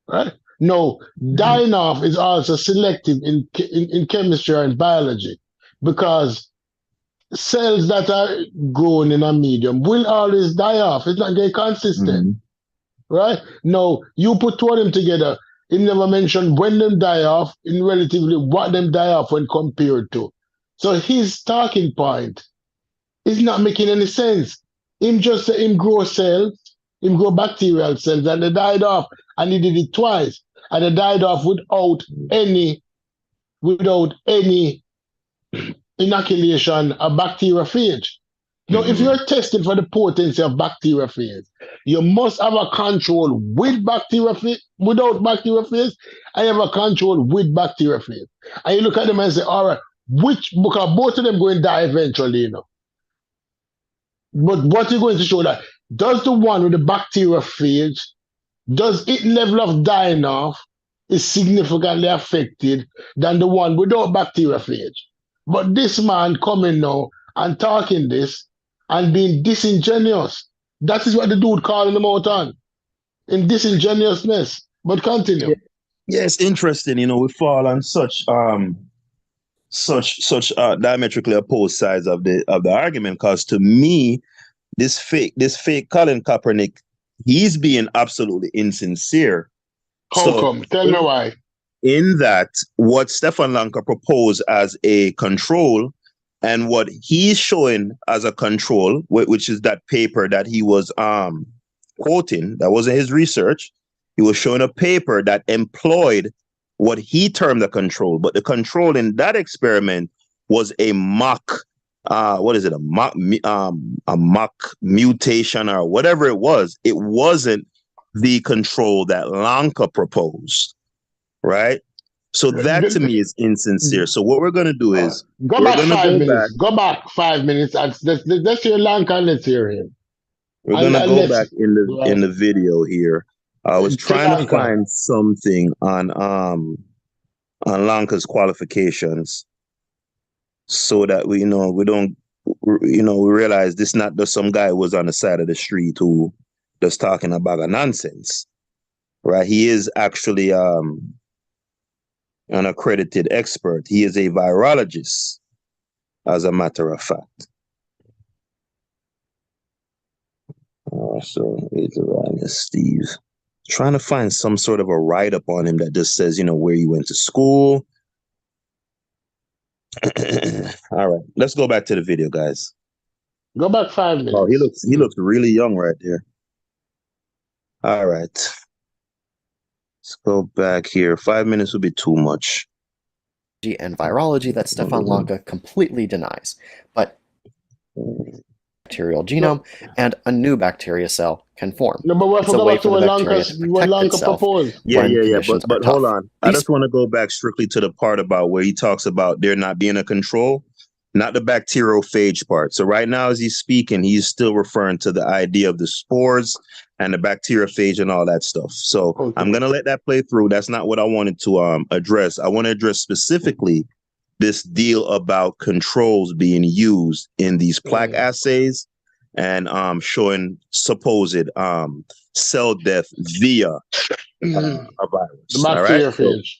Right? No, dying off is also selective in chemistry and biology, because cells that are grown in a medium will always die off. It's not very consistent. Right? No, you put two of them together. It never mentioned when them die off, in relatively what them die off when compared to. So his talking point is not making any sense. Him just say him grow cells, him grow bacterial cells, and they died off, and he did it twice, and they died off without any inoculation of bacteriophage. Now, if you're testing for the potency of bacteriophage, you must have a control with bacteriophage, without bacteriophage, and you have a control with bacteriophage. And you look at them and say, all right, because both of them going to die eventually, you know. But what you're going to show that, does the one with the bacteriophage, does its level of dying off is significantly affected than the one without bacteriophage? But this man coming now and talking this and being disingenuous. That is what the dude calling him out on. In disingenuousness. But continue. Yeah, it's interesting. You know, we fall on such diametrically opposed sides of the argument. Because to me, this fake Colin Kaepernick, he's being absolutely insincere. How So come? Tell me why. in that, what Stefan Lanka proposed as a control and what he's showing as a control, which is that paper that he was quoting, that wasn't his research. He was showing a paper that employed what he termed the control, but the control in that experiment was a mock what is it, a mock mutation or whatever it was. It wasn't the control that Lanka proposed, right? So that to me is insincere. So what we're going to do is go we're back going to 5 minutes. Go back 5 minutes. Let's hear Lanka and let's hear him. we're going to go let's back in the video here. I was trying to find something on Lanka's qualifications so that we don't we realize this not just some guy who was on the side of the street who just talking about a nonsense, right? He is actually an accredited expert. He is a virologist, as a matter of fact. So it's Steve. Trying to find some sort of a write-up on him that just says, where you went to school. All right, let's go back to the video, guys. Go back 5 minutes. Oh, he looks really young right there. All right. Let's go back here. 5 minutes would be too much. And virology that Stefan Lanka completely denies. But bacterial genome and a new bacteria cell can form. No, but what It's a way for the Lanka bacteria to protect itself. proposed. Yeah. But hold on. I just want to go back strictly to the part about where he talks about there not being a control, not the bacteriophage part. So right now, as he's speaking, he's still referring to the idea of the spores and the bacteriophage and all that stuff. So okay. I'm going to let that play through. That's not what I wanted to address. I want to address specifically this deal about controls being used in these plaque assays and showing supposed cell death via a virus. The bacteriophage.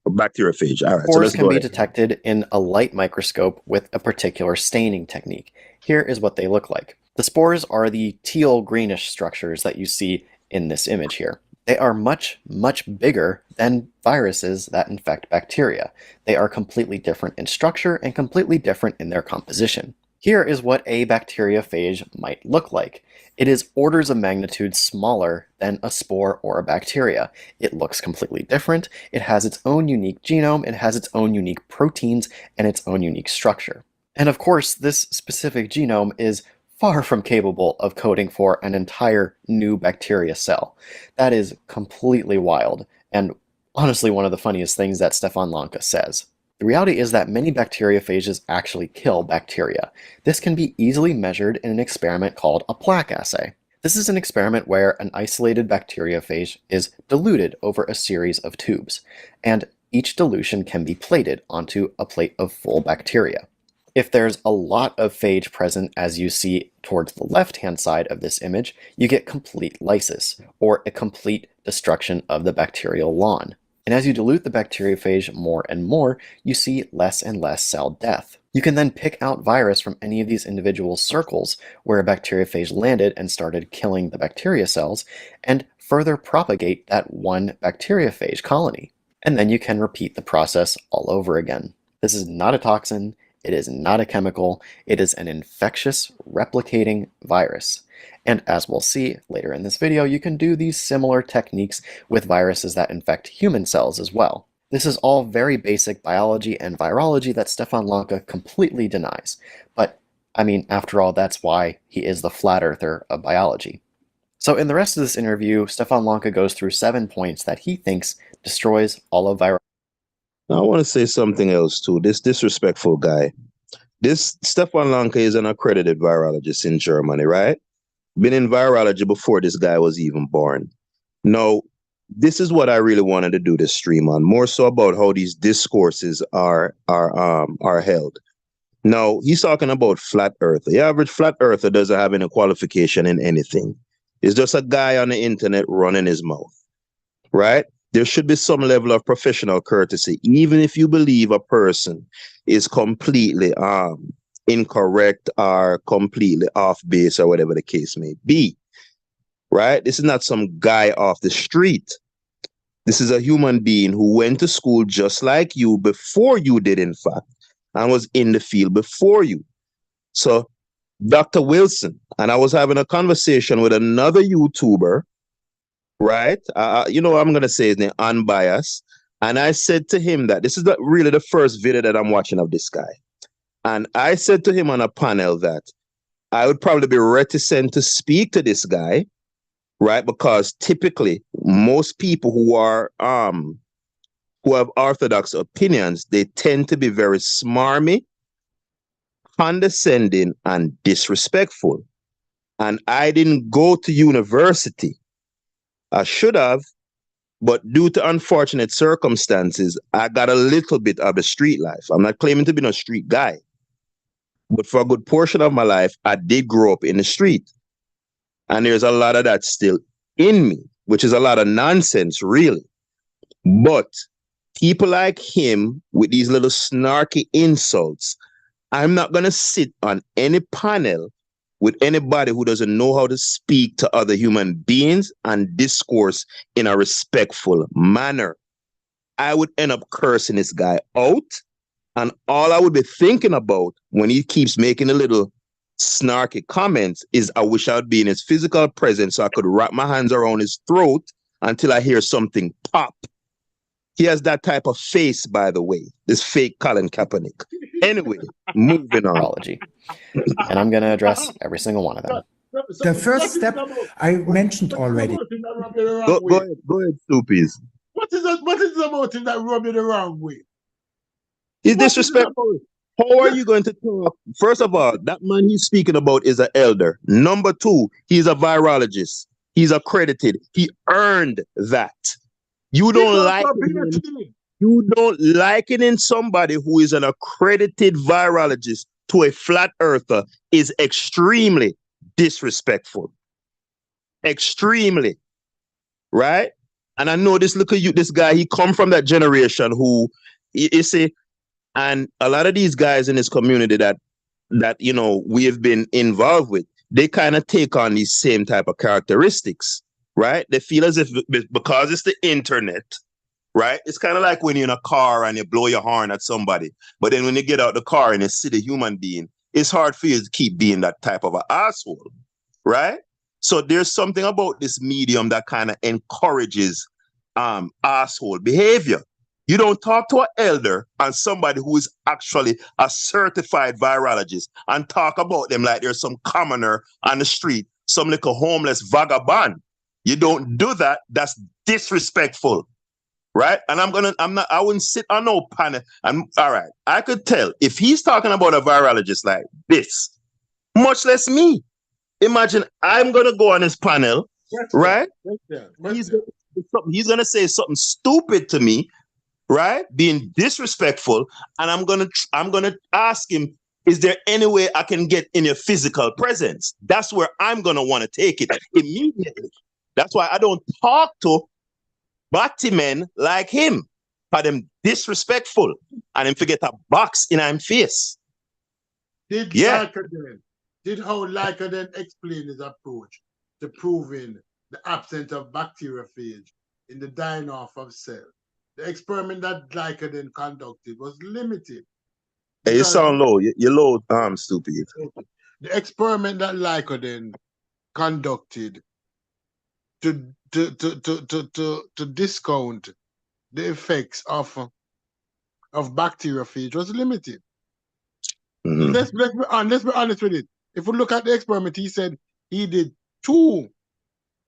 Bacteriophage. All right. Spores can be detected in a light microscope with a particular staining technique. Here is what they look like. The spores are the teal greenish structures that you see in this image here. They are much, much bigger than viruses that infect bacteria. They are completely different in structure and completely different in their composition. Here is what a bacteriophage might look like. It is orders of magnitude smaller than a spore or a bacteria. It looks completely different. It has its own unique genome, it has its own unique proteins, and its own unique structure. And of course, this specific genome is far from capable of coding for an entire new bacteria cell. That is completely wild, and honestly one of the funniest things that Stefan Lanka says. The reality is that many bacteriophages actually kill bacteria. This can be easily measured in an experiment called a plaque assay. This is an experiment where an isolated bacteriophage is diluted over a series of tubes, and each dilution can be plated onto a plate of full bacteria. If there's a lot of phage present, as you see towards the left-hand side of this image, you get complete lysis, or a complete destruction of the bacterial lawn. And as you dilute the bacteriophage more and more, you see less and less cell death. You can then pick out virus from any of these individual circles where a bacteriophage landed and started killing the bacteria cells, and further propagate that one bacteriophage colony. And then you can repeat the process all over again. This is not a toxin. It is not a chemical, it is an infectious replicating virus. And as we'll see later in this video, you can do these similar techniques with viruses that infect human cells as well. This is all very basic biology and virology that Stefan Lanka completely denies. But, I mean, after all, that's why he is the flat earther of biology. So in the rest of this interview, Stefan Lanka goes through 7 points that he thinks destroys all of virology. I want to say something else too. This disrespectful guy. This Stefan Lanka is an accredited virologist in Germany, right? Been in virology before this guy was even born. Now, this is what I really wanted to do this stream on, more so about how these discourses are held. Now, he's talking about flat earther. The average flat earther doesn't have any qualification in anything. It's just a guy on the internet running his mouth. right? There should be some level of professional courtesy, even if you believe a person is completely incorrect or completely off base or whatever the case may be, right? This is not some guy off the street. This is a human being who went to school just like you before you did, in fact, and was in the field before you. So, Dr. Wilson, and I was having a conversation with another YouTuber, right? I'm going to say his name, Unbiased. And I said to him that this is really the first video that I'm watching of this guy. And I said to him on a panel that I would probably be reticent to speak to this guy, right? Because typically most people who have orthodox opinions, they tend to be very smarmy, condescending, and disrespectful. And I didn't go to university. I should have, but due to unfortunate circumstances, I got a little bit of a street life. I'm not claiming to be no street guy, but for a good portion of my life, I did grow up in the street. And there's a lot of that still in me, which is a lot of nonsense, really. But people like him with these little snarky insults, I'm not going to sit on any panel with anybody who doesn't know how to speak to other human beings and discourse in a respectful manner. I would end up cursing this guy out. And all I would be thinking about when he keeps making a little snarky comments is I wish I would be in his physical presence so I could wrap my hands around his throat until I hear something pop. He has that type of face, by the way, this fake Colin Kaepernick. Anyway, moving on. Expertology. And I'm going to address every single one of them. The first step I mentioned already. Go ahead, Stoopies. What is about him that rub you the wrong way? He's disrespectful. How are you going to talk? First of all, that man he's speaking about is an elder. Number two, he's a virologist. He's accredited. He earned that. You don't like it. You don't like it in somebody who is an accredited virologist to a flat earther is extremely disrespectful. Extremely. Right? And I know this, look at you, this guy, he come from that generation who, you see, and a lot of these guys in this community that we have been involved with, they kind of take on these same type of characteristics, right? They feel as if because it's the internet, right? It's kind of like when you're in a car and you blow your horn at somebody, but then when you get out the car and you see the human being, it's hard for you to keep being that type of an asshole, right? So there's something about this medium that kind of encourages asshole behavior. You don't talk to an elder and somebody who is actually a certified virologist and talk about them like there's some commoner on the street, some little homeless vagabond. You don't do that. That's disrespectful, right? And I wouldn't sit on no panel. And all right, I could tell if he's talking about a virologist like this, much less me. Imagine I'm gonna go on his panel, right? He's gonna say something stupid to me, right? Being disrespectful, and I'm gonna ask him, is there any way I can get in your physical presence? That's where I'm gonna want to take it immediately. That's why I don't talk to batty men like him, for them disrespectful, and him forget a box in him face. Did how Lycodon explain his approach to proving the absence of bacteriophage in the dying off of cells? The experiment that Lycodon conducted was limited. Hey, you sound low. You're low, stupid. The experiment that Lycodon conducted to discount the effects of bacteriophage was limited. Mm-hmm. Let's be honest with it. If we look at the experiment, he said he did 2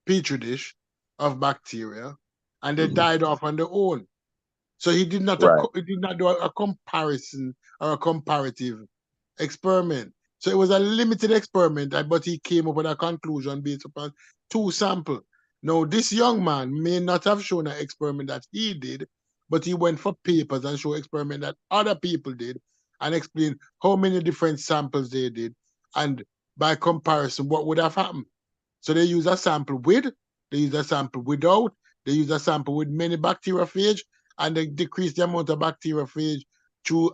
petri dish of bacteria, and they died off on their own. So he did not do a comparison or a comparative experiment. So it was a limited experiment, but he came up with a conclusion based upon 2 samples. Now, this young man may not have shown an experiment that he did, but he went for papers and showed experiment that other people did and explained how many different samples they did, and by comparison, what would have happened. So they use a sample with, they use a sample without, They use a sample with many bacteriophage, and they decrease the amount of bacteriophage through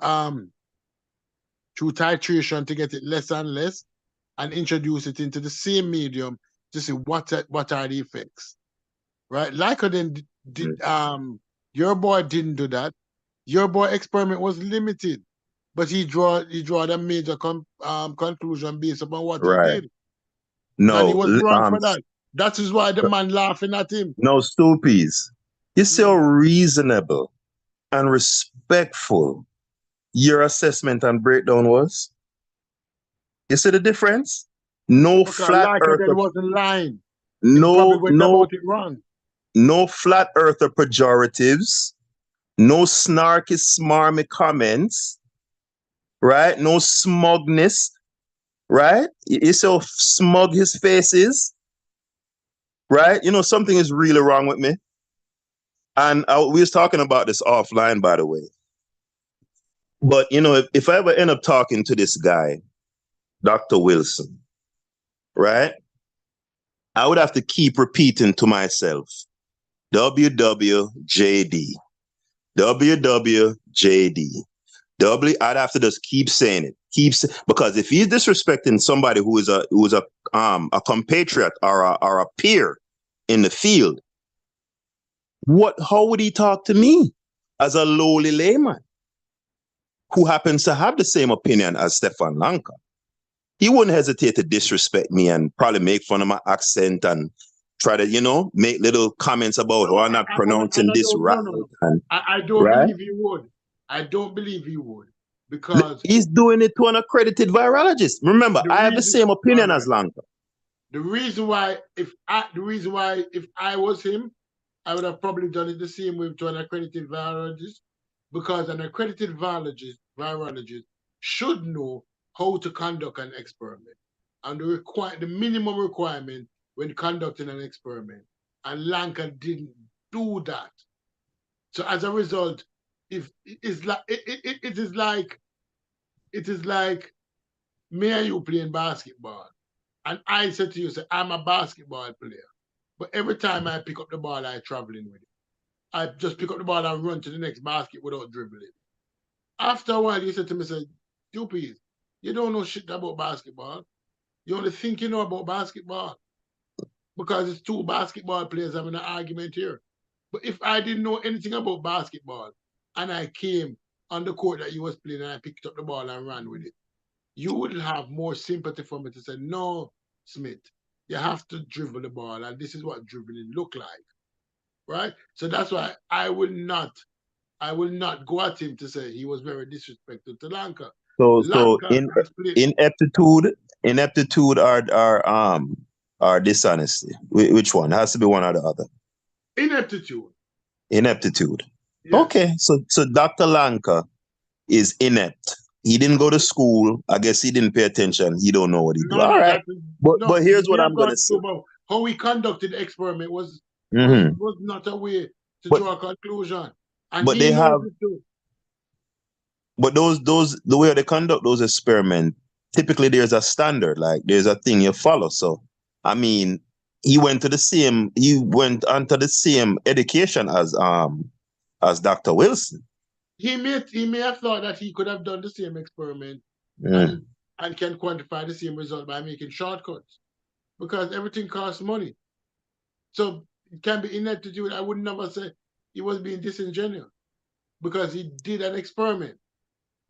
titration to get it less and less, and introduce it into the same medium to see what are the effects. Right? Leica then did your boy didn't do that. Your boy experiment was limited, but he draw the major conclusion based upon what he Right. did. And he No, was wrong for that. That is why the man laughing at him. no, Stoopies. You see how reasonable and respectful your assessment and breakdown was? You see the difference? No Because flat Leica earther, then wasn't lying. He probably went about it wrong. no flat earther pejoratives, no snarky, smarmy comments, right? No smugness, right? You see how smug his face is, right? You know, something is really wrong with me. And we was talking about this offline, by the way. But, you know, if I ever end up talking to this guy, Dr. Wilson, right? I would have to keep repeating to myself, WWJD, WWJD, I'd have to just keep saying it. Because if he's disrespecting somebody who is a compatriot or a peer in the field, how would he talk to me as a lowly layman who happens to have the same opinion as Stefan Lanka? He wouldn't hesitate to disrespect me and probably make fun of my accent and try to, you know, make little comments about I'm not pronouncing this right. I don't believe he would. I don't believe he would, because he's doing it to an accredited virologist. Remember, I have the same opinion as Lanka. The reason why, if I was him, I would have probably done it the same way to an accredited virologist, because an accredited virologist should know how to conduct an experiment and the minimum requirement when conducting an experiment. And Lanka didn't do that. So as a result, it is like me and you playing basketball, and I said to you, say, I'm a basketball player, but every time I pick up the ball, I traveling with it. I just pick up the ball and run to the next basket without dribbling. After a while, you said to me, say, Stupid, you don't know shit about basketball. You only think you know about basketball because it's two basketball players having an argument here. But if I didn't know anything about basketball and I came on the court that you was playing and I picked up the ball and ran with it, you would have more sympathy for me to say, no, Smith, you have to dribble the ball, and this is what dribbling look like, right? So that's why I will not go at him to say he was very disrespectful to Lanka. So ineptitude or dishonesty. Which one? It has to be one or the other. Ineptitude. Ineptitude. Yes. Okay, so Dr. Lanka is inept. He didn't go to school. I guess he didn't pay attention. He don't know what he did. All right. But here's what I'm going to say. How he conducted the experiment was not a way to draw a conclusion. And but they have. But the way they conduct those experiments, typically there's a standard, like there's a thing you follow. So, I mean, he went onto the same education as Dr. Wilson. He may have thought that he could have done the same experiment and can quantify the same result by making shortcuts, because everything costs money. So it can be ineptitude. I would never say he was being disingenuous, because he did an experiment,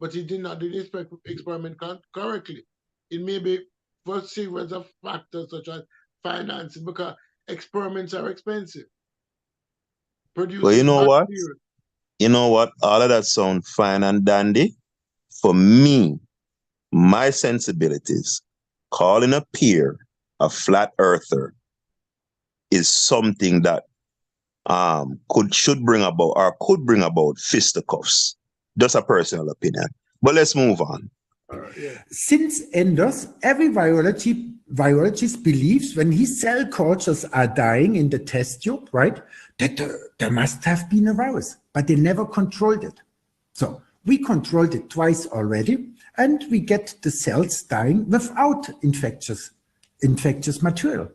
but he did not do the experiment correctly. It may be for a series of factors such as financing, because experiments are expensive. Well, you know what? You know what? All of that sounds fine and dandy. For me, my sensibilities, calling a peer a flat earther is something that could bring about fisticuffs. Just a personal opinion. But let's move on. Since Enders, every virologist believes when his cell cultures are dying in the test tube, right, that there must have been a virus, but they never controlled it. So we controlled it twice already, and we get the cells dying without infectious material.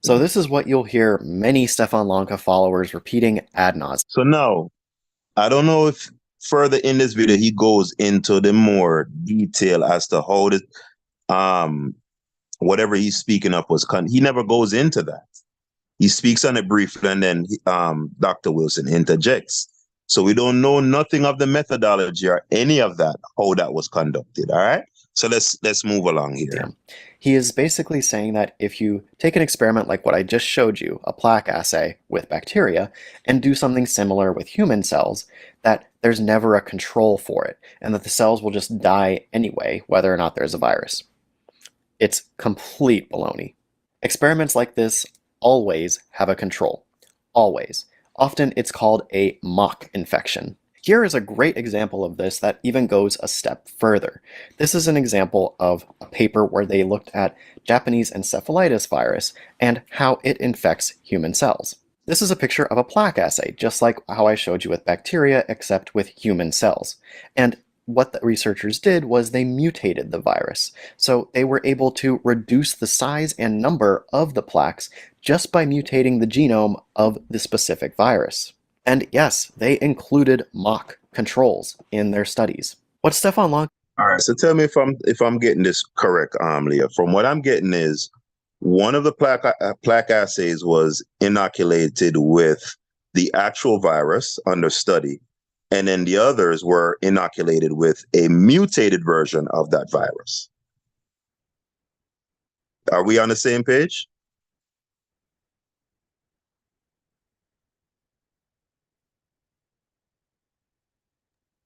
So this is what you'll hear many Stefan Lanka followers repeating ad nauseum. So now, I don't know if further in this video he goes into the more detail as to how the whatever he's speaking of was he never goes into that. He speaks on it briefly, and then Dr. Wilson interjects. So we don't know nothing of the methodology or any of that, how that was conducted. All right. So let's move along here. Damn. He is basically saying that if you take an experiment like what I just showed you, a plaque assay with bacteria, and do something similar with human cells, that there's never a control for it, and that the cells will just die anyway, whether or not there's a virus. It's complete baloney. Experiments like this always have a control. Always. Often it's called a mock infection. Here is a great example of this that even goes a step further. This is an example of a paper where they looked at Japanese encephalitis virus and how it infects human cells. This is a picture of a plaque assay, just like how I showed you with bacteria, except with human cells. And what the researchers did was they mutated the virus. So they were able to reduce the size and number of the plaques just by mutating the genome of the specific virus. And yes, they included mock controls in their studies. What Stefan Lanka... All right, so tell me if I'm getting this correct, Leah. From what I'm getting is one of the plaque assays was inoculated with the actual virus under study, and then the others were inoculated with a mutated version of that virus. Are we on the same page?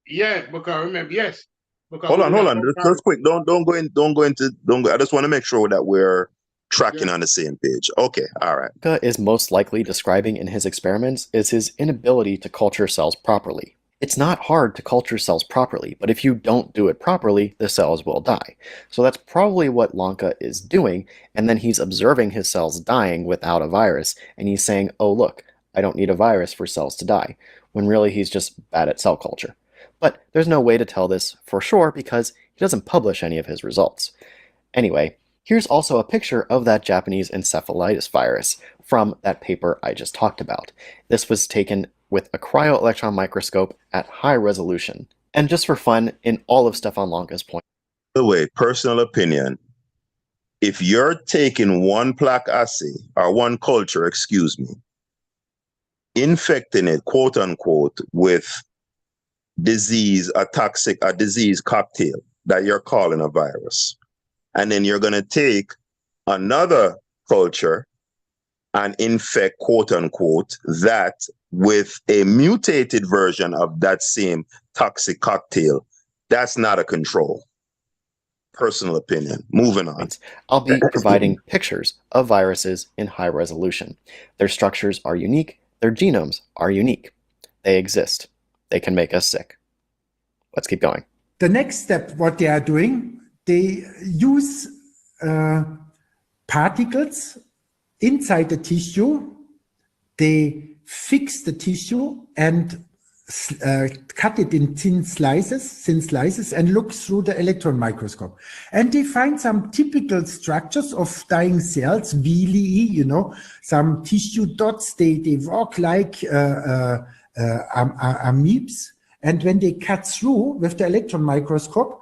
Yeah, because remember, yes. Because Hold on. Just quick. Don't go into. I just want to make sure that we're tracking on the same page. Okay, all right. Is most likely describing in his experiments is his inability to culture cells properly. It's not hard to culture cells properly, but if you don't do it properly, the cells will die. So that's probably what Lanka is doing, and then he's observing his cells dying without a virus, and he's saying, oh look, I don't need a virus for cells to die, when really he's just bad at cell culture. But there's no way to tell this for sure because he doesn't publish any of his results. Anyway, here's also a picture of that Japanese encephalitis virus from that paper I just talked about. This was taken with a cryo-electron microscope at high resolution. And just for fun, in all of Stefan Lanka's points. By the way, personal opinion, if you're taking one plaque assay, or one culture, excuse me, infecting it, quote unquote, with a disease cocktail that you're calling a virus, and then you're going to take another culture and infect, quote unquote, that with a mutated version of that same toxic cocktail, that's not a control. Personal opinion. Moving on. I'll be providing pictures of viruses in high resolution. Their structures are unique. Their genomes are unique. They exist. They can make us sick. Let's keep going. The next step, what they are doing, they use particles inside the tissue. They fix the tissue and cut it in thin slices, and look through the electron microscope. And they find some typical structures of dying cells, villi, some tissue dots. They walk like amoebas. And when they cut through with the electron microscope,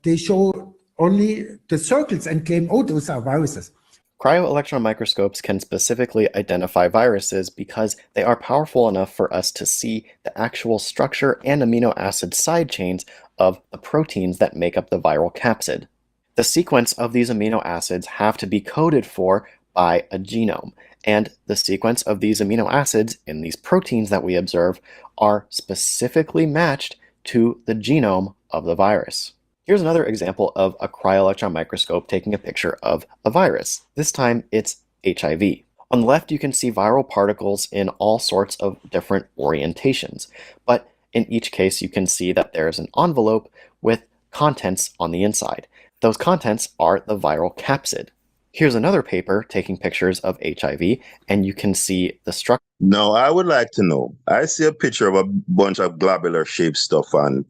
they show only the circles and claim, oh, those are viruses. Cryo-electron microscopes can specifically identify viruses because they are powerful enough for us to see the actual structure and amino acid side chains of the proteins that make up the viral capsid. The sequence of these amino acids have to be coded for by a genome, and the sequence of these amino acids in these proteins that we observe are specifically matched to the genome of the virus. Here's another example of a cryo-electron microscope taking a picture of a virus. This time it's HIV. On the left you can see viral particles in all sorts of different orientations, but in each case you can see that there is an envelope with contents on the inside. Those contents are the viral capsid. Here's another paper taking pictures of HIV, and you can see the structure. No, I would like to know. I see a picture of a bunch of globular shaped stuff, and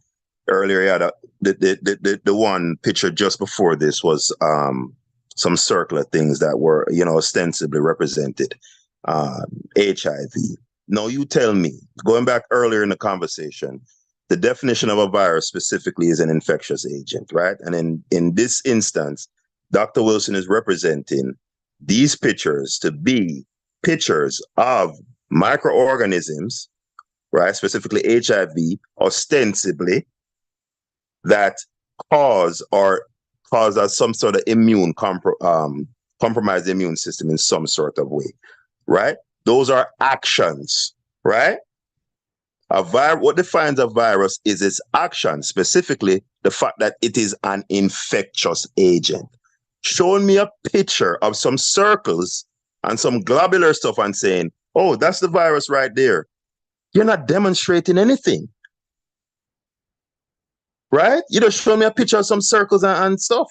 earlier, the one picture just before this was some circular things that were, ostensibly represented HIV. Now you tell me, going back earlier in the conversation, the definition of a virus specifically is an infectious agent, right? And in this instance, Dr. Wilson is representing these pictures to be pictures of microorganisms, right? Specifically HIV, ostensibly, that cause us some sort of compromised immune system in some sort of way, right? Those are actions, right? What defines a virus is its action, specifically the fact that it is an infectious agent. Showing me a picture of some circles and some globular stuff and saying, oh, that's the virus right there. You're not demonstrating anything, right? You just show me a picture of some circles and stuff.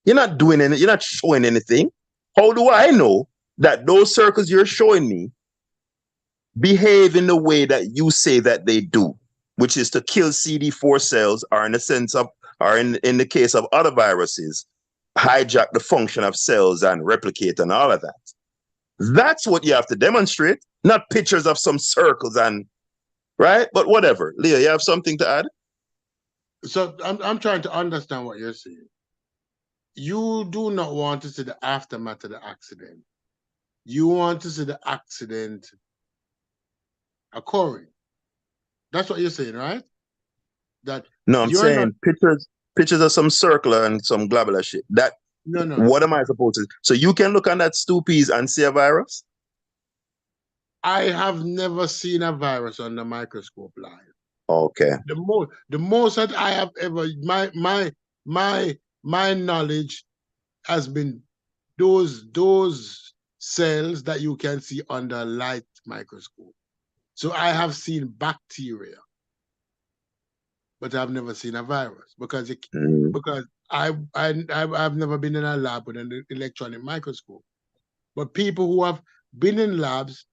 You're not doing anything. You're not showing anything. How do I know that those circles you're showing me behave in the way that you say that they do, which is to kill CD4 cells, or in the case of other viruses, hijack the function of cells and replicate and all of that. That's what you have to demonstrate, not pictures of some circles and, right? But whatever. Leah, you have something to add? So I'm trying to understand what you're saying. You do not want to see the aftermath of the accident. You want to see the accident occurring. That's what you're saying, right? That no, I'm saying pictures of some circular and some globular shit. That no. What am I supposed to? So you can look on that stoopies and see a virus? I have never seen a virus under microscope live. Okay. The most that I have ever my knowledge has been those cells that you can see under a light microscope. So I have seen bacteria, but I've never seen a virus because I've never been in a lab with an electronic microscope. But people who have been in labs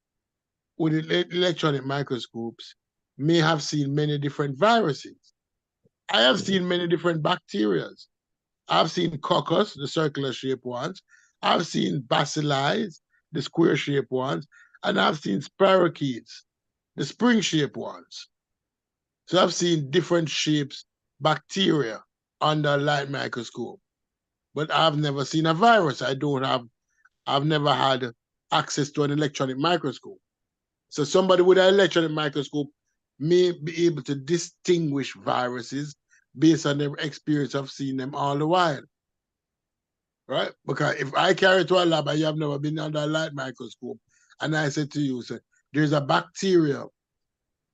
with electronic microscopes may have seen many different viruses. I have seen many different bacteria. I've seen coccus, the circular shaped ones. I've seen bacilli, the square shaped ones. And I've seen spirochetes, the spring shaped ones. So I've seen different shapes, bacteria under a light microscope. But I've never seen a virus. I've never had access to an electronic microscope. So somebody with an electronic microscope may be able to distinguish viruses based on their experience of seeing them all the while. Right? Because if I carry to a lab and you have never been under a light microscope, and I said to you, so there's a bacteria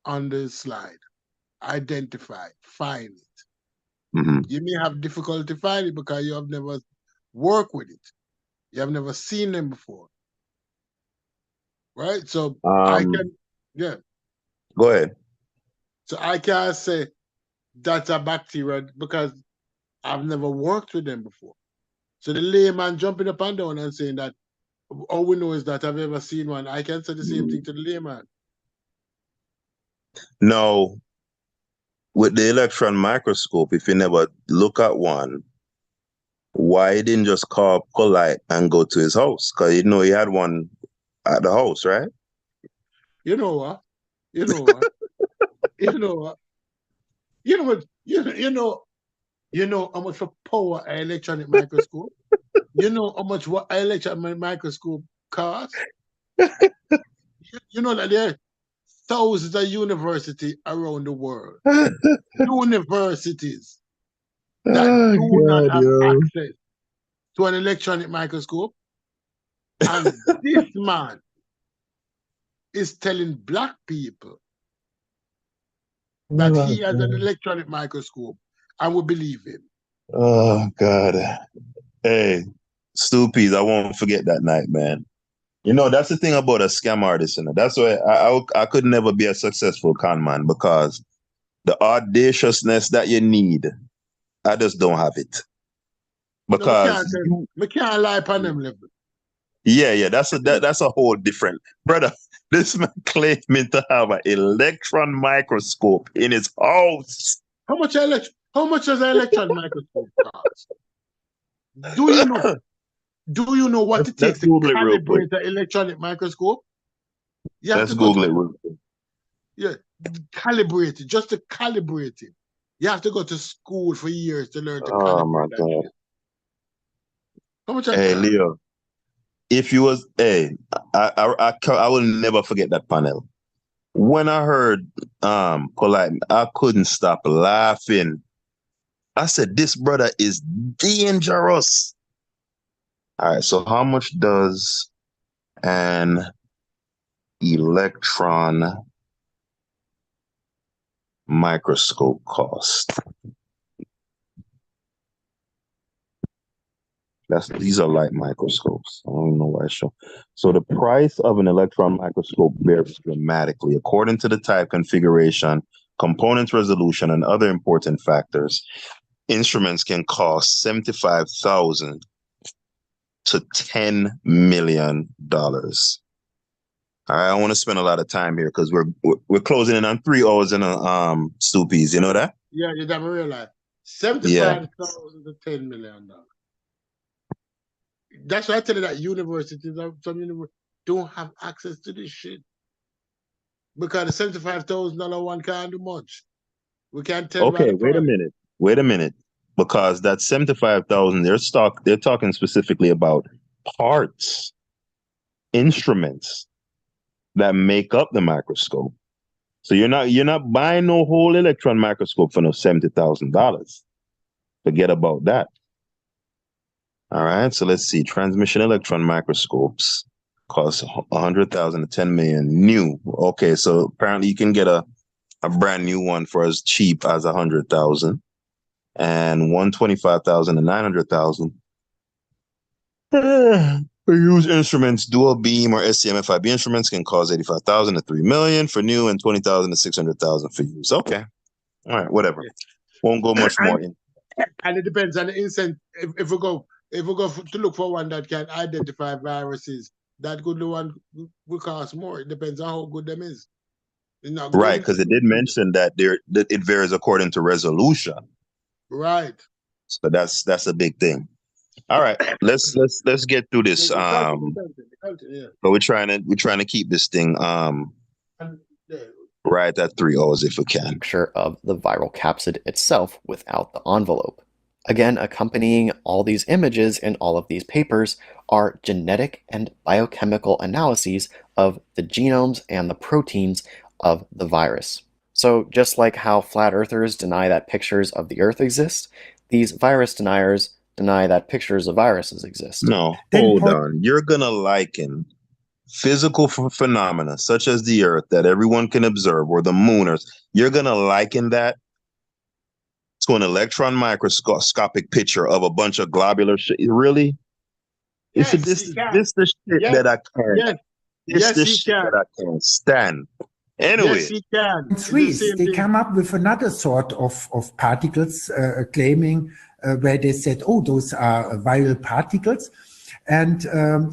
on the slide, identify, find it. Mm-hmm. You may have difficulty finding it because you have never worked with it. You have never seen them before. Right? So I can, yeah. Go ahead. So I can't say that's a bacteria because I've never worked with them before. So the layman jumping up and down and saying that all we know is that I've ever seen one. I can say the same thing to the layman. No, with the electron microscope, if you never look at one, why didn't just call polite and go to his house? Because he had one at the house, right? You know what? You know what? You know what? You know what? You know how much for power an electronic microscope? You know how much what an electronic microscope costs? You know that there are thousands of universities around the world. Universities that do not have access to an electronic microscope. And this man is telling black people that he has an electronic microscope and we believe him. Oh, God. Hey, Stoopies, I won't forget that night, man. That's the thing about a scam artist. That's why I could never be a successful con man, because the audaciousness that you need, I just don't have it. Because we can't lie upon them level. Yeah, that's a whole different, brother. This man claiming to have an electron microscope in his house. How much does an electron microscope cost? Do you know? Do you know what it Let's takes to Google it real quick. calibrate an electronic microscope? You have Let's to go Google to it real quick. yeah, calibrate it, just to calibrate it. You have to go to school for years to learn to Oh my calibrate that God. shit. How much Hey, Leo, if you was, hey, I will never forget that panel. When I heard polite, I couldn't stop laughing. I said, this brother is dangerous. All right, so how much does an electron microscope cost? These are light microscopes. I don't know why I show. So the price of an electron microscope varies dramatically according to the type, configuration, component resolution, and other important factors. Instruments can cost $75,000 to $10 million. All right, I don't want to spend a lot of time here because we're closing in on 3 hours in a Stoopies. You know that? Yeah, you never realize. Yeah. 75,000 to $10 million. That's why I tell you that universities, some universities don't have access to this shit. Because the $75,000 one can't do much. We can't tell by Okay, the wait a price. minute. Wait a minute. Because that 75,000, they're talking specifically about parts, instruments that make up the microscope. So you're not buying no whole electron microscope for no $70,000. Forget about that. All right, so let's see. Transmission electron microscopes cost 100,000 to 10 million new. Okay, so apparently you can get a brand new one for as cheap as 100,000 and 125,000 to 900,000. For used instruments, dual beam or SCMFIB instruments can cost 85,000 to 3 million for new and 20,000 to 600,000 for used. Okay. All right, whatever. Won't go much more in. And it depends on the incentive. If we go to look for one that can identify viruses, that good one will cost more. It depends on how good them is. Right, because it did mention that it varies according to resolution. Right. So that's a big thing. All right, let's get through this. Yeah. But we're trying to keep this thing right at 3 hours if we can. Picture of the viral capsid itself without the envelope. Again, accompanying all these images in all of these papers are genetic and biochemical analyses of the genomes and the proteins of the virus. So just like how flat earthers deny that pictures of the earth exist, these virus deniers deny that pictures of viruses exist. No, hold on. You're going to liken physical phenomena such as the earth that everyone can observe or the moon, you're going to liken that to an electron microscopic picture of a bunch of globular shit. Really? Yes, this is the shit that I can't. Yes, the shit that I can't stand. Anyway, yes, he can. They come up with another sort of particles, claiming where they said, oh, those are viral particles. And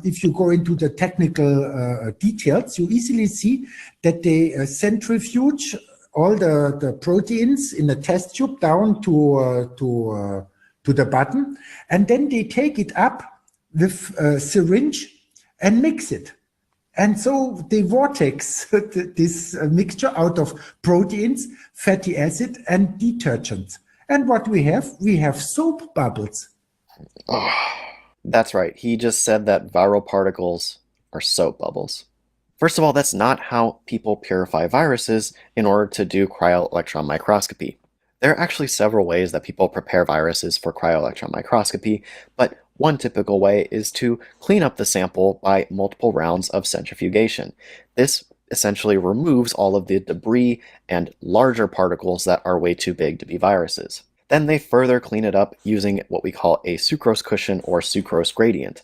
if you go into the technical details, you easily see that they centrifuge all the proteins in a test tube down to the button, and then they take it up with a syringe and mix it. And so they vortex this mixture out of proteins, fatty acid, and detergents. And what we have soap bubbles. Oh, that's right. He just said that viral particles are soap bubbles. First of all, that's not how people purify viruses in order to do cryo-electron microscopy. There are actually several ways that people prepare viruses for cryo-electron microscopy, but one typical way is to clean up the sample by multiple rounds of centrifugation. This essentially removes all of the debris and larger particles that are way too big to be viruses. Then they further clean it up using what we call a sucrose cushion or sucrose gradient.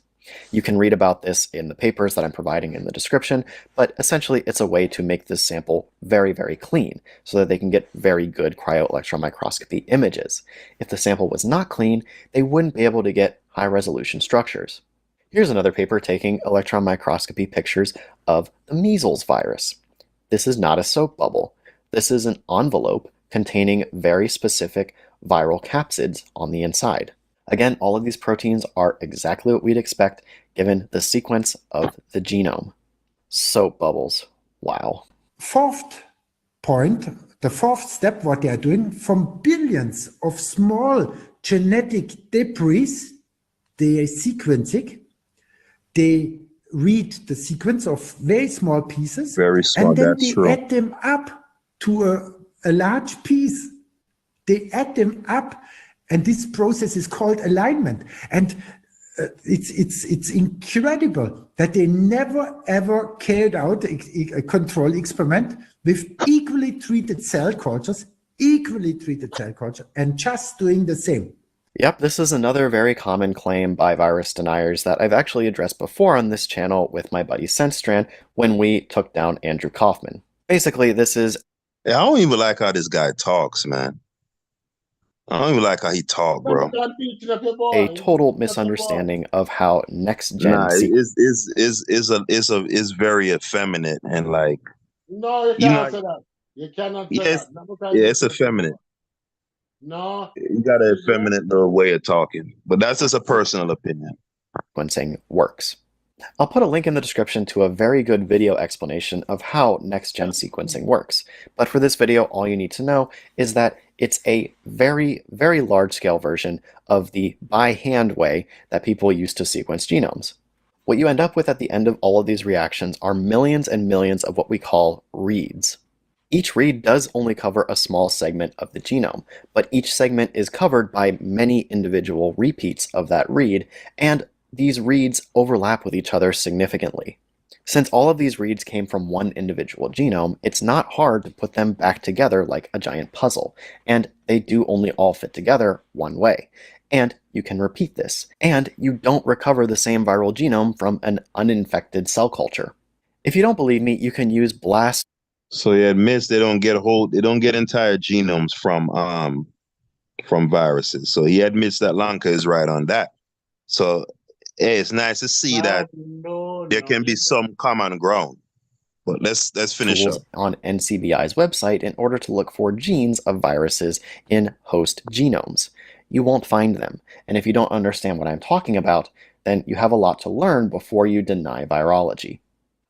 You can read about this in the papers that I'm providing in the description, but essentially it's a way to make this sample very, very clean so that they can get very good cryo-electron microscopy images. If the sample was not clean, they wouldn't be able to get high-resolution structures. Here's another paper taking electron microscopy pictures of the measles virus. This is not a soap bubble. This is an envelope containing very specific viral capsids on the inside. Again, all of these proteins are exactly what we'd expect given the sequence of the genome. Soap bubbles. Wow. Fourth point, the fourth step, what they are doing, from billions of small genetic debris, they are sequencing, they read the sequence of very small pieces, Very small, and then that's they true. add them up to a large piece. They add them up, and this process is called alignment. And it's incredible that they never ever carried out a control experiment with equally treated cell cultures, and just doing the same. Yep, this is another very common claim by virus deniers that I've actually addressed before on this channel with my buddy Sentstrand when we took down Andrew Kaufman. Basically, this is... Yeah, I don't even like how this guy talks, man. I don't even like how he talk, bro. a total misunderstanding of how next-gen Nah, is very effeminate and like. No, you cannot say that. You cannot say Yes, that. yeah, it's effeminate. No. You got an effeminate little way of talking, but that's just a personal opinion. Sequencing works. I'll put a link in the description to a very good video explanation of how next-gen sequencing works. But for this video, all you need to know is that it's a very, very large-scale version of the by-hand way that people used to sequence genomes. What you end up with at the end of all of these reactions are millions and millions of what we call reads. Each read does only cover a small segment of the genome, but each segment is covered by many individual repeats of that read, and these reads overlap with each other significantly. Since all of these reads came from one individual genome, it's not hard to put them back together like a giant puzzle, and they do only all fit together one way. And you can repeat this, and you don't recover the same viral genome from an uninfected cell culture. If you don't believe me, you can use BLAST. So he admits they don't get entire genomes from viruses. So he admits that Lanka is right on that. So hey, it's nice to see that there can be some common ground. But let's finish up. On NCBI's website in order to look for genes of viruses in host genomes. You won't find them, and if you don't understand what I'm talking about, then you have a lot to learn before you deny virology.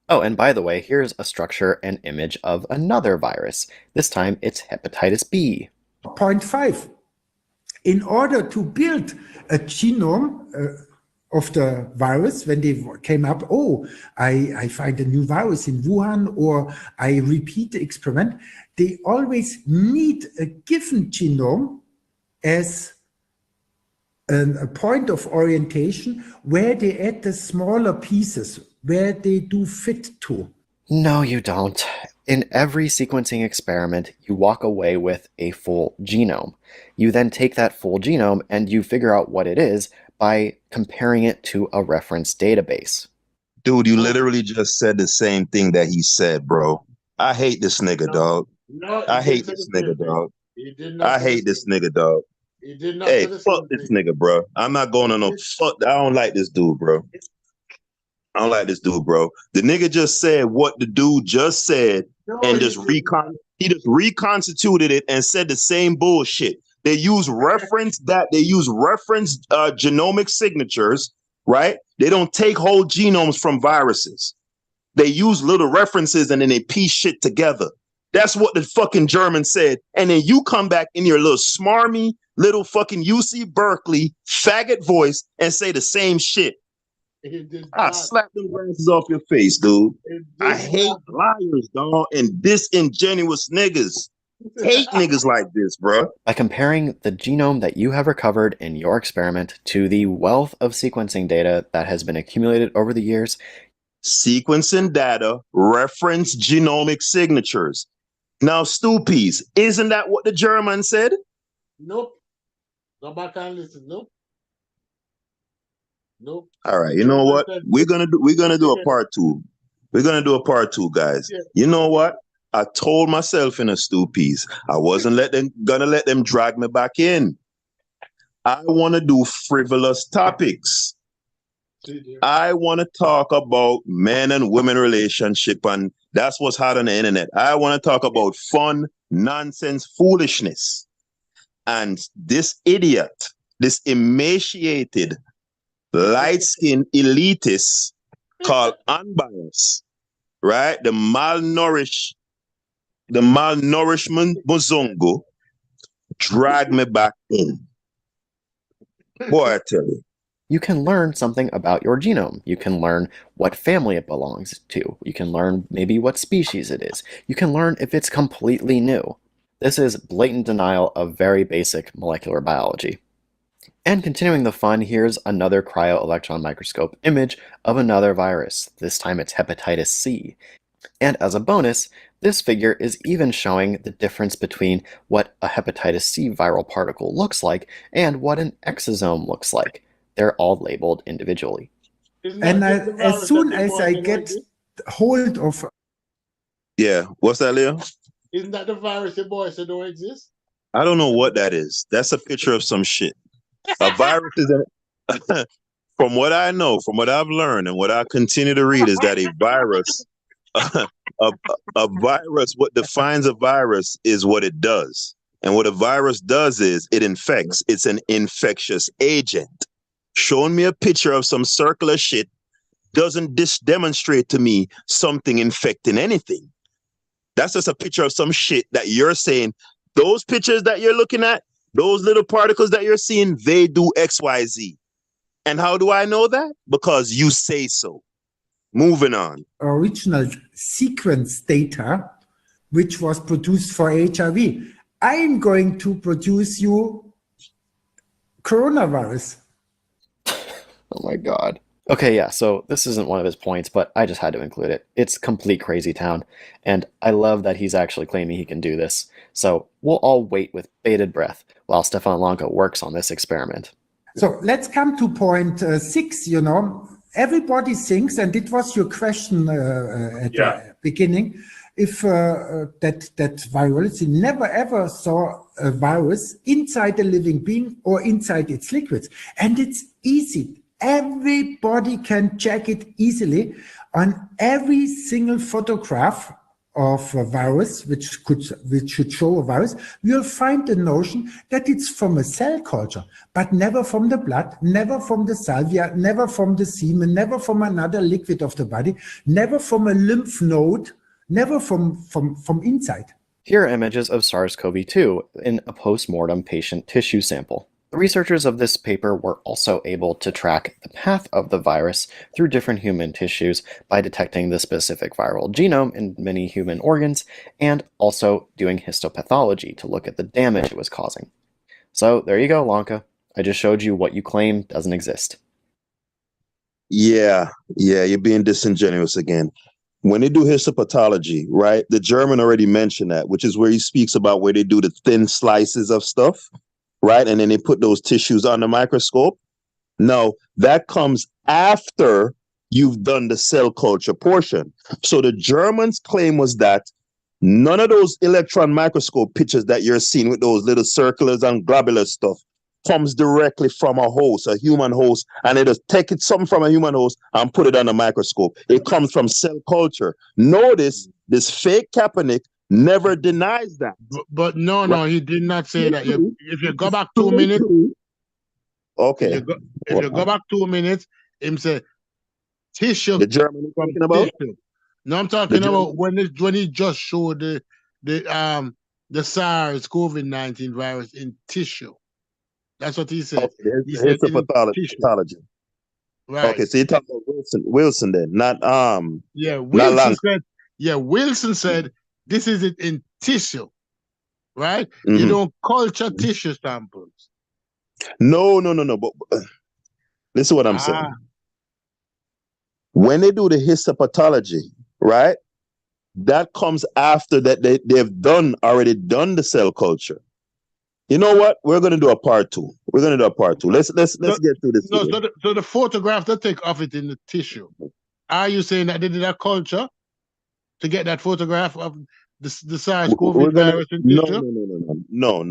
Oh, and by the way, here's a structure and image of another virus. This time it's hepatitis B. Point 5. In order to build a genome of the virus, when they came up, oh, I find a new virus in Wuhan, or I repeat the experiment, they always need a given genome as a point of orientation where they add the smaller pieces, where they do fit to. No, you don't. In every sequencing experiment, you walk away with a full genome. You then take that full genome and you figure out what it is by comparing it to a reference database. Dude, you literally just said the same thing that he said, bro. I hate this nigga, dog. I hate this nigga, dog. I hate this nigga, dog. Hey, fuck this nigga, bro. I'm not going on no fuck. I don't like this dude, bro. I don't like this dude, bro. The nigga just said what the dude just said and just reconstituted it and said the same bullshit. They use reference genomic signatures, right? They don't take whole genomes from viruses. They use little references and then they piece shit together. That's what the fucking German said. And then you come back in your little smarmy little fucking UC Berkeley faggot voice and say the same shit. I slap them glasses off your face, dude. I hate liars, dog, and disingenuous niggas. Hate niggas like this, bro. By comparing the genome that you have recovered in your experiment to the wealth of sequencing data that has been accumulated over the years. Sequencing data, reference genomic signatures. Now, Stoopies, isn't that what the German said? Nope. Go back and listen. Nope. Nope. All right, you know what? We're gonna do a part 2. We're gonna do a part 2, guys. Yeah. You know what? I told myself in a Stoopies, I wasn't gonna let them drag me back in. I want to do frivolous topics. I want to talk about men and women relationship, and that's what's hot on the internet. I want to talk about fun, nonsense, foolishness. And this idiot this emaciated, light-skinned elitists called unbiased, right? The malnourishment Muzungu drag me back in. Boy, I tell you. You can learn something about your genome. You can learn what family it belongs to. You can learn maybe what species it is. You can learn if it's completely new. This is blatant denial of very basic molecular biology. And continuing the fun, here's another cryo-electron microscope image of another virus. This time it's hepatitis C. And as a bonus, this figure is even showing the difference between what a hepatitis C viral particle looks like and what an exosome looks like. They're all labeled individually. And as soon as I get hold of... Yeah, what's that, Leo? Isn't that the virus the boy said don't exist? I don't know what that is. That's a picture of some shit. A virus is from what I know, from what I've learned, and what I continue to read is that a virus, a virus, what defines a virus is what it does. And what a virus does is it infects. It's an infectious agent. Showing me a picture of some circular shit doesn't demonstrate to me something infecting anything. That's just a picture of some shit that you're saying. Those pictures that you're looking at, those little particles that you're seeing, they do X, Y, Z. And how do I know that? Because you say so. Moving on. Original sequence data, which was produced for HIV. I'm going to produce you coronavirus. Oh my god. Okay, yeah, so this isn't one of his points, but I just had to include it. It's complete crazy town, and I love that he's actually claiming he can do this. So we'll all wait with bated breath while Stefan Lanka works on this experiment. So let's come to point 6, you know. Everybody thinks, and it was your question at the beginning, if that virus, you never ever saw a virus inside a living being or inside its liquids. And it's easy. Everybody can check it easily on every single photograph of a virus, which should show a virus. You'll find the notion that it's from a cell culture, but never from the blood, never from the salvia, never from the semen, never from another liquid of the body, never from a lymph node, never from inside. Here are images of SARS-CoV-2 in a post-mortem patient tissue sample. The researchers of this paper were also able to track the path of the virus through different human tissues by detecting the specific viral genome in many human organs and also doing histopathology to look at the damage it was causing. So there you go, Lanka. I just showed you what you claim doesn't exist. Yeah, you're being disingenuous again. When they do histopathology, right, the German already mentioned that, which is where he speaks about where they do the thin slices of stuff, right? And then they put those tissues on the microscope. No, that comes after you've done the cell culture portion. So the Germans' claim was that none of those electron microscope pictures that you're seeing with those little circulars and globular stuff comes directly from a host, a human host, and it'll take something from a human host and put it on a microscope. It comes from cell culture. Notice this fake Kaepernick never denies that. But no, he did not say that. If you go back 2 minutes, okay. If you go back 2 minutes, him say tissue. The German is talking about? Tissue. No, I'm talking about when he just showed the SARS-CoV-19 virus in tissue. That's what he said. Okay, he said pathology. Right. Okay, so you're talking about Wilson then, not Wilson said this is it in tissue, right? Mm-hmm. You don't culture tissue samples. No. But listen to what I'm saying. When they do the histopathology, right, that comes after that they've already done the cell culture. You know what? We're going to do a part 2. Let's get through this. So the photograph they take of it in the tissue. Are you saying that they did a culture to get that photograph of the SARS-CoV virus in tissue? No.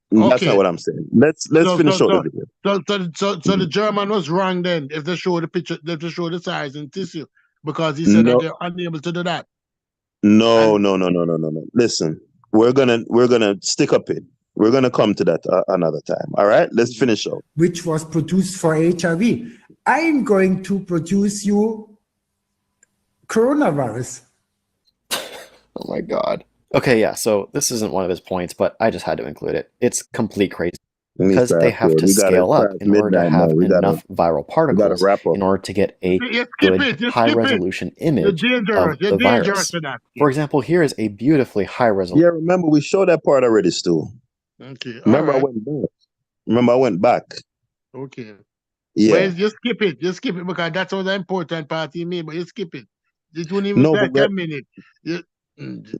That's not what I'm saying. Let's finish the video. So the German was wrong then if they show the picture, if they show the size in tissue, because he said that they're unable to do that. No. Listen, we're gonna stick up it. We're going to come to that another time. All right, let's finish out. Which was produced for HIV. I'm going to produce you coronavirus. Oh my God. Okay, yeah, so this isn't one of his points, but I just had to include it. It's complete crazy. Because they have to scale up in order to have enough viral particles in order to get a good high-resolution image of the virus. For example, here is a beautifully high-resolution. Yeah, remember we showed that part already, Stu. Okay. Remember, I went back. Remember, I went back. Okay. Yeah. But you skip it. You skip it because that's all the important part in me, but you skip it. It won't even No, take but 10 minutes.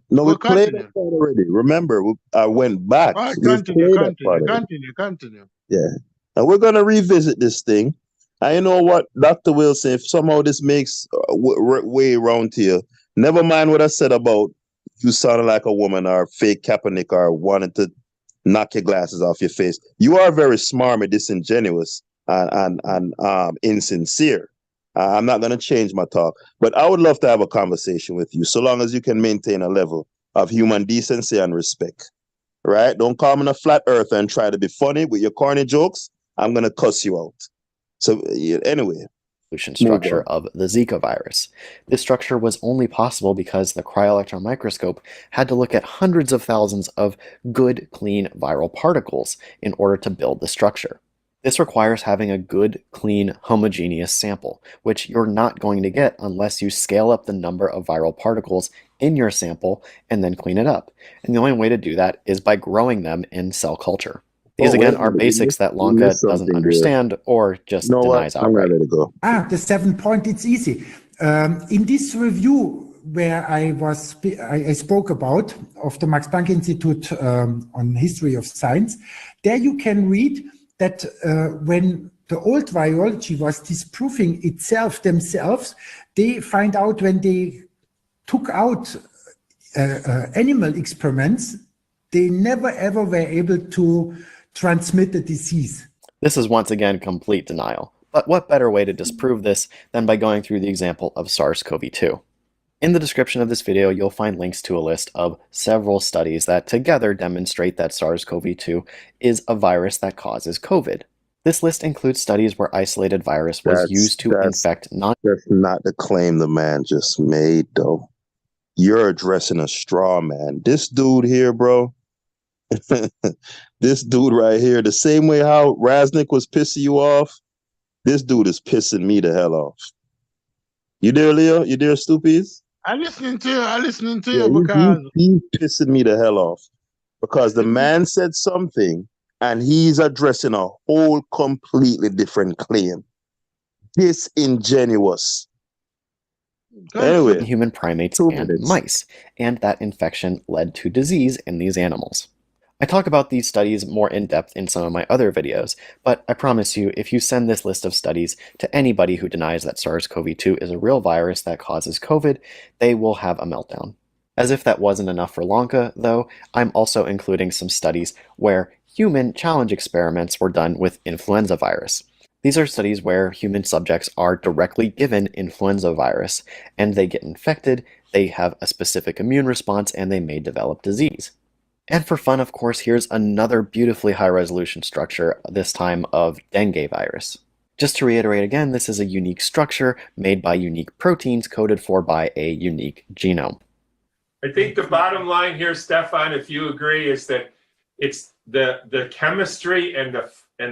no, we played Continue. that part already. Remember, I went back. All right, We played that part already. continue. Yeah. And we're going to revisit this thing. And you know what, Dr. Wilson, if somehow this makes way around to you, never mind what I said about you sounding like a woman or fake Kaepernick or wanting to knock your glasses off your face. You are very smarmy, disingenuous, and insincere. I'm not going to change my talk, but I would love to have a conversation with you so long as you can maintain a level of human decency and respect. Right? Don't call me a flat earther and try to be funny with your corny jokes. I'm going to cuss you out. So anyway. Structure of the Zika virus. This structure was only possible because the cryo-electron microscope had to look at hundreds of thousands of good, clean viral particles in order to build the structure. This requires having a good, clean, homogeneous sample, which you're not going to get unless you scale up the number of viral particles in your sample and then clean it up. And the only way to do that is by growing them in cell culture. These, again, are basics that Lanka doesn't understand or just denies outright. The 7 point, it's easy. In this review where I spoke about of the Max Planck Institute on history of science, there you can read that when the old virology was disproving themselves, they find out when they took out animal experiments, they never ever were able to transmit the disease. This is once again complete denial. But what better way to disprove this than by going through the example of SARS-CoV-2? In the description of this video, you'll find links to a list of several studies that together demonstrate that SARS-CoV-2 is a virus that causes COVID. This list includes studies where isolated virus was used to infect That's not the claim the man just made, though. You're addressing a straw man. This dude here, bro, this dude right here, the same way how Raznick was pissing you off, this dude is pissing me the hell off. You there, Leo? You there, Stoopies? I'm listening to you because he's pissing me the hell off because the man said something and he's addressing a whole completely different claim. Disingenuous. Anyway, human primates and mice, and that infection led to disease in these animals. I talk about these studies more in depth in some of my other videos, but I promise you, if you send this list of studies to anybody who denies that SARS-CoV-2 is a real virus that causes COVID, they will have a meltdown. As if that wasn't enough for Lanka, though, I'm also including some studies where human challenge experiments were done with influenza virus. These are studies where human subjects are directly given influenza virus, and they get infected, they have a specific immune response, and they may develop disease. And for fun, of course, here's another beautifully high-resolution structure, this time of dengue virus. Just to reiterate again, this is a unique structure made by unique proteins coded for by a unique genome. I think the bottom line here, Stefan, if you agree, is that it's the chemistry and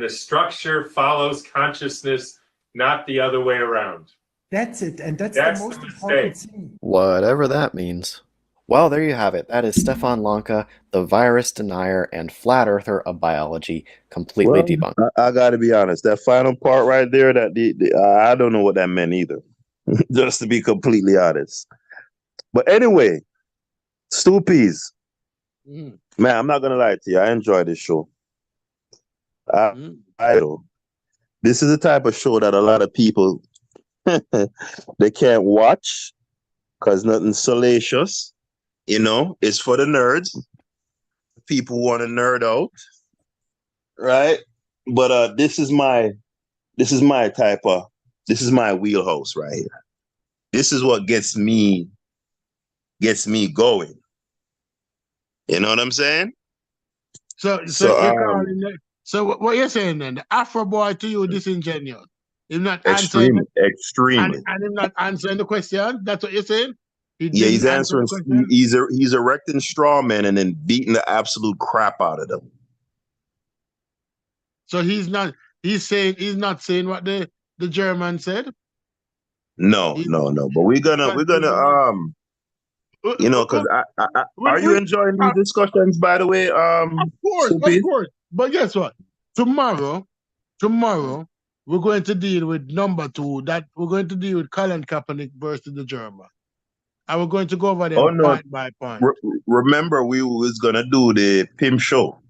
the structure follows consciousness, not the other way around. That's it, and that's the most important thing. Whatever that means. Well, there you have it. That is Stefan Lanka, the virus denier and flat earther of biology, completely debunked. I got to be honest. That final part right there, I don't know what that meant either. Just to be completely honest. But anyway, Stoopies. Man, I'm not gonna lie to you. I enjoy this show. This is the type of show that a lot of people they can't watch because nothing's salacious. You know, it's for the nerds. People who want to nerd out, right? But this is my wheelhouse right here. This is what gets me going. You know what I'm saying? So So you're calling it. So what you're saying then? The Afro boy to you disingenuous. He's not answering extremely. and him not answering the question. That's what you're saying. He Yeah, he's didn't answer the answering. question. He's erecting straw men and then beating the absolute crap out of them. So he's not. He's not saying what the German said. No, He's no, no. But we're gonna because are you enjoying these discussions, by the way, of Soupy? course. But guess what? Tomorrow, we're going to deal with number 2. That we're going to deal with Colin Kaepernick versus the German. And we're going to go over Oh them no. point by point. Remember, we was gonna do the pimp show.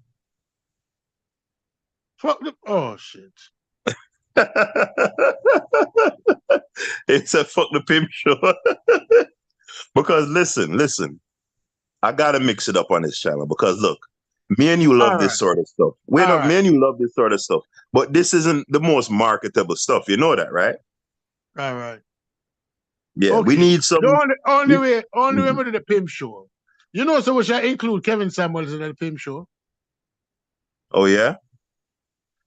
Oh shit. It's a fuck the pimp show. Because listen, I gotta mix it up on this channel because look, me and you love this sort of stuff. Me and you love this sort of stuff, but this isn't the most marketable stuff. You know that, right? All right. Yeah, Okay. we need some. The only way we do the pimp show. You know, so we shall include Kevin Samuels in the pimp show. Oh yeah?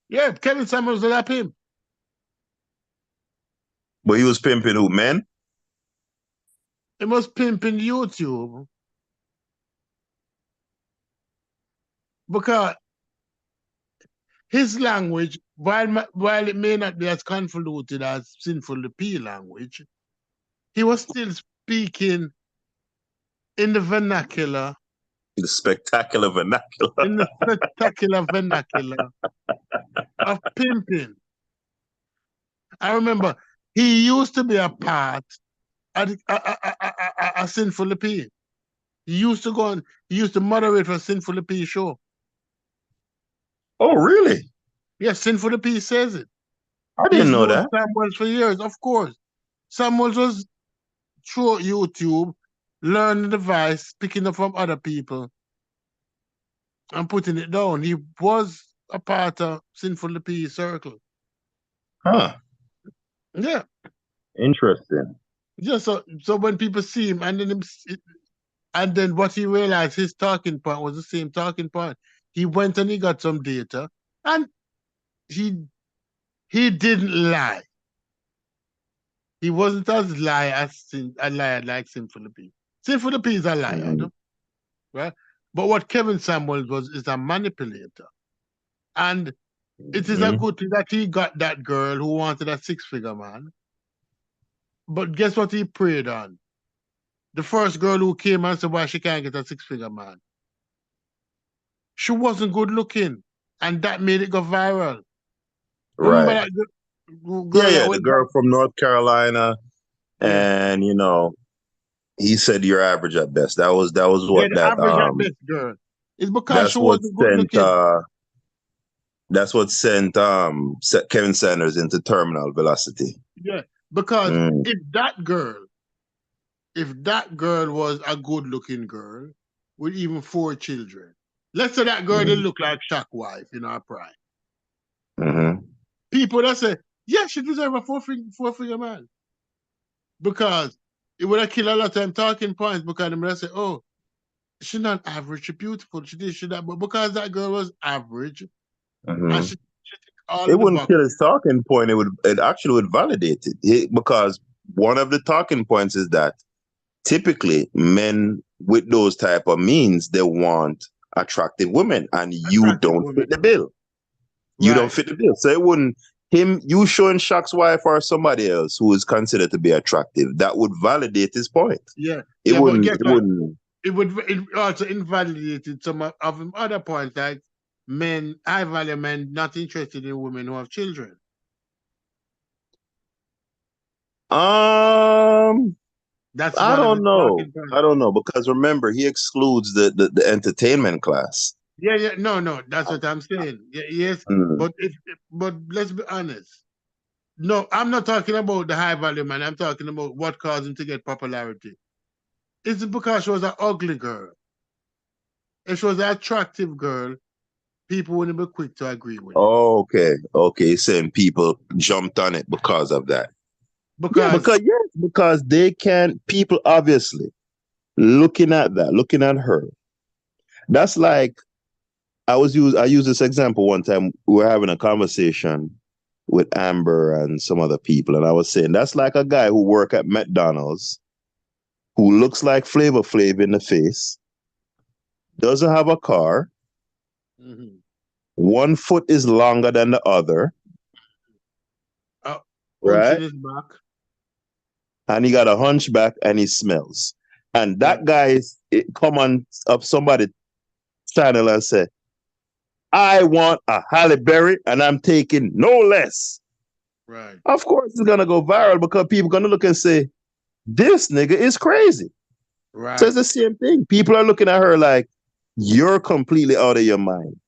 Yeah, Kevin Samuels is a pimp. But he was pimping who, man? He must pimp in YouTube. Because his language, while it may not be as convoluted as Sinful the P language, he was still speaking in the vernacular. The spectacular vernacular. In the spectacular vernacular of pimping. I remember he used to be a part of a Sinful P. He used to go on, he used to moderate for Sinful P show. Oh, really? Yes, Sinful P says it. I didn't know known that. Samuels for years, of course. Samuels was through YouTube, learning the device, picking up from other people, and putting it down. He was a part of Sinful P circle. Huh. Yeah. Interesting. Yeah, so when people see him and then what he realized his talking point was the same talking point. He went and he got some data and he didn't lie. He wasn't as a liar like Sinful P. Sinful P is a liar, right? But what Kevin Samuels was is a manipulator. And it is a good thing that he got that girl who wanted a 6-figure man. But guess what he preyed on? The first girl who came and said why she can't get a 6-figure man. She wasn't good looking. And that made it go viral. Remember that girl Yeah, the girl from North Carolina. Yeah. And he said you're average at best. That was what the average at best girl. It's because she wasn't good looking. That's what sent Kevin Sanders into terminal velocity. Yeah, because if that girl was a good looking girl with even 4 children, let's say that girl didn't look like Shaq wife in her prime. People that say, yeah, she deserves a 4-figure man. Because it would have killed a lot of time talking points because they would say, oh, she's not average, she's beautiful, she did, she that. But because that girl was average, and she it wouldn't kill his talking point. It actually would validate it because one of the talking points is that typically men with those type of means, they want attractive women, and you don't fit the bill. You don't fit the bill. So it wouldn't you showing Shaq's wife or somebody else who is considered to be attractive, that would validate his point. Yeah. It wouldn't. It would also invalidate some of him other points, like men, high value men, not interested in women who have children. That's I don't know because remember he excludes the entertainment class. Yeah, no, that's what I'm saying. Yes, but let's be honest. No, I'm not talking about the high value man. I'm talking about what caused him to get popularity. Is it because she was an ugly girl? If she was an attractive girl, people wouldn't be quick to agree with it. Okay, saying people jumped on it because of that. Because they can't. People obviously looking at her. That's like I used this example one time. We were having a conversation with Amber and some other people, and I was saying that's like a guy who work at McDonald's who looks like Flavor Flav in the face, doesn't have a car, Mm-hmm. one foot is longer than the other, Punching right? his back. And he got a hunchback and he smells. And that guy come on up somebody channel and say, I want a Halle Berry and I'm taking no less. Right. Of course, it's gonna go viral because people gonna look and say, this nigga is crazy. Right. So it's the same thing. People are looking at her like, you're completely out of your mind.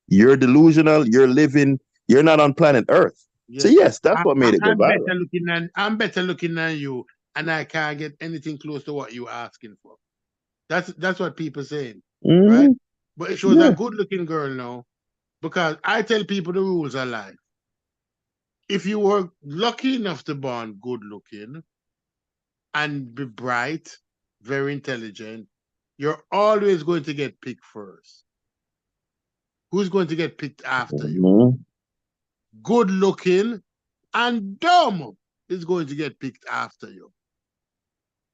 You're delusional. You're living. You're not on planet Earth. Yeah. So yes, that's what made it go I'm viral. I'm better looking than you, and I can't get anything close to what you're asking for. That's what people saying, right? But it shows a good looking girl now, because I tell people the rules of life. If you were lucky enough to born good looking and be bright, very intelligent, you're always going to get picked first. Who's going to get picked after you? Good looking and dumb is going to get picked after you.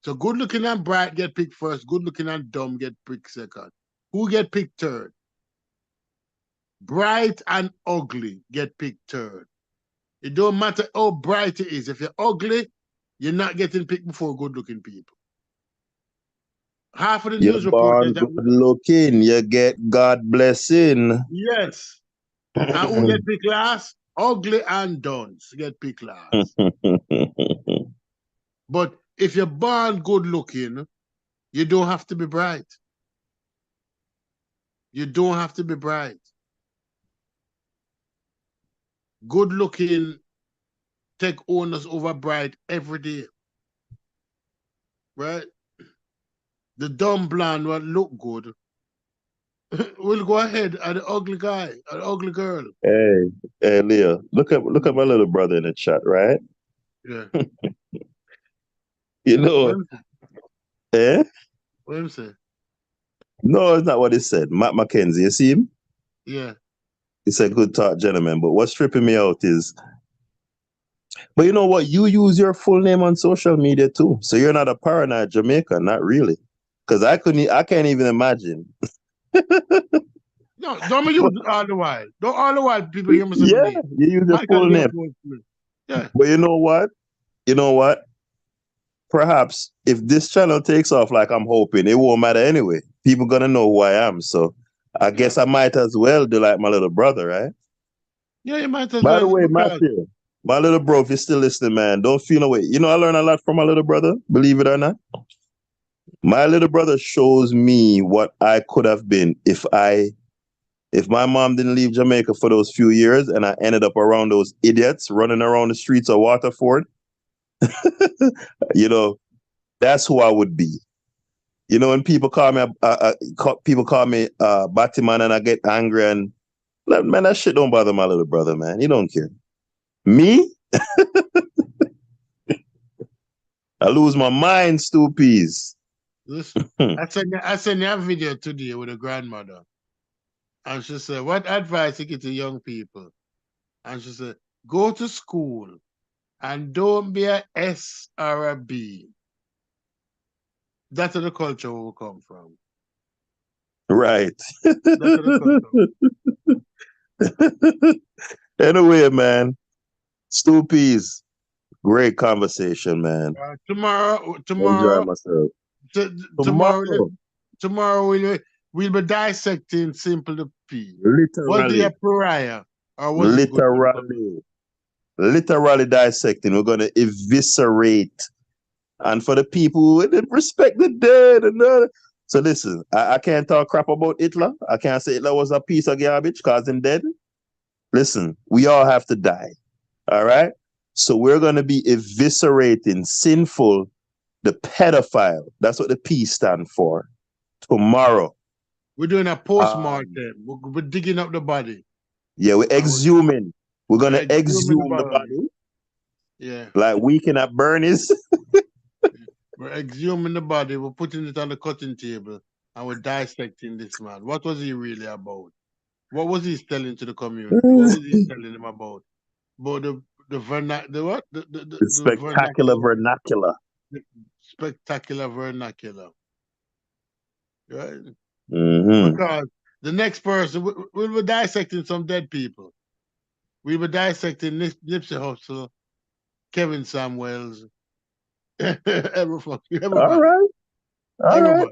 So good looking and bright get picked first, good looking and dumb get picked second. Who get picked third? Bright and ugly get picked third. It don't matter how bright it is. If you're ugly, you're not getting picked before good looking people. Half of the news reporters Born good looking, you get God blessing. Yes. And who get picked last? Ugly and dunce get picked last. But if you're born good looking, you don't have to be bright. You don't have to be bright. Good looking take owners over bright every day. Right? The dumb blonde will look good. We'll go ahead at the ugly guy, at the ugly girl. Hey, Leah, look at my little brother in the chat, right? Yeah. You know, eh? What him say? No, it's not what he said. Matt McKenzie, you see him? Yeah. He said, good talk, gentlemen. But what's tripping me out is, but you know what? You use your full name on social media too. So you're not a paranoid Jamaican, not really. Because I can't even imagine. No, don't use it all the while. Don't all the while people hear me say my name. You use your full name. Yeah. But you know what? You know what? Perhaps if this channel takes off like I'm hoping, it won't matter anyway. People gonna know who I am. So I guess I might as well do like my little brother, right? Yeah, you might as By well. the way, Matthew, my little bro, if you're still listening, man, don't feel away. You know, I learn a lot from my little brother, believe it or not. My little brother shows me what I could have been if my mom didn't leave Jamaica for those few years and I ended up around those idiots running around the streets of Waterford. You know, that's who I would be. You know, when people call me Batman and I get angry and man, that shit don't bother my little brother, man. He don't care. Me? I lose my mind, Stoopies. Listen, I sent you a video today with a grandmother. And she said, what advice you give to young people? And she said, go to school and don't be a S or a B. That's where the culture will come from. Right. That's where the culture. Anyway, man, Stoopies, great conversation, man. Tomorrow, Enjoy myself. Tomorrow we'll be dissecting Simple the P. Literally. Was he a pariah or was he good? Literally dissecting. We're gonna eviscerate. And for the people who didn't respect the dead so listen, I can't talk crap about Hitler. I can't say Hitler was a piece of garbage because he's dead. Listen, we all have to die. All right? So we're going to be eviscerating sinful, the pedophile. That's what the P stand for. Tomorrow. We're doing a post-mortem. We're digging up the body. Yeah, we're exhuming. We're going to exhume the body. Yeah. Like Weekend at Bernie's. We're exhuming the body. We're putting it on the cutting table. And we're dissecting this man. What was he really about? What was he telling to the community? What was he telling them about? About the what? The spectacular vernacular. The spectacular vernacular. Right? Mm-hmm. Because the next person, we were dissecting some dead people. We were dissecting Nipsey Hussle, Kevin Samuels, everybody. All right.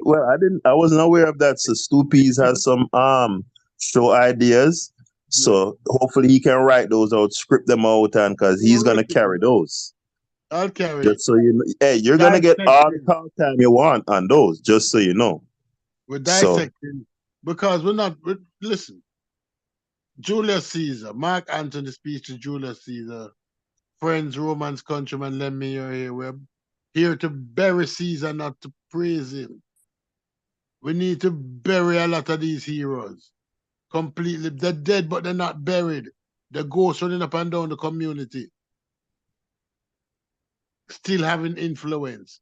Well, I wasn't aware of that. So Stoopies has some show ideas. So hopefully he can write those out, script them out, and because he's gonna carry those. I'll carry Just so you know. Hey, you're gonna get all the talk time you want on those, just so you know. We're dissecting because listen. Julius Caesar, Mark Antony speech to Julius Caesar. Friends, Romans, countrymen, lend me your ear. We're here to bury Caesar, not to praise him. We need to bury a lot of these heroes. Completely. They're dead, but they're not buried. The ghosts running up and down the community. Still having influence.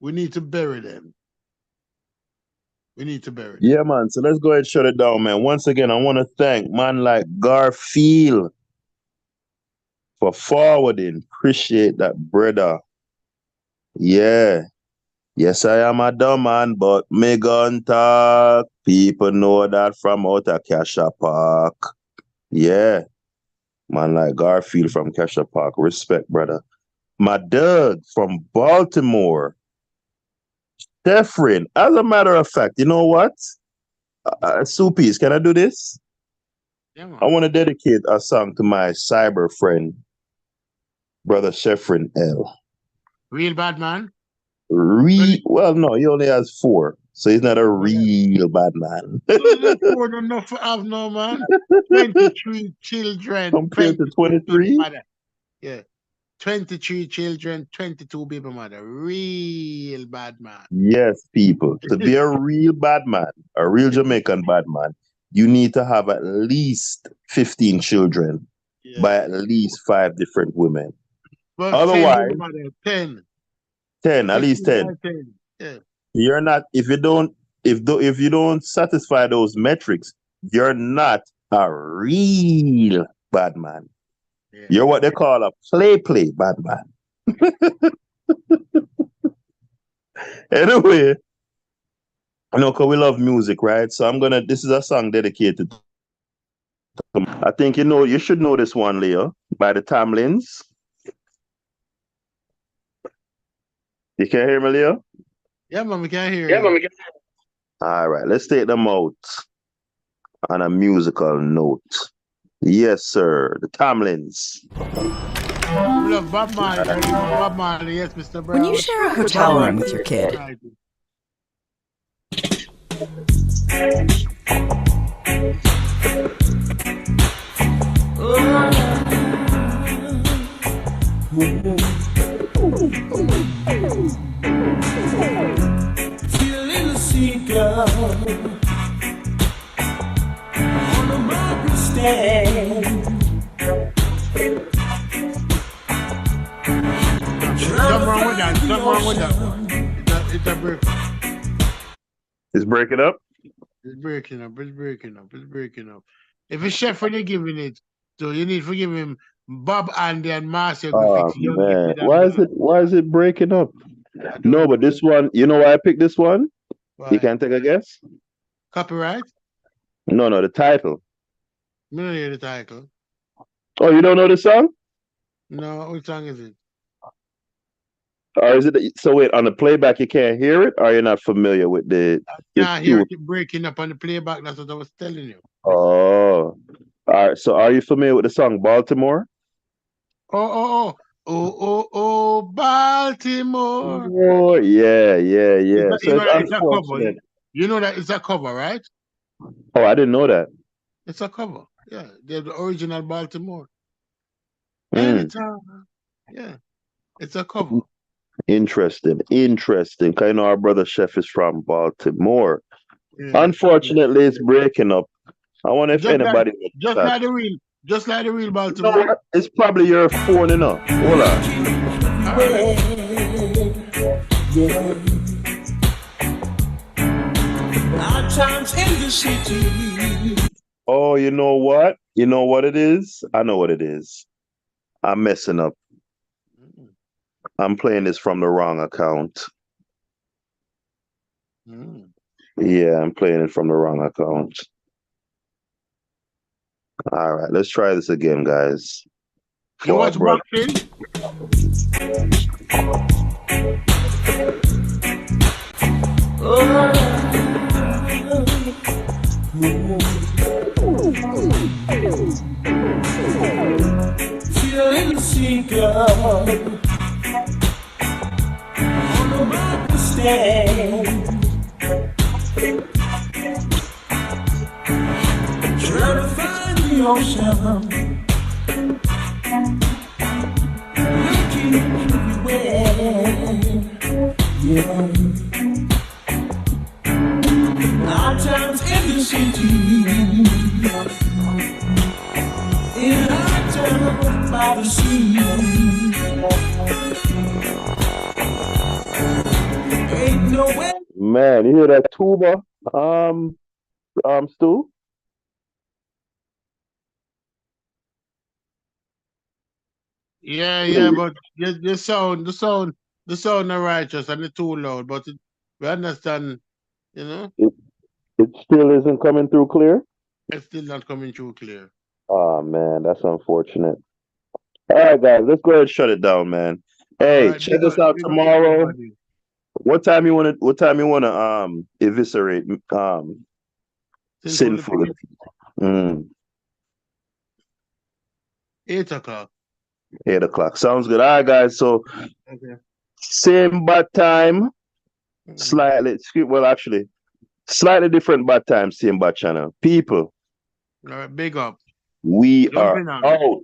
We need to bury them. We need to bury them. Yeah, man. So let's go ahead and shut it down, man. Once again, I want to thank man like Garfield for forwarding. Appreciate that, brother. Yeah. Yes, I am a dumb man, but me gun talk. People know that from out of Cassia Park. Yeah. Man like Garfield from Cassia Park. Respect, brother. My Doug from Baltimore. Stefrin. As a matter of fact, you know what? Soupies, can I do this? Yeah, man. I want to dedicate a song to my cyber friend, brother Sheffrin L. Real bad man? Well, no, he only has 4. So he's not a real bad man. 4 enough to have no man. 23 children. Compared to 23? Yeah. 23 children, 22 baby mother. Real bad man. Yes, people. To be a real bad man, a real Jamaican bad man, you need to have at least 15 children by at least 5 different women. But otherwise, 10. 10, at least 10. Yeah. You're not, if you don't satisfy those metrics, you're not a real bad man. Yeah. You're what they call a play bad man. Anyway, because we love music, right? So this is a song dedicated. I think you should know this one, Leo, by the Tamlins. You can hear me, Leo? Yeah, man, we can hear you. All right, let's take them out on a musical note. Yes, sir. The Tamlins. We love Bob Marley. Bob Marley. Yes, Mr. Brown. When you share a hotel room with your kid, feeling the seagull on a marble stand. Something wrong with that. Something wrong with that. It's a break. It's breaking up? It's breaking up. It's breaking up. It's breaking up. If it's Chef when you're giving it, so you need to give him Bob, Andy, and Marcia. Oh, man. Why is it breaking up? No, but this one, you know why I picked this one? Why? You can take a guess? Copyright? No, the title. I don't hear the title. Oh, you don't know the song? No, what song is it? Or is it so? Wait, on the playback you can't hear it, or you're not familiar with the? I can't hear it breaking up on the playback. That's what I was telling you. Oh, all right. So, are you familiar with the song "Baltimore"? Oh, Baltimore. Oh, yeah. It's a cover. You know that it's a cover, right? Oh, I didn't know that. It's a cover. Yeah, they're the original Baltimore. Anytime. Yeah, it's a cover. Interesting. Because our brother Chef is from Baltimore. Yeah. Unfortunately, it's breaking up. I wonder if anybody just like the real Baltimore. You know, it's probably your phone enough. Hold on. Oh, you know what? You know what it is? I know what it is. I'm messing up. I'm playing this from the wrong account. Mm. Yeah, I'm playing it from the wrong account. All right, let's try this again, guys. You For our watch brother. boxing? Feeling seeker on the mountain stand, trying to find the ocean, looking everywhere. Yeah, our times in the city, in our town by the sea. Ain't nowhere. Man, you hear that tuba? Stu? Yeah, but the sound not righteous and it's too loud. But we understand, you know, It still isn't coming through clear? it's still not coming through clear. Oh man, that's unfortunate. All right, guys, let's go ahead and shut it down, man. All Hey, right, check us out big up tomorrow. everybody. What time you wanna eviscerate Sinful. sinful? Mm, 8 o'clock. 8 o'clock. Sounds good. All right, guys. So Okay. same bad time, actually, slightly different bad time, same bad channel. People, All right, big up. we are Jumping on. out.